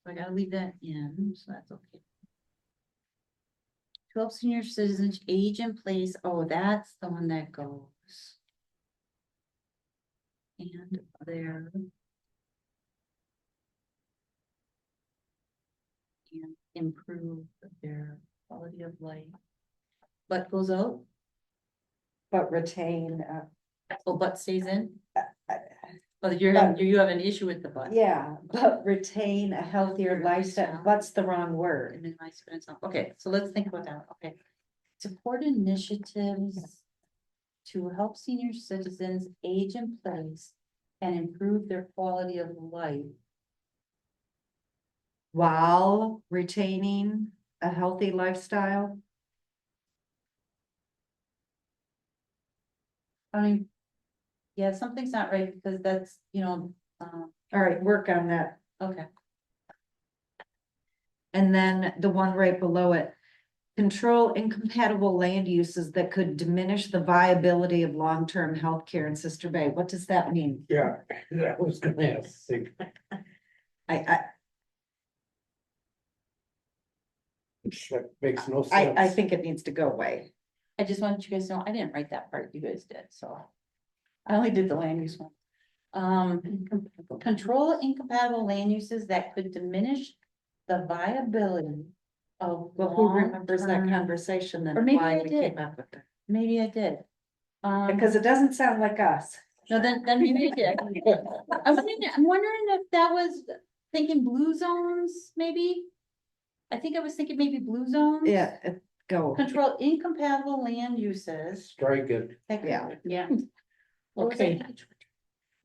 So I gotta leave that in, so that's okay. To help senior citizens age in place, oh, that's the one that goes. And there. And improve their quality of life. What goes out? But retain, Oh, but stays in? Oh, you have an issue with the but. yeah, but retain a healthier lifestyle. What's the wrong word? And minimize dependence on- Okay, so let's think about that, okay. Support initiatives to help senior citizens age in place and improve their quality of life. While retaining a healthy lifestyle. I mean, yeah, something's not right because that's, All right, work on that. okay. And then the one right below it. Control incompatible land uses that could diminish the viability of long-term healthcare in Sister Bay. What does that mean? Yeah, that was gonna ask. I That makes no sense. I think it needs to go away. I just wanted you guys to know, I didn't write that part, you guys did, so. I only did the land use one. Control incompatible land uses that could diminish the viability of. Well, who remembers that long-term- conversation then? Or maybe Why I we did. came up with it? Maybe I did. Because it doesn't sound like us. No, then maybe I did. I'm wondering if that was thinking blue zones, maybe? I think I was thinking maybe blue zones. Yeah, go. Control incompatible land uses. Strike it. Yeah. Yeah, What was I okay. thinking?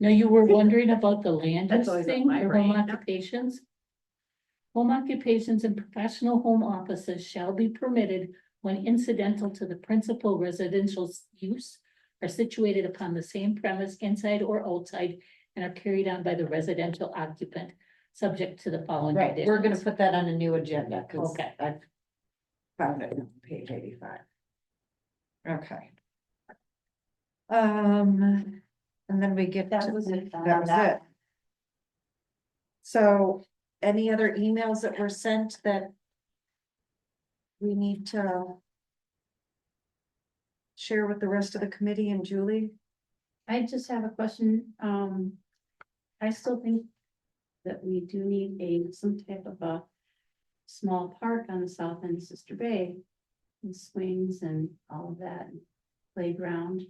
Now you were wondering about the land That's use always on thing my or home brain. occupations? Home occupations and professional home offices shall be permitted when incidental to the principal residential use are situated upon the same premise inside or outside and are carried on by the residential occupant, subject to the following Right, conditions. we're gonna put that on a new agenda, because Okay. I've found it on page 85. Okay. And then we get That to, was it. that was it. So, any other emails that were sent that we need to share with the rest of the committee and Julie? I just have a question. I still think that we do need some type of a small park on the south end of Sister Bay. And swings and all of that, and playground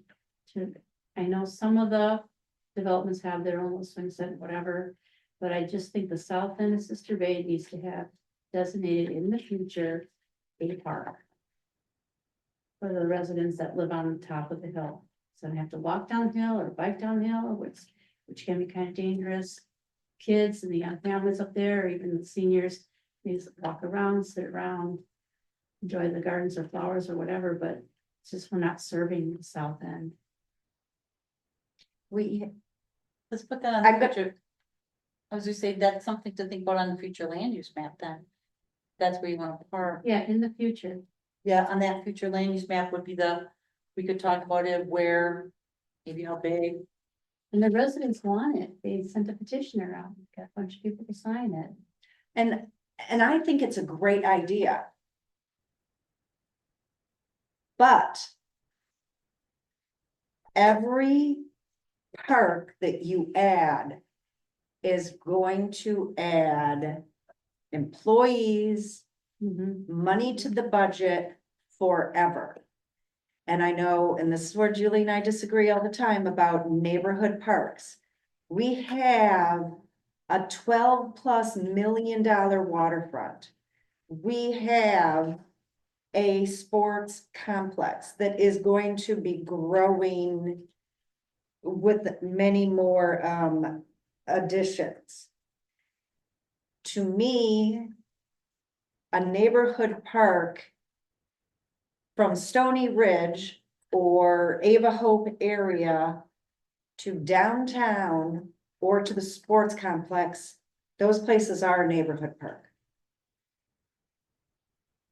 I know some of the developments have their own little swing set, whatever. But I just think the south end of Sister Bay needs to have designated in the future a park. For the residents that live on the top of the hill. So they have to walk downhill or bike downhill, which can be kind of dangerous. kids and the young families up there, or even the seniors, they just walk around, sit around, enjoy the gardens or flowers or whatever, but it's just we're not serving the south end. Let's put that on I'm the go- future. I was gonna say, that's something to think about on the future land use map then. That's where you want to park. Yeah, in the future. Yeah, on that future land use map would be we could talk about it where, maybe how big. And the residents want it. They sent a petition around, got a bunch of people to sign it. And I think it's a great idea. But every park that you add is going to add employees, money to the budget forever. And I know, and this is where Julie and I disagree all the time about neighborhood parks. We have a $12+ million waterfront. We have a sports complex that is going to be growing with many more additions. To me, a neighborhood park from Stony Ridge or Ava Hope area to downtown or to the sports complex, those places are a neighborhood park.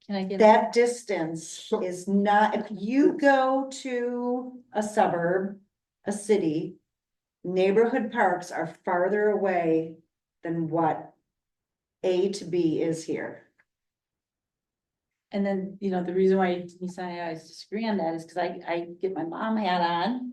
Can I get? That distance is not, if you go to a suburb, a city, neighborhood parks are farther away than what A to B is here. And then, the reason why Denise and I always disagree on that is because I get my mom hat on.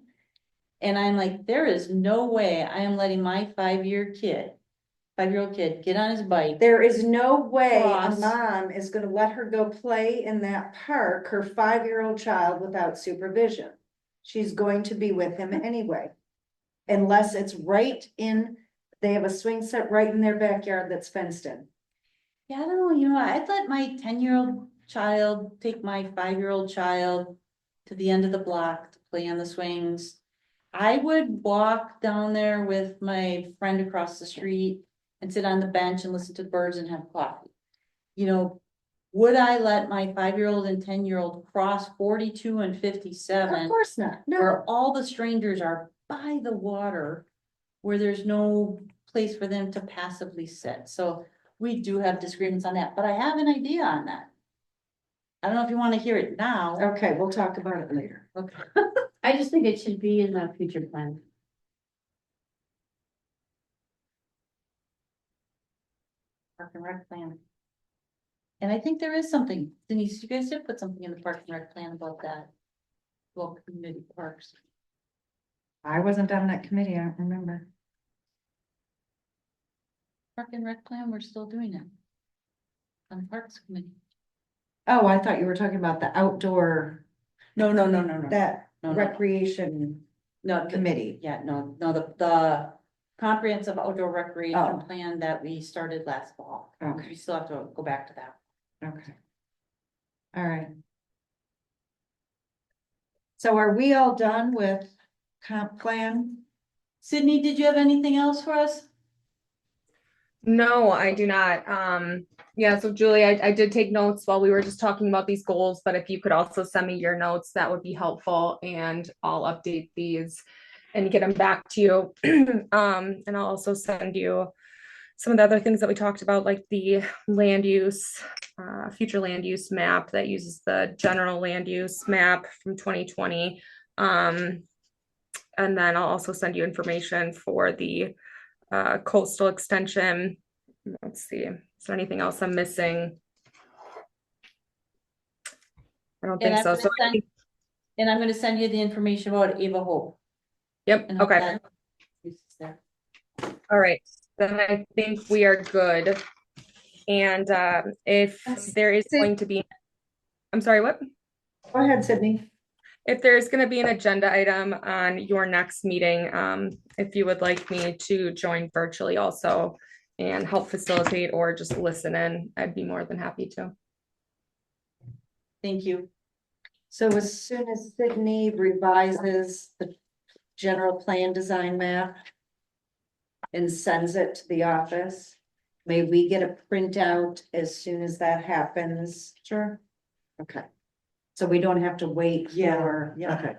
And I'm like, there is no way I am letting my 5-year-old kid get on his bike. There is no way a Cross. mom is gonna let her go play in that park, her 5-year-old child, without supervision. She's going to be with him anyway. Unless it's they have a swing set right in their backyard that's fenced in. Yeah, I don't know, I'd let my 10-year-old child take my 5-year-old child to the end of the block to play on the swings. I would walk down there with my friend across the street and sit on the bench and listen to the birds and have coffee. Would I let my 5-year-old and 10-year-old cross 42 and 57? Of course not, no. Where all the strangers are by the water, where there's no place for them to passively sit. So we do have disagreements on that, but I have an idea on that. I don't know if you want to hear it now. Okay, we'll talk about it later. Okay. I just think it should be in the future plan. Park and Rec plan. And I think there is something, Denise, you guys did put something in the Park and Rec plan about that. Well, community parks. I wasn't on that committee, I don't remember. Park and Rec plan, we're still doing it. On Parks Committee. Oh, I thought you were talking about the outdoor, No. that No. recreation No, committee. yeah, no, the comprehensive outdoor recreation Oh. plan that we started last fall. Okay. We still have to go back to that. Okay. All right. So are we all done with comp plan? Sydney, did you have anything else for us? No, I do not. Yeah, so Julie, I did take notes while we were just talking about these goals, but if you could also send me your notes, that would be helpful, and I'll update these and get them back to you. And I'll also send you some of the other things that we talked about, like the land use, future land use map that uses the general land use map from 2020. And then I'll also send you information for the coastal extension. Let's see, is there anything else I'm missing? I don't think so. And I'm gonna send you the information about Ava Hope. Yep, and how okay. that uses there. All right, then I think we are good. And if there is going to be, I'm sorry, what? Go ahead, Sydney. If there's going to be an agenda item on your next meeting, if you would like me to join virtually also and help facilitate or just listen in, I'd be more than happy to. Thank you. So as soon as Sydney revises the general plan design map, and sends it to the office. May we get a printout as soon as that happens? Sure. Okay. So we don't have to wait for, okay.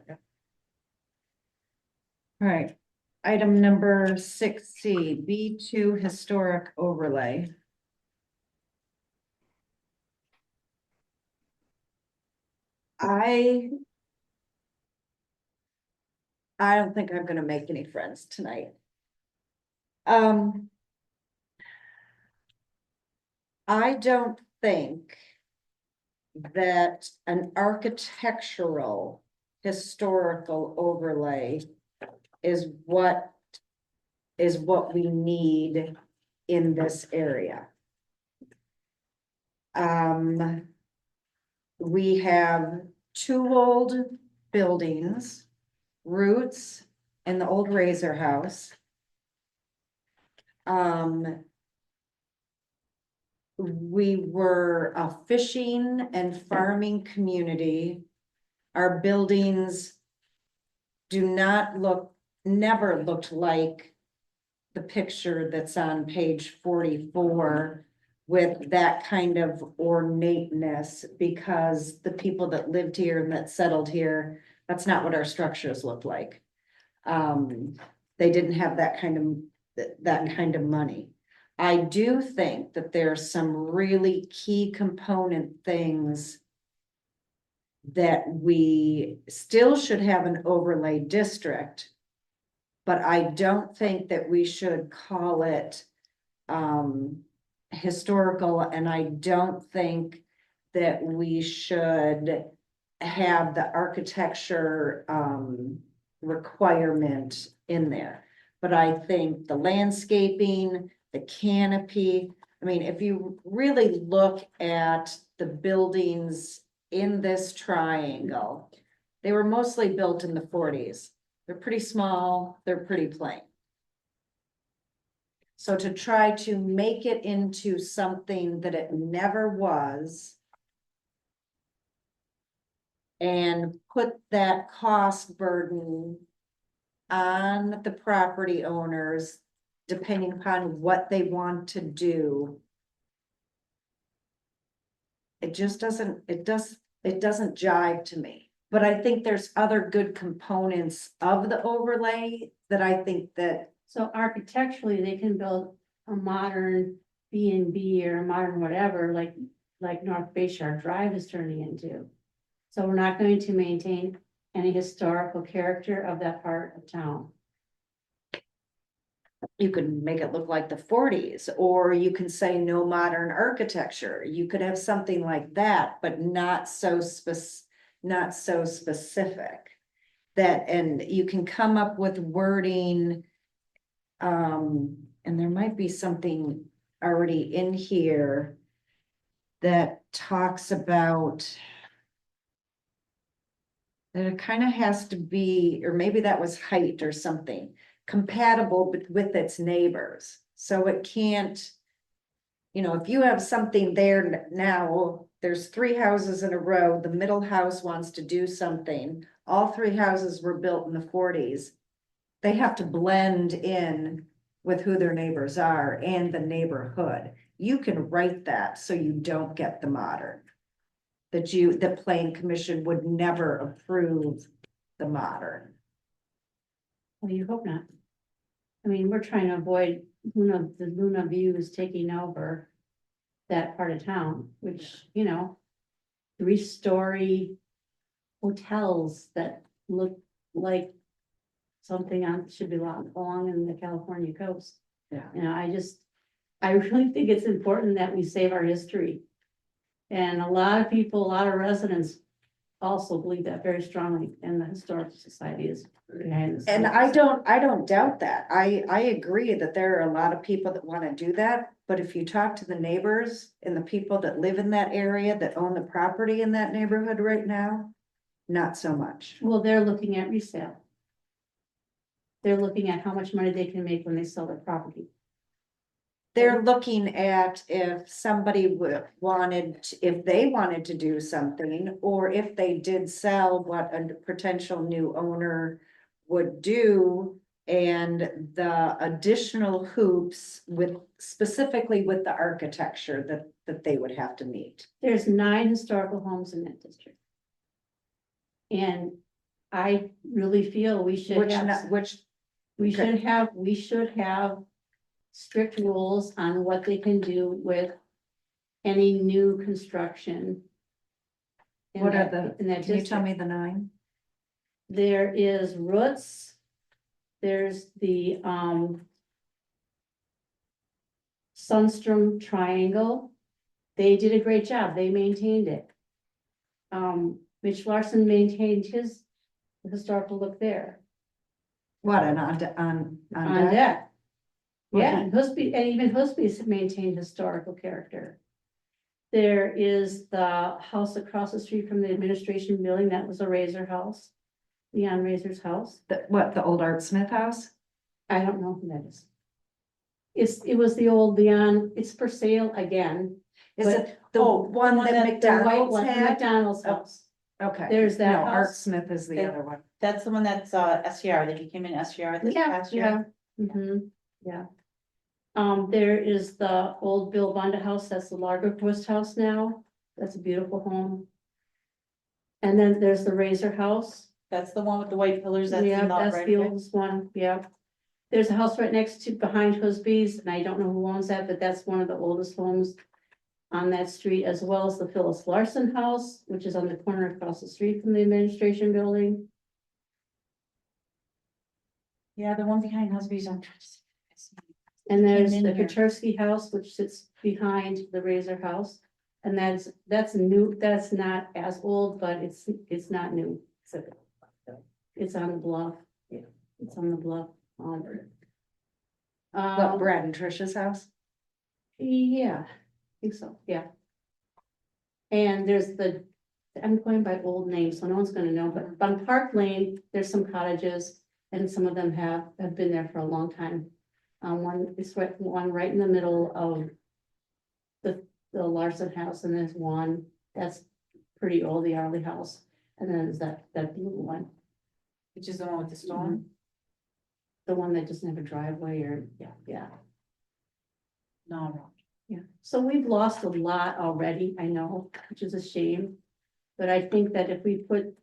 All right, item number 6C, B2 historic overlay. I don't think I'm gonna make any friends tonight. I don't think that an architectural historical overlay is what we need in this area. We have two old buildings, Roots and the old Razor House. We were a fishing and farming community. Our buildings do not look, never looked like the picture that's on page 44 with that kind of ornateness, because the people that lived here and that settled here, that's not what our structures look like. They didn't have that kind of money. I do think that there's some really key component things that we still should have an overlay district, but I don't think that we should call it historical, and I don't think that we should have the architecture requirement in there. But I think the landscaping, the canopy, I mean, if you really look at the buildings in this triangle, they were mostly built in the 40s. They're pretty small, they're pretty plain. So to try to make it into something that it never was and put that cost burden on the property owners, depending upon what they want to do, it just doesn't, it doesn't jive to me. But I think there's other good components of the overlay that I think that, So architecturally, they can build a modern B&B or a modern whatever, like North Bay Shore Drive is turning into. So we're not going to maintain any historical character of that part of town. you could make it look like the 40s, or you can say no modern architecture. You could have something like that, but not so specific. That, and you can come up with wording, and there might be something already in here that talks about that it kind of has to be, or maybe that was height or something, compatible with its neighbors. So it can't, you know, if you have something there now, there's 3 houses in a row, the middle house wants to do something. All 3 houses were built in the 40s. They have to blend in with who their neighbors are and the neighborhood. You can write that so you don't get the modern. The Plan Commission would never approve the modern. Well, you hope not. I mean, we're trying to avoid the Luna views taking over that part of town, which, you know, 3-story hotels that look like something should belong in the California coast. Yeah. You know, I really think it's important that we save our history. And a lot of people, a lot of residents also believe that very strongly, and the Historical Society is behind this. And I don't doubt that. I agree that there are a lot of people that want to do that, but if you talk to the neighbors and the people that live in that area that own the property in that neighborhood right now, not so much. Well, they're looking at resale. They're looking at how much money they can make when they sell their property. They're looking at if somebody if they wanted to do something, or if they did sell, what a potential new owner would do and the additional hoops with, specifically with the architecture that they would have to meet. There's 9 historical homes in that district. And I really feel we should Which, have, which, we okay. should have strict rules on what they can do with any new construction. in what are that- the, in that can you tell district. me the 9? There is Roots, there's the, Sunstrom Triangle. They did a great job, they maintained it. Mitch Larson maintained his historical look there, What, on on deck. What Yeah, he- and Husby, and even Husby's maintained historical character. There is the house across the street from the administration building, that was a Razor house. Leon Razor's house. What, the old Art Smith house? I don't know who that is. It was the old Leon, it's for sale again. Is But- it the oh, one the one that The white McDonald's one, the had? McDonald's Oh. house. Okay. There's that No, Art house. Smith is the Okay. other one. That's the one that's SCR, that you came in SCR this Yeah, past year. yeah. Yeah. There is the old Bill Bonda house, that's the Lagerquist house now, that's a beautiful home. And then there's the Razor house. That's the one with the white pillars, that's Yeah, not that's right the away. oldest one, yeah. There's a house right next to, behind Husby's, and I don't know who owns that, but that's one of the oldest homes on that street, as well as the Phyllis Larson house, which is on the corner across the street from the administration building. Yeah, the one behind Husby's, I'm trying to see. And there's Came the in here. Katersky house, which sits behind the Razor house. And that's new, that's not as old, but it's not new. It's on the bluff. Yeah, it's on the bluff. What, Um, Brad and Trish's house? yeah, I think so, yeah. And there's I'm going by old names, so no one's gonna know, but on Park Lane, there's some cottages. And some of them have been there for a long time. One is one right in the middle of the Larson house, and there's one that's pretty old, the Arley house. And then there's that blue one, Which is the one with the storm? the one that doesn't have a driveway or, yeah. No. Yeah, so we've lost a lot already, I know, which is a shame. But I think that if we put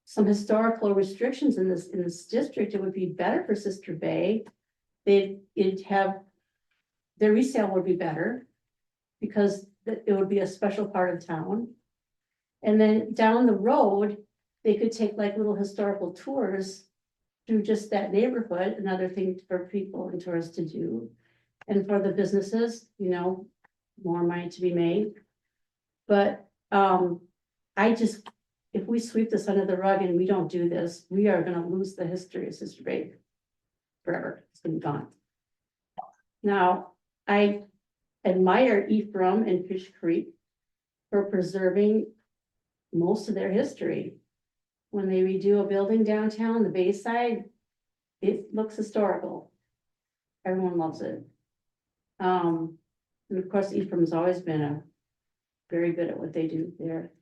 some historical restrictions in this district, it would be better for Sister Bay. It'd have, their resale would be better because it would be a special part of town. And then down the road, they could take like little historical tours through just that neighborhood, another thing for people and tourists to do. And for the businesses, more money to be made. But, if we sweep this under the rug and we don't do this, we are gonna lose the history of Sister Bay forever. It's gonna be gone. Now, I admire Ephraim and Fish Creek for preserving most of their history. When they redo a building downtown, the Bayside, it looks historical. Everyone loves it. And of course, Ephraim's always been very good at what they do there.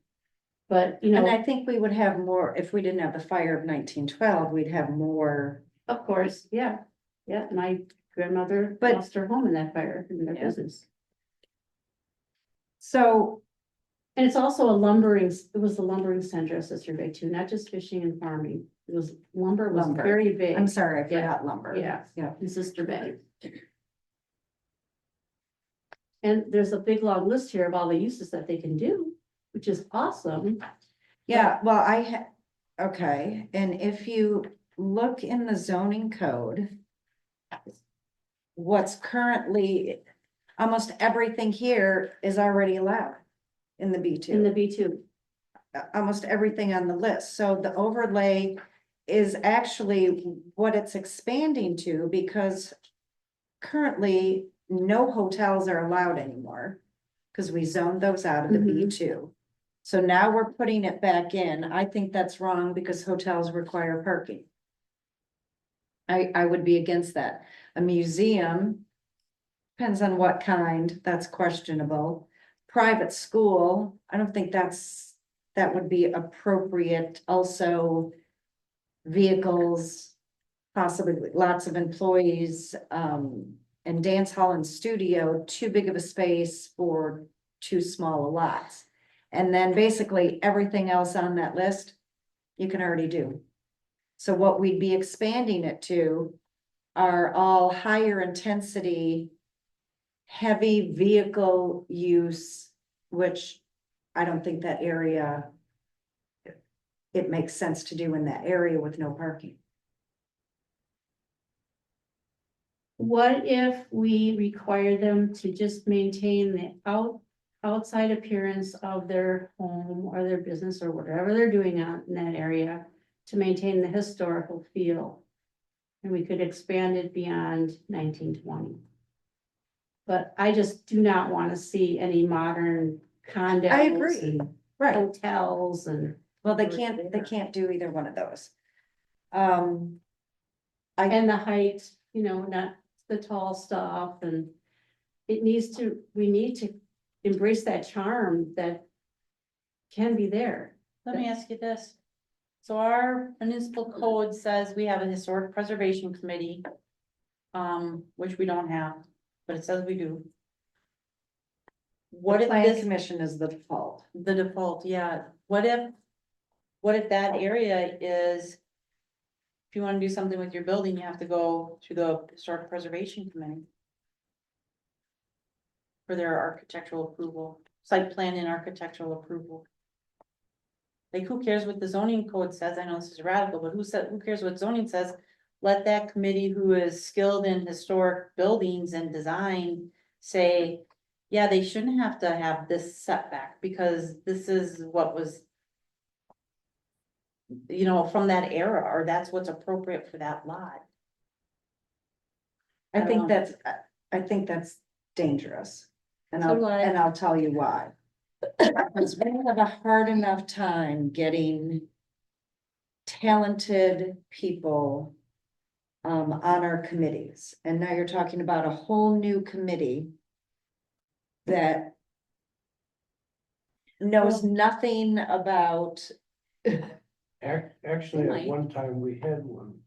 But, And I think we would have more, if we didn't have the fire of 1912, we'd have more. of course, yeah, my grandmother But- lost her home in that fire in their Yeah. business. So, And it's also it was the lumbering center of Sister Bay too, not just fishing and farming. Lumber was Lumber. very big. I'm sorry, I Yeah. forgot lumber. Yeah. Yeah. In Sister Bay. And there's a big long list here of all the uses that they can do, which is awesome. Yeah, well, okay, and if you look in the zoning code. What's currently, almost everything here is already allowed in the B2. In the B2. Almost everything on the list, so the overlay is actually what it's expanding to, because currently no hotels are allowed anymore, because we zoned those out of the Mhm. B2. So now we're putting it back in. I think that's wrong because hotels require parking. I would be against that. A museum, depends on what kind, that's questionable. Private school, I don't think that would be appropriate. Also, vehicles, possibly lots of employees, and dance hall and studio, too big of a space for too small a lots. And then basically everything else on that list, you can already do. So what we'd be expanding it to are all higher intensity, heavy vehicle use, which I don't think that area, it makes sense to do in that area with no parking. What if we require them to just maintain the outside appearance of their home or their business or whatever they're doing out in that area to maintain the historical feel? And we could expand it beyond 1920. But I just do not want to see any modern condos. I agree. and Right. Hotels and. Well, they can't do either one of those. And the height, you know, not the tall stuff, and we need to embrace that charm that can be there. Let me ask you this. So our municipal code says we have a historic preservation committee. Which we don't have, but it says we do. What The if plan this, commission is the default. the default, yeah, what if that area is? If you wanna do something with your building, you have to go to the historic preservation committee. For their architectural approval, site plan and architectural approval. Like, who cares what the zoning code says? I know this is radical, but who cares what zoning says? Let that committee who is skilled in historic buildings and design say, yeah, they shouldn't have to have this setback because this is what was, you know, from that era, or that's what's appropriate for that lot. I think Um, that's dangerous. And So do I. I'll tell you why. Because we have a hard enough time getting talented people on our committees. And now you're talking about a whole new committee that knows nothing about, Actually, Right. at one time, we had one.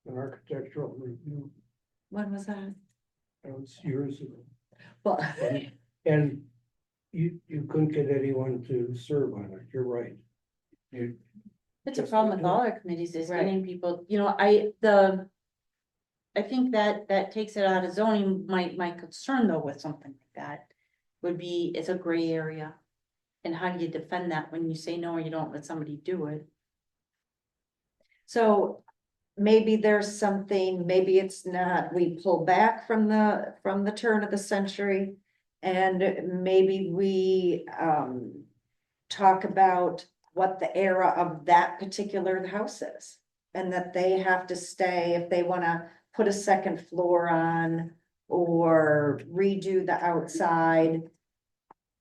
An architectural review, when was that? that was years ago. Well, And you couldn't get anyone to serve on it, you're right. It's a Yes, problem we with do. all our committees is Right. getting people, you know, I think that takes it out of zoning. My concern though with something like that would be, it's a gray area. And how do you defend that when you say no, or you don't let somebody do it? so maybe there's something, maybe it's not, we pull back from the turn of the century. And maybe we talk about what the era of that particular house is. And that they have to stay if they wanna put a second floor on or redo the outside.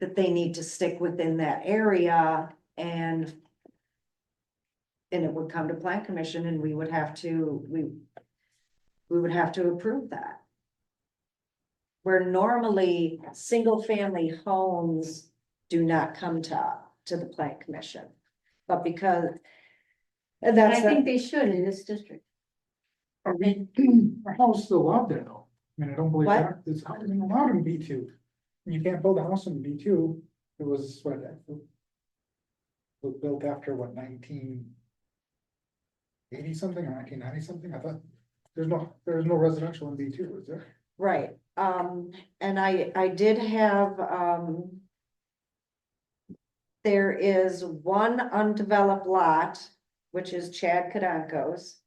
That they need to stick within that area and it would come to plan commission and we would have to, we would have to approve that. Where normally, single family homes do not come to the plan commission. But because. And I that's, think they should in this district. Our house is allowed there though. I mean, I don't believe What? that, it's allowed in B2. You can't build a house in B2. It was what? Was built after what, 1980 something or 1990 something? I thought there's no residential in B2, is there? right, and I did have, there is one undeveloped lot, which is Chad Kadanko's.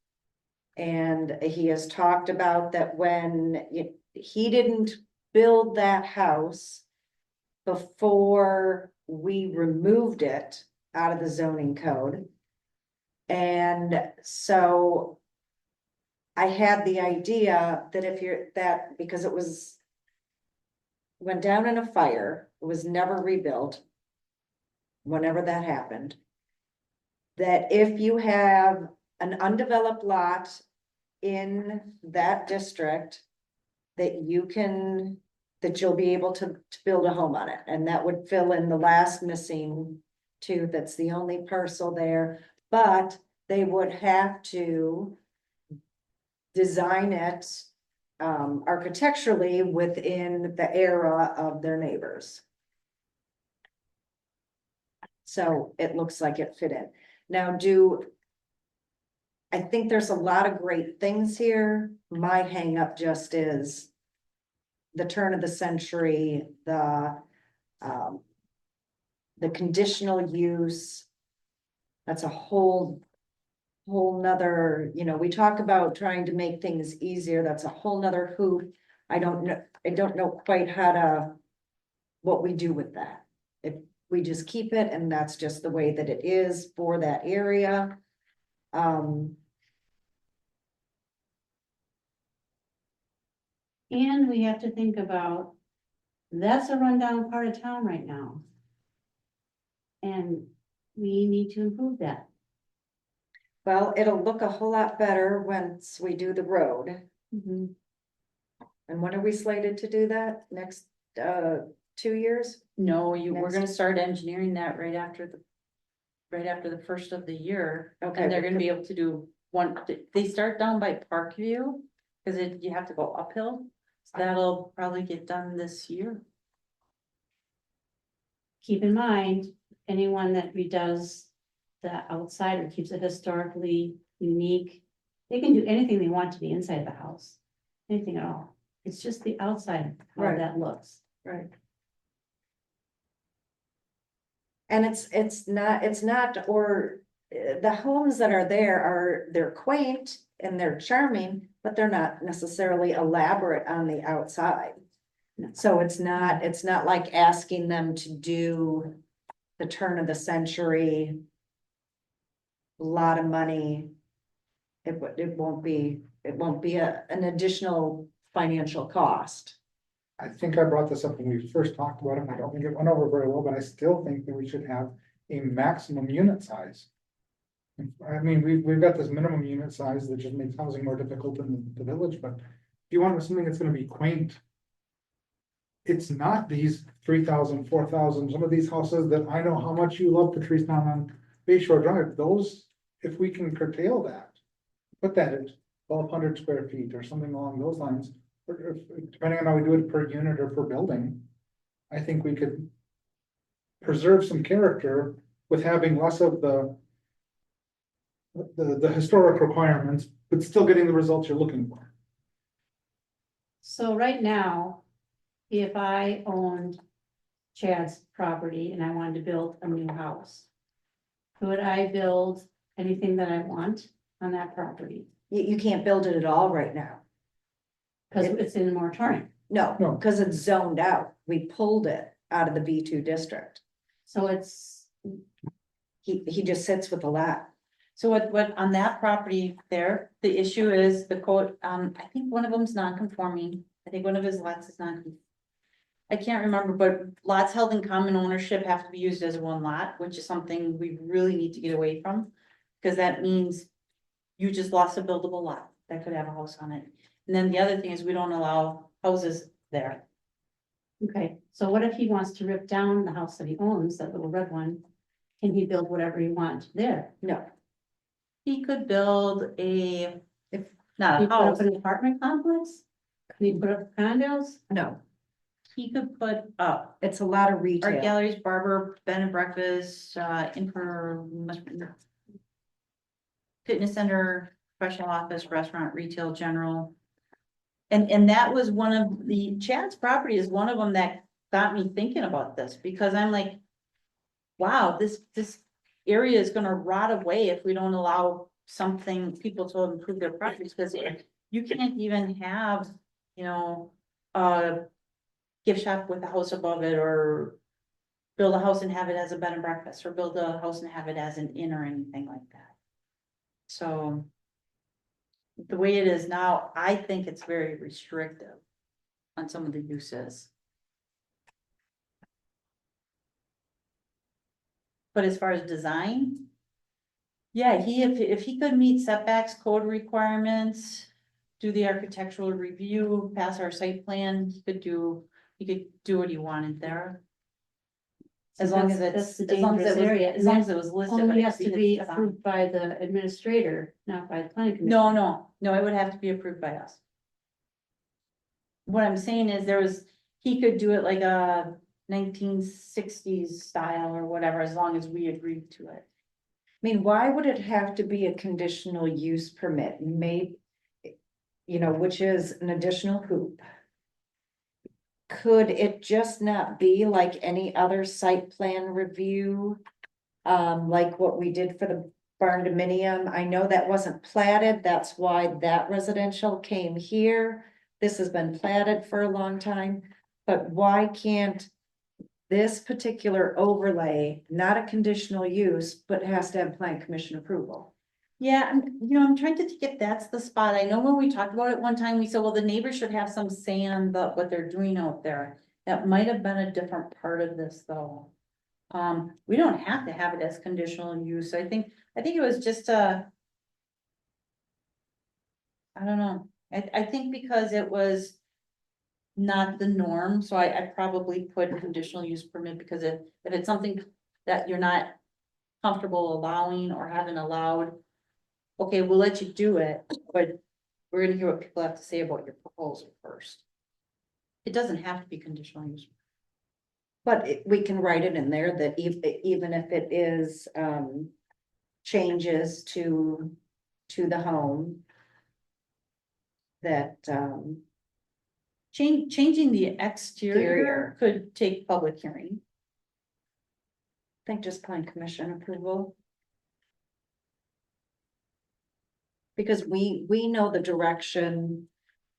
And he has talked about that when he didn't build that house before we removed it out of the zoning code. And so I had the idea that if you're that, because it went down in a fire, it was never rebuilt. Whenever that happened. That if you have an undeveloped lot in that district, that you'll be able to build a home on it, and that would fill in the last missing two, that's the only parcel there, but they would have to design it architecturally within the era of their neighbors. So it looks like it fit in. Now, I think there's a lot of great things here. My hang up just is the turn of the century, the conditional use. That's a whole nother, we talk about trying to make things easier. That's a whole nother hoop. I don't know quite what we do with that. If we just keep it and that's just the way that it is for that area. And we have to think about, that's a rundown part of town right now. And we need to improve that. Well, it'll look a whole lot better once we do the road. Mhm. And when are we slated to do that? Next, 2 years? No, we're Next. gonna start engineering that right after the first of the year. Okay. And they're gonna be able to do they start down by Parkview, cause you have to go uphill. So that'll probably get done this year. Keep in mind, anyone that redoes the outside or keeps it historically unique, they can do anything they want to the inside of the house, anything at all. It's just the outside, how Right. that looks. Right. And it's not, or the homes that are there they're quaint and they're charming, but they're not necessarily elaborate on the outside. So it's not like asking them to do the turn of the century. A lot of money. It won't be an additional financial cost. I think I brought this up when we first talked about it, and I don't think it went over very well, but I still think that we should have a maximum unit size. I mean, we've got this minimum unit size that just makes housing more difficult in the village, but if you want something that's gonna be quaint. It's not these 3,000, 4,000. Some of these houses that I know how much you love, Patrice, down on Bay Shore Drive, those, if we can curtail that. Put that at 1,200 square feet or something along those lines, or depending on how we do it per unit or per building. I think we could preserve some character with having less of the historic requirements, but still getting the results you're looking for. So right now, if I owned Chad's property and I wanted to build a new house, could I build anything that I want on that property? You can't build it at all right now. Because it's in a moratorium. No, No. because it's zoned out. We pulled it out of the B2 district. So it's, He just sits with the lot. So what on that property there, the issue is the code, I think one of them's non-conforming. I think one of his lots is not. I can't remember, but lots held in common ownership have to be used as one lot, which is something we really need to get away from. Because that means you just lost a buildable lot that could have a house on it. And then the other thing is we don't allow houses there. okay, so what if he wants to rip down the house that he owns, that little red one? Can he build whatever he wants there? No, He could build not Can a he put house, up an apartment complex? Can he put up condos? no, he could put up it's a lot of art retail. galleries, barber, bed and breakfast, fitness center, professional office, restaurant, retail, general. And that was one of Chad's property is one of them that got me thinking about this, because I'm like, wow, this area is gonna rot away if we don't allow people to improve their properties, because you can't even have, a gift shop with a house above it, or build a house and have it as a bed and breakfast, or build a house and have it as an inn or anything like that. So the way it is now, I think it's very restrictive on some of the uses. But as far as design, yeah, if he could meet setbacks, code requirements, do the architectural review, pass our site plan, he could do what he wanted there. As long as That's it's, the as long as it dangerous was, area. as long as it was listed. but Only has to exceeded be the sign. approved by the administrator, not by the planning commission. No, it would have to be approved by us. What I'm saying is he could do it like a 1960s style or whatever, as long as we agreed to it. I mean, why would it have to be a conditional use permit? Which is an additional hoop. Could it just not be like any other site plan review? Like what we did for the barn dominium? I know that wasn't platted, that's why that residential came here. This has been platted for a long time, but why can't this particular overlay, not a conditional use, but has to have plan commission approval? Yeah, I'm trying to think if that's the spot. I know when we talked about it one time, we said, well, the neighbors should have some say on what they're doing out there. That might have been a different part of this, though. We don't have to have it as conditional use. I think it was just I don't know. I think because it was not the norm, so I probably put conditional use permit, because if it's something that you're not comfortable allowing or haven't allowed, okay, we'll let you do it, but we're gonna hear what people have to say about your proposal first. It doesn't have to be conditional use. But we can write it in there that even if it is, changes to the home. That, Changing the exterior Exterior. could take public hearing. I think just plan commission approval. Because we know the direction,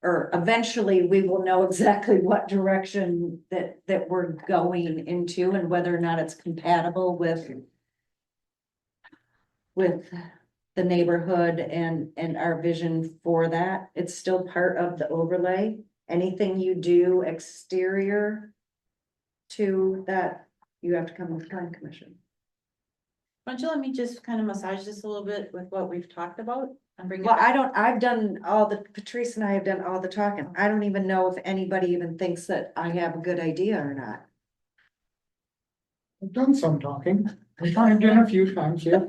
or eventually we will know exactly what direction that we're going into and whether or not it's compatible with the neighborhood and our vision for that. It's still part of the overlay. Anything you do exterior to that, you have to come with plan commission. Why don't you let me just kind of massage this a little bit with what we've talked about and bring it Well, back? Patrice and I have done all the talking. I don't even know if anybody even thinks that I have a good idea or not. I've done some talking. I've chimed in a few times here.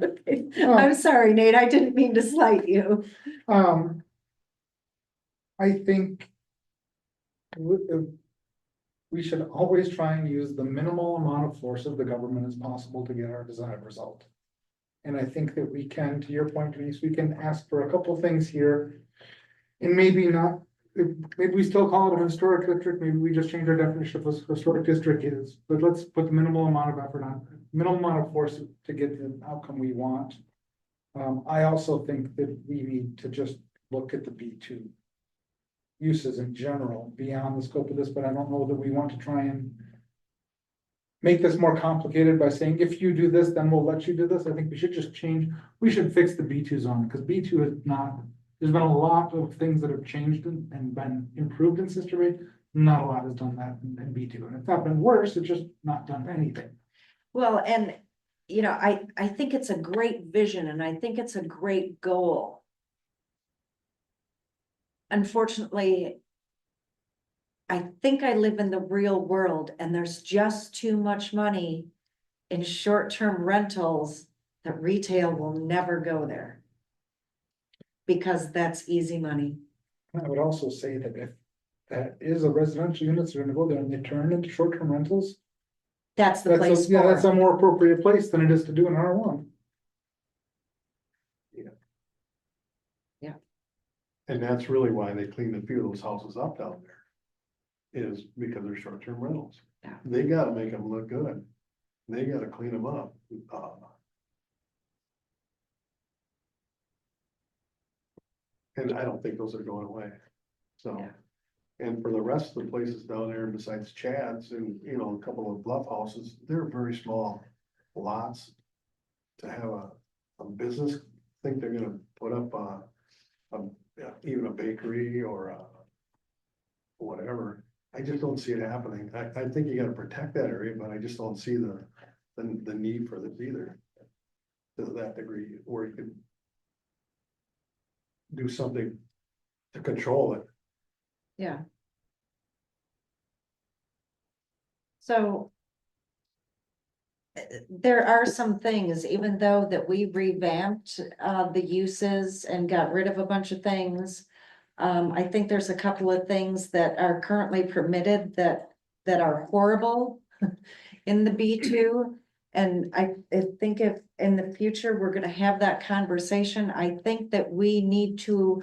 I'm sorry, Nate, I didn't mean to slight you. I think we should always try and use the minimal amount of force of the government as possible to get our desired result. And I think that we can, to your point, Denise, we can ask for a couple things here. And maybe not, maybe we still call it a historic district, maybe we just change our definition of what a historic district is. But let's put the minimal amount of effort on, minimal amount of force to get the outcome we want. I also think that we need to just look at the B2 uses in general beyond the scope of this, but I don't know that we want to try and make this more complicated by saying, if you do this, then we'll let you do this. I think we should just we should fix the B2 zone, because B2 is not, there's been a lot of things that have changed and been improved in Sister Bay. Not a lot has done that in B2, and it's not been worse, it's just not done anything. Well, and I think it's a great vision and I think it's a great goal. Unfortunately, I think I live in the real world and there's just too much money in short-term rentals that retail will never go there. Because that's easy money. I would also say that if that is a residential units, they're gonna go there and they turn into short-term rentals. That's the place Yeah, that's for a it. more appropriate place than it is to do an R1. And that's really why they cleaned a few of those houses up down there. Is because they're short-term rentals. Yeah. They gotta make them look good. They gotta clean them up. And I don't think those are going away. So, Yeah. and for the rest of the places down there besides Chad's and, a couple of bluff houses, they're very small lots. To have a business, think they're gonna put up even a bakery or whatever. I just don't see it happening. I think you gotta protect that area, but I just don't see the need for this either. To that degree, where you could do something to control it. Yeah. So. there are some things, even though that we revamped the uses and got rid of a bunch of things. I think there's a couple of things that are currently permitted that are horrible in the B2. And I think if in the future, we're gonna have that conversation, I think that we need to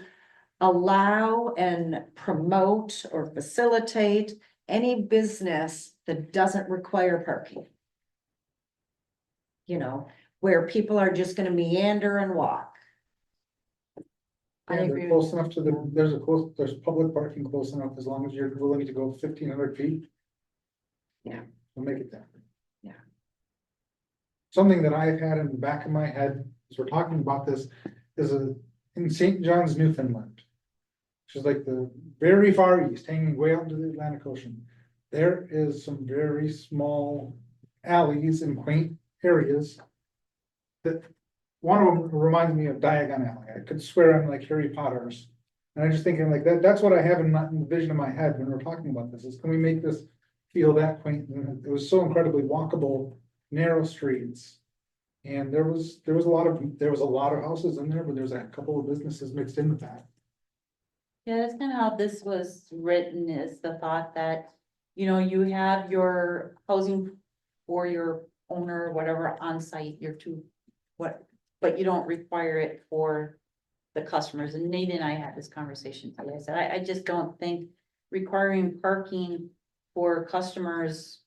allow and promote or facilitate any business that doesn't require parking. You know, where people are just gonna meander and walk. I Yeah, they're agree close with enough to the, there's public parking close enough as long as you're willing to go 1,500 feet. Yeah. We'll make it that. Yeah. Something that I've had in the back of my head, as we're talking about this, is in St. John's, Newfoundland. Which is like the very far east, hanging way out into the Atlantic Ocean. There is some very small alleys and quaint areas. That one of them reminds me of Diagon Alley. I could swear I'm like Harry Potter's. And I'm just thinking like that's what I have in the vision of my head when we're talking about this, is can we make this feel that quaint? And it was so incredibly walkable, narrow streets. And there was a lot of houses in there, but there's a couple of businesses mixed in with that. Yeah, that's kind of how this was written, is the thought that, you know, you have your housing for your owner, or whatever, on site, your two, but you don't require it for the customers. And Nate and I had this conversation today. I said, I just don't think requiring parking for customers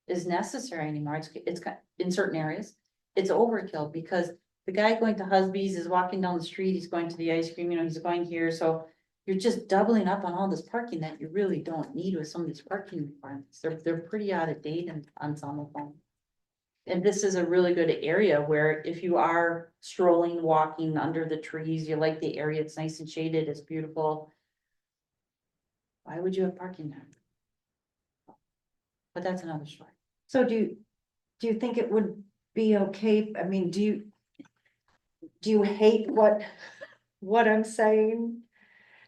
is necessary anymore. It's in certain areas, it's overkill, because the guy going to Husby's is walking down the street, he's going to the ice cream, you know, he's going here, so you're just doubling up on all this parking that you really don't need with some of these parking requirements. They're pretty out of date and on some of them. And this is a really good area where if you are strolling, walking under the trees, you like the area, it's nice and shaded, it's beautiful. Why would you have parking there? But that's another story. So do you think it would be okay? I mean, do you hate what I'm saying?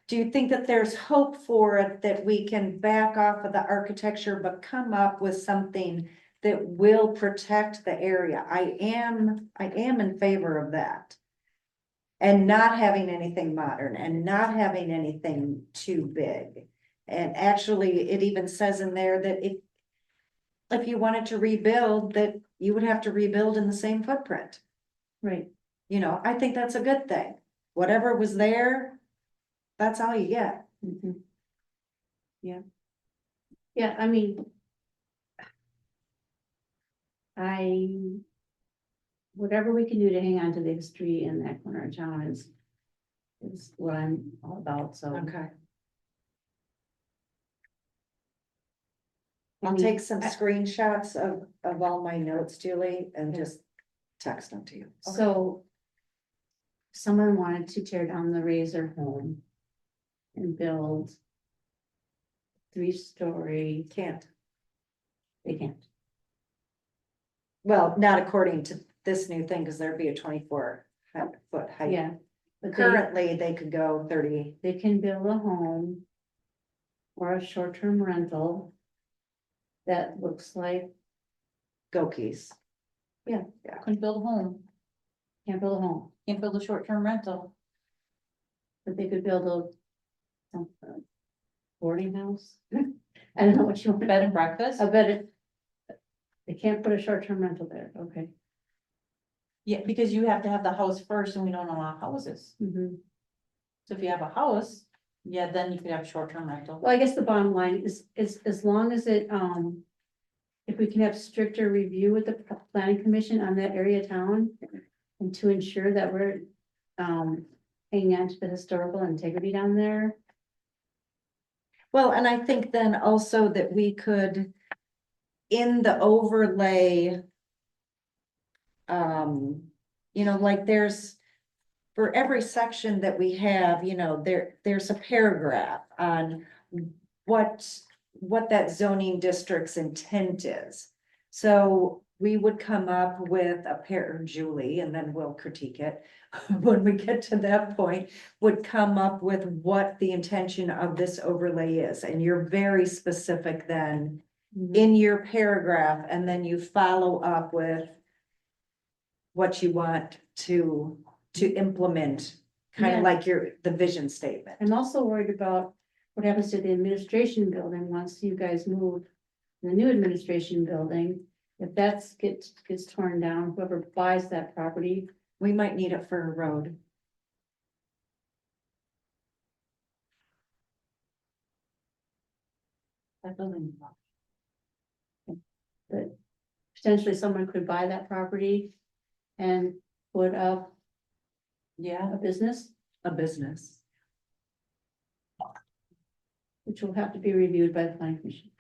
Do you think that there's hope for it, that we can back off of the architecture, but come up with something that will protect the area? I am in favor of that. And not having anything modern and not having anything too big. And actually, it even says in there that if you wanted to rebuild, that you would have to rebuild in the same footprint. Right. You know, I think that's a good thing. Whatever was there, that's all you get. Mhm. Yeah. Yeah, I mean. Whatever we can do to hang on to the history in that corner of town is what I'm all about, so. Okay. I I'll mean, take some screenshots of all my notes, Julie, and just text them to you. So. Someone wanted to tear down the Razor home. And build. 3-story, Can't. they can't. Well, not according to this new thing, because there'd be a 24-foot height. Yeah. But Currently, they could go 30. they can build a home. Or a short-term rental. That looks like, Gokies. Couldn't build a home, can't build a home, can't build a short-term rental. but they could build a. Boarding house. I don't know what you want. Bed and breakfast? I bet it. They can't put a short-term rental there, okay. Yeah, because you have to have the house first, and we don't allow houses. Mhm. So if you have a house, yeah, then you could have a short-term rental. Well, I guess the bottom line is as long as it, if we can have stricter review with the planning commission on that area of town. And to ensure that we're, hanging on to the historical integrity down there. Well, and I think then also that we could, in the overlay, you know, like there's, for every section that we have, you know, there's a paragraph on what that zoning district's intent is. So we would come up with Julie, and then we'll critique it. When we get to that point, would come up with what the intention of this overlay is. And you're very specific then in your paragraph, and then you follow up with what you want to implement, kind of Yeah. like the vision statement. I'm also worried about what happens to the administration building once you guys move the new administration building. If gets torn down, whoever buys that property, We might need it for a road. that building. But potentially someone could buy that property and put up Yeah, a business, a business. which will have to be reviewed by the planning commission.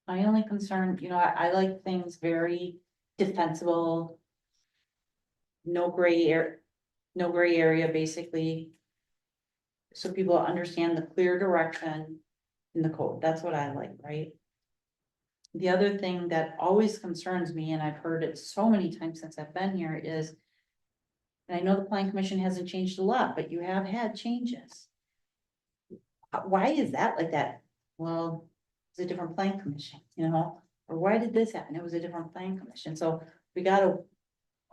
My only concern, I like things very defensible. No gray area, basically. So people understand the clear direction in the code. That's what I like, right? The other thing that always concerns me, and I've heard it so many times since I've been here, is, and I know the planning commission hasn't changed a lot, but you have had changes. Why is that like that? Well, it's a different planning commission, or why did this happen? It was a different planning commission. So we gotta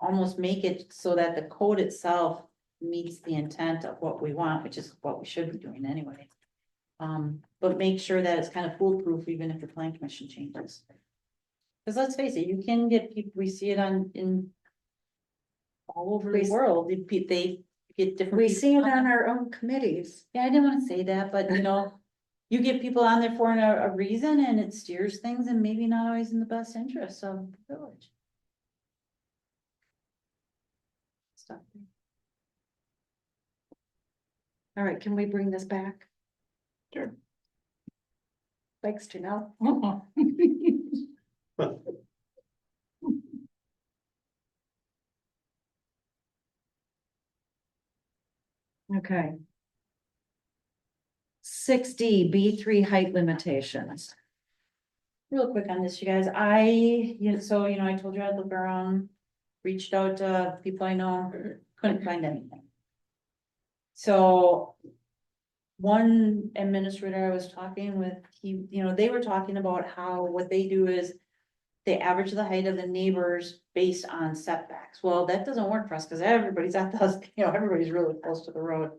almost make it so that the code itself meets the intent of what we want, which is what we should be doing anyway. But make sure that it's kind of foolproof, even if the planning commission changes. Because let's face it, you can get people, we see it in all over the world, they get different. We people see it on on there. our own committees. Yeah, I didn't want to say that, but you get people on there for a reason, and it steers things, and maybe not always in the best interest of the village. Stuff. All right, can we bring this back? Sure. Thanks, Janelle. Okay. 6D, B3 height limitations. Real quick on this, you guys, I told you I'd look around, reached out to people I know, couldn't find anything. So one administrator I was talking with, they were talking about how what they do is they average the height of the neighbors based on setbacks. Well, that doesn't work for us because everybody's at the, everybody's really close to the road.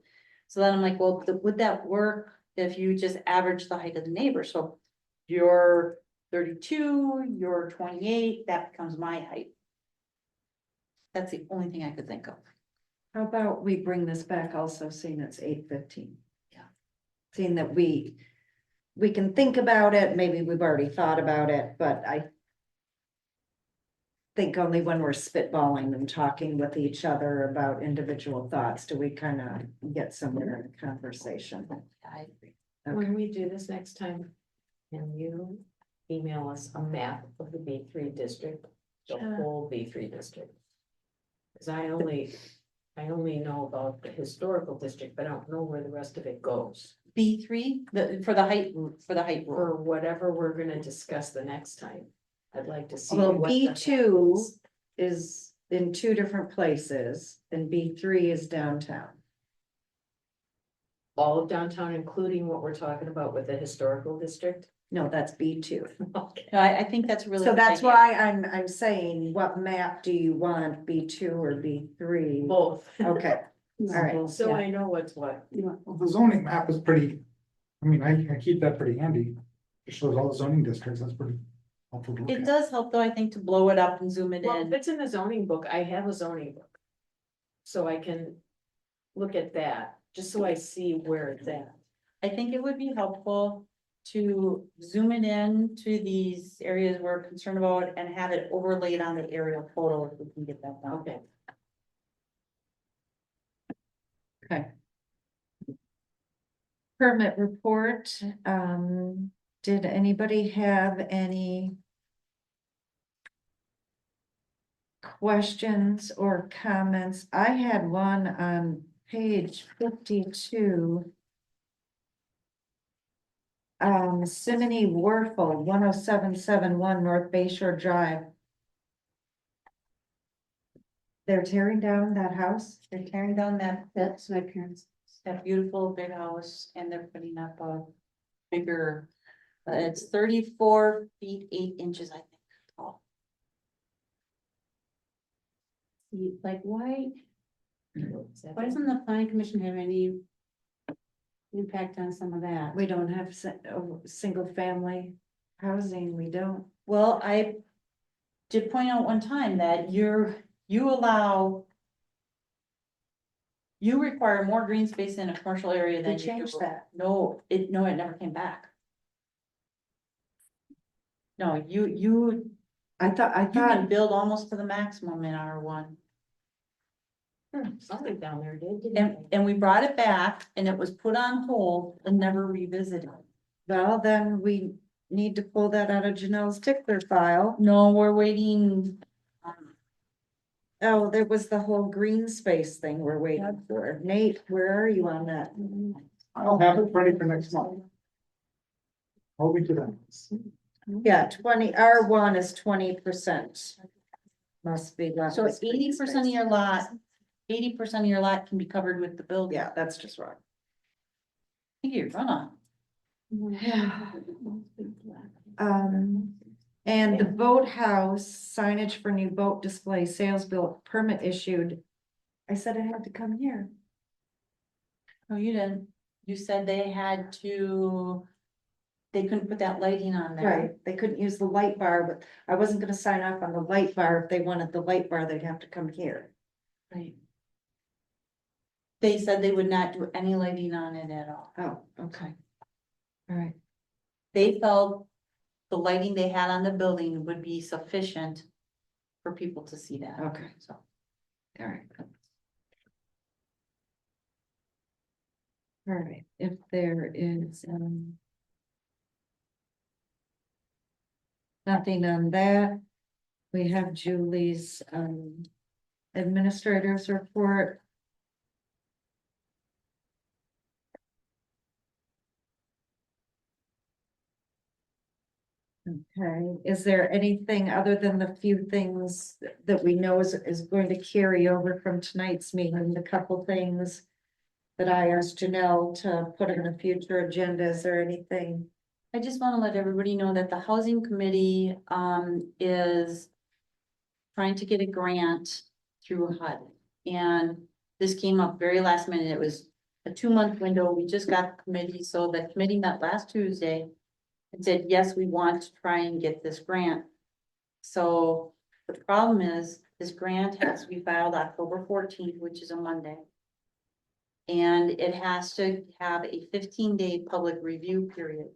So then I'm like, well, would that work if you just average the height of the neighbor? So you're 32, you're 28, that becomes my height. That's the only thing I could think of. How about we bring this back also, seeing it's 8:15? Yeah. Seeing that we can think about it, maybe we've already thought about it, but I think only when we're spitballing and talking with each other about individual thoughts do we kind of get somewhere in the conversation. I agree. Okay. When we do this next time, can you email us a map of the B3 district, the Sure. whole B3 district? Because I only know about the historical district, but I don't know where the rest of it goes. B3, for the height rule. For whatever we're gonna discuss the next time, I'd like to see. Well, what the map B2 is. is in 2 different places and B3 is downtown. All of downtown, including what we're talking about with the historical district. No, that's B2. Okay. No, I think that's a really. So good that's idea. why I'm saying, what map do you want, B2 or B3? Both. Okay, all right. So I know what's what. Well, the zoning map is pretty, I keep that pretty handy. It shows all the zoning districts, that's pretty helpful to look It at. does help though, I think, to blow it up and zoom it Well, if in. it's in the zoning book, I have a zoning book. So I can look at that, just so I see where it's at. I think it would be helpful to zoom it in to these areas we're concerned about and have it overlaid on the aerial photo if we can get that done. Okay. Okay. Permit report, did anybody have any questions or comments? I had one on page 52. Simony Warfel, 10771 North Bay Shore Drive. They're tearing down that house? They're tearing down That's my parents. that beautiful big house and they're putting up a bigger It's 34 feet, 8 inches, I think, tall. Like, why doesn't the planning commission have any impact on some of that? We don't have single family housing, we don't. Well, I did point out one time that you require more green space in a commercial area than We you changed do. that. No, it never came back. No, you I can thought, build almost to the maximum in R1. Something down there did, didn't And, they? and we brought it back and it was put on hold and never revisited. well, then we need to pull that out of Janelle's tickler file. No, we're waiting. Oh, there was the whole green space thing we're waiting for. Nate, where are you on that? I'll have it ready for next month. Hold me to that. Yeah, R1 is 20%. Must be left. So as green 80% of space. your lot, 80% of your lot can be covered with the building. Yeah, that's just wrong. Figure, run on. And the boathouse signage for new boat display sales bill permit issued. I said it had to come here. No, you didn't. You said they couldn't put that lighting on there. Right, they couldn't use the light bar, but I wasn't gonna sign off on the light bar. If they wanted the light bar, they'd have to come here. Right. They said they would not do any lighting on it at all. Oh, okay. All right, They felt the lighting they had on the building would be sufficient for people to see that. okay, So, all right. All right, if there is, nothing on that, we have Julie's, administrator's report. Okay, is there anything other than the few things that we know is going to carry over from tonight's meeting, the couple things that I asked Janelle to put in a future agenda, is there anything? I just want to let everybody know that the housing committee is trying to get a grant through HUD. And this came up very last minute. It was a 2-month window. We just got the committee, so the committee met last Tuesday and said, yes, we want to try and get this grant. So the problem is, this grant has to be filed October 14th, which is a Monday. And it has to have a 15-day public review period.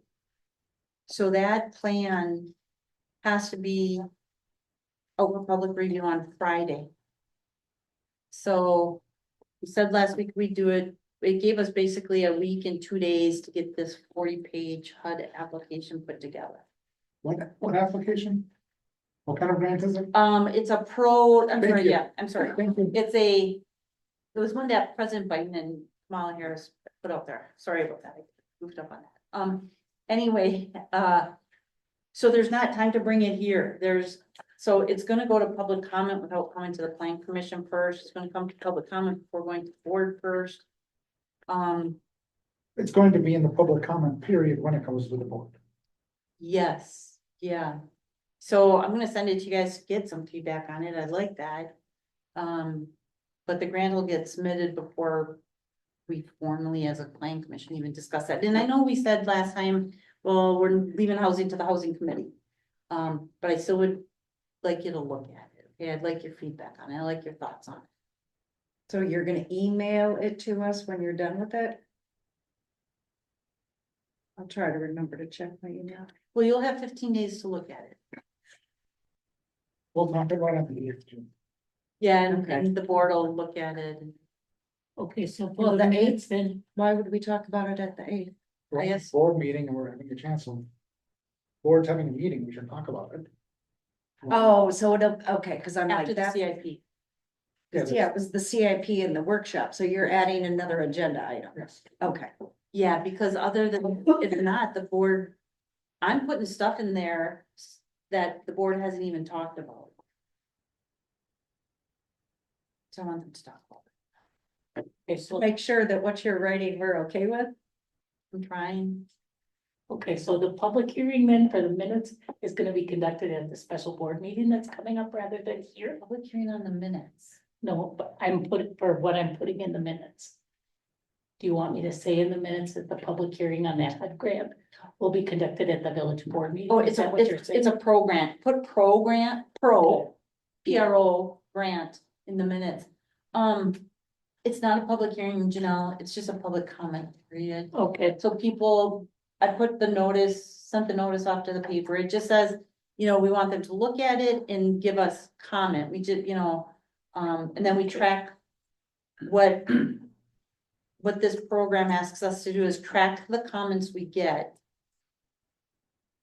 So that plan has to be over public review on Friday. So we said last week we'd do it. It gave us basically a week and 2 days to get this 40-page HUD application put together. What application? What kind of grant is it? It's a pro, I'm Thank sorry, you. yeah, I'm sorry. Thank you. It was one that President Biden and Kamala Harris put out there. Sorry about that. I goofed up on that. Anyway, so there's not time to bring it here. So it's gonna go to public comment without coming to the planning commission first. It's gonna come to public comment before going to the board first. It's going to be in the public comment period when it goes to the board. Yes, yeah. So I'm gonna send it to you guys to get some feedback on it. I like that. But the grant will get submitted before we formally as a planning commission even discuss that. And I know we said last time, well, we're leaving housing to the housing committee. But I still would like you to look at it. Okay, I'd like your feedback on it. I like your thoughts on it. So you're gonna email it to us when you're done with it? I'll try to remember to check my email. Well, you'll have 15 days to look at it. We'll talk about it at the 8th. Yeah, Okay. and the board will look at it. Okay, so Well, for the the minutes 8th, then, why would we talk about it at the 8th? We're having a Yes. board meeting and we're having a chance to. Board's having a meeting, we should talk about it. Oh, so it'll, okay, cause I'm After like the that. CIP. Yeah, it was the CIP in the workshop, so you're adding another agenda item. Yes. Okay, Yeah, because other than, if not, the board, I'm putting stuff in there that the board hasn't even talked about. So I want them to talk about it. okay, so make sure that what you're writing, we're okay with. I'm trying. Okay, so the public hearing then for the minutes is gonna be conducted at the special board meeting that's coming up rather than here? Public hearing on the minutes. No, but I'm putting, for what I'm putting in the minutes. Do you want me to say in the minutes that the public hearing on that HUD grant will be conducted at the village board meeting? Oh, Is it's a, that what you're saying? it's a pro grant, put PRO grant in the minutes. It's not a public hearing, Janelle, it's just a public comment period. Okay, So people, I put the notice, sent the notice off to the paper, it just says, you know, we want them to look at it and give us comment, we just, you know, and then we track what this program asks us to do is track the comments we get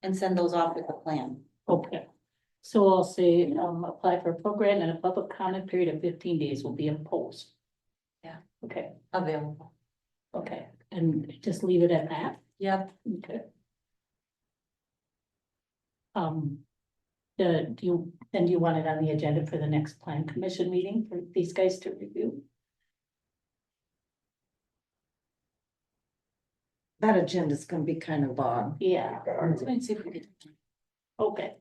and send those off with a plan. okay. So I'll say, apply for a program and a public comment period of 15 days will be imposed. Yeah. Okay, Available. okay, and just leave it at that, Yep. okay. Do you want it on the agenda for the next plan commission meeting for these guys to review? That agenda's gonna be kind of long. Yeah, Let's see if we can. okay,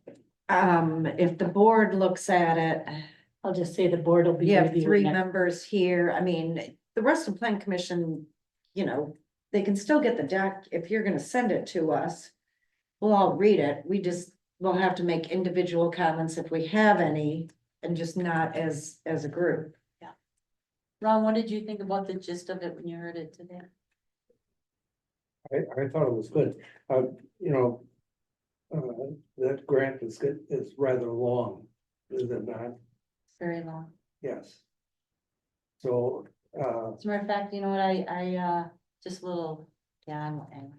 If the board looks at it, I'll just say the board will be. you have reviewing 3 that. members here. I mean, the rest of the plan commission, you know, they can still get the deck. If you're gonna send it to us, we'll all read it. We'll have to make individual comments if we have any, and just not as a group. Ron, what did you think about the gist of it when you heard it today? I thought it was good. You know, that grant is good, is rather long, is it not? Very long. Yes. So, As a matter of fact, you know what, I just a little, yeah, I'm.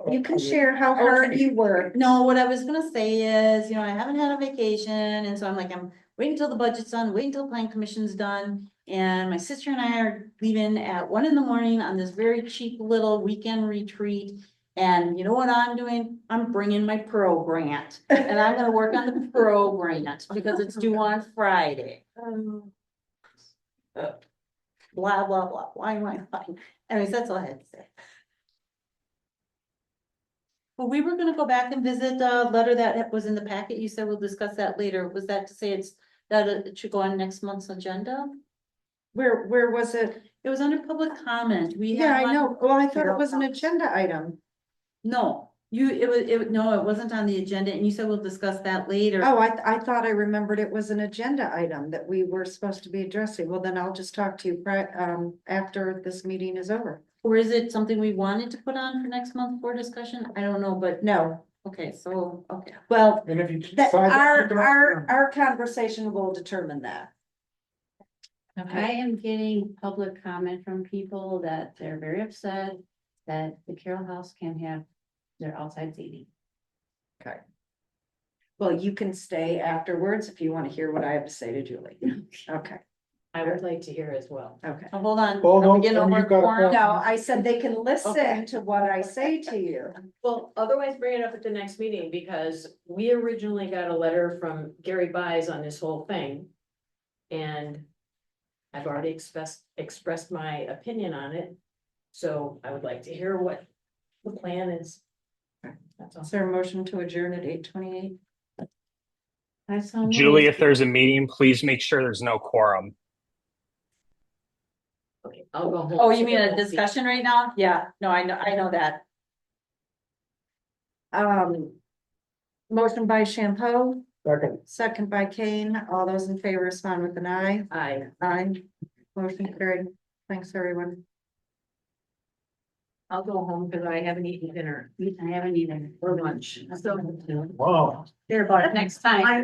You can share how hard you work. No, what I was gonna say is, you know, I haven't had a vacation, and so I'm like, I'm waiting till the budget's done, waiting till the plan commission's done. And my sister and I are leaving at 1 a.m. on this very cheap little weekend retreat. And you know what I'm doing? I'm bringing my pro grant, and I'm gonna work on the pro grant because it's due on Friday. Blah, blah, blah, why am I fine? Anyways, that's all I had to say. Well, we were gonna go back and visit the letter that was in the packet. You said we'll discuss that later. Was that to say that it should go on next month's agenda? Where was it? It was under public comment. We Yeah, had I know. one- Well, I thought it was an agenda item. No, no, it wasn't on the agenda, and you said we'll discuss that later. Oh, I thought I remembered it was an agenda item that we were supposed to be addressing. Well, then I'll just talk to you after this meeting is over. Or is it something we wanted to put on for next month for discussion? I don't know, but No, okay, so, okay. well, And if you that, decide. that you can- our conversation will determine that. I am getting public comment from people that they're very upset that the Carroll House can't have their outside seating. Well, you can stay afterwards if you want to hear what I have to say to Julie. Okay, I would like to hear as well. okay. Oh, hold on. Oh, Are we no, getting no, over you've got a quorum? No, I said they can listen Okay. to what I say to you. Well, otherwise bring it up at the next meeting, because we originally got a letter from Gary Buys on this whole thing. And I've already expressed my opinion on it. So I would like to hear what the plan is. That's all. Is there a motion to adjourn at 8:28? I saw. Julie, if there's a meeting, please make sure there's no quorum. Okay, I'll go home. Oh, you mean a discussion right now? Yeah, no, I know that. Motion by Shampoo, second. second by Kane. All those in favor respond with an aye. Aye. Aye. Motion carried. Thanks, everyone. I'll go home because I haven't eaten dinner I haven't either. or lunch. So Wow. Hear about it next time.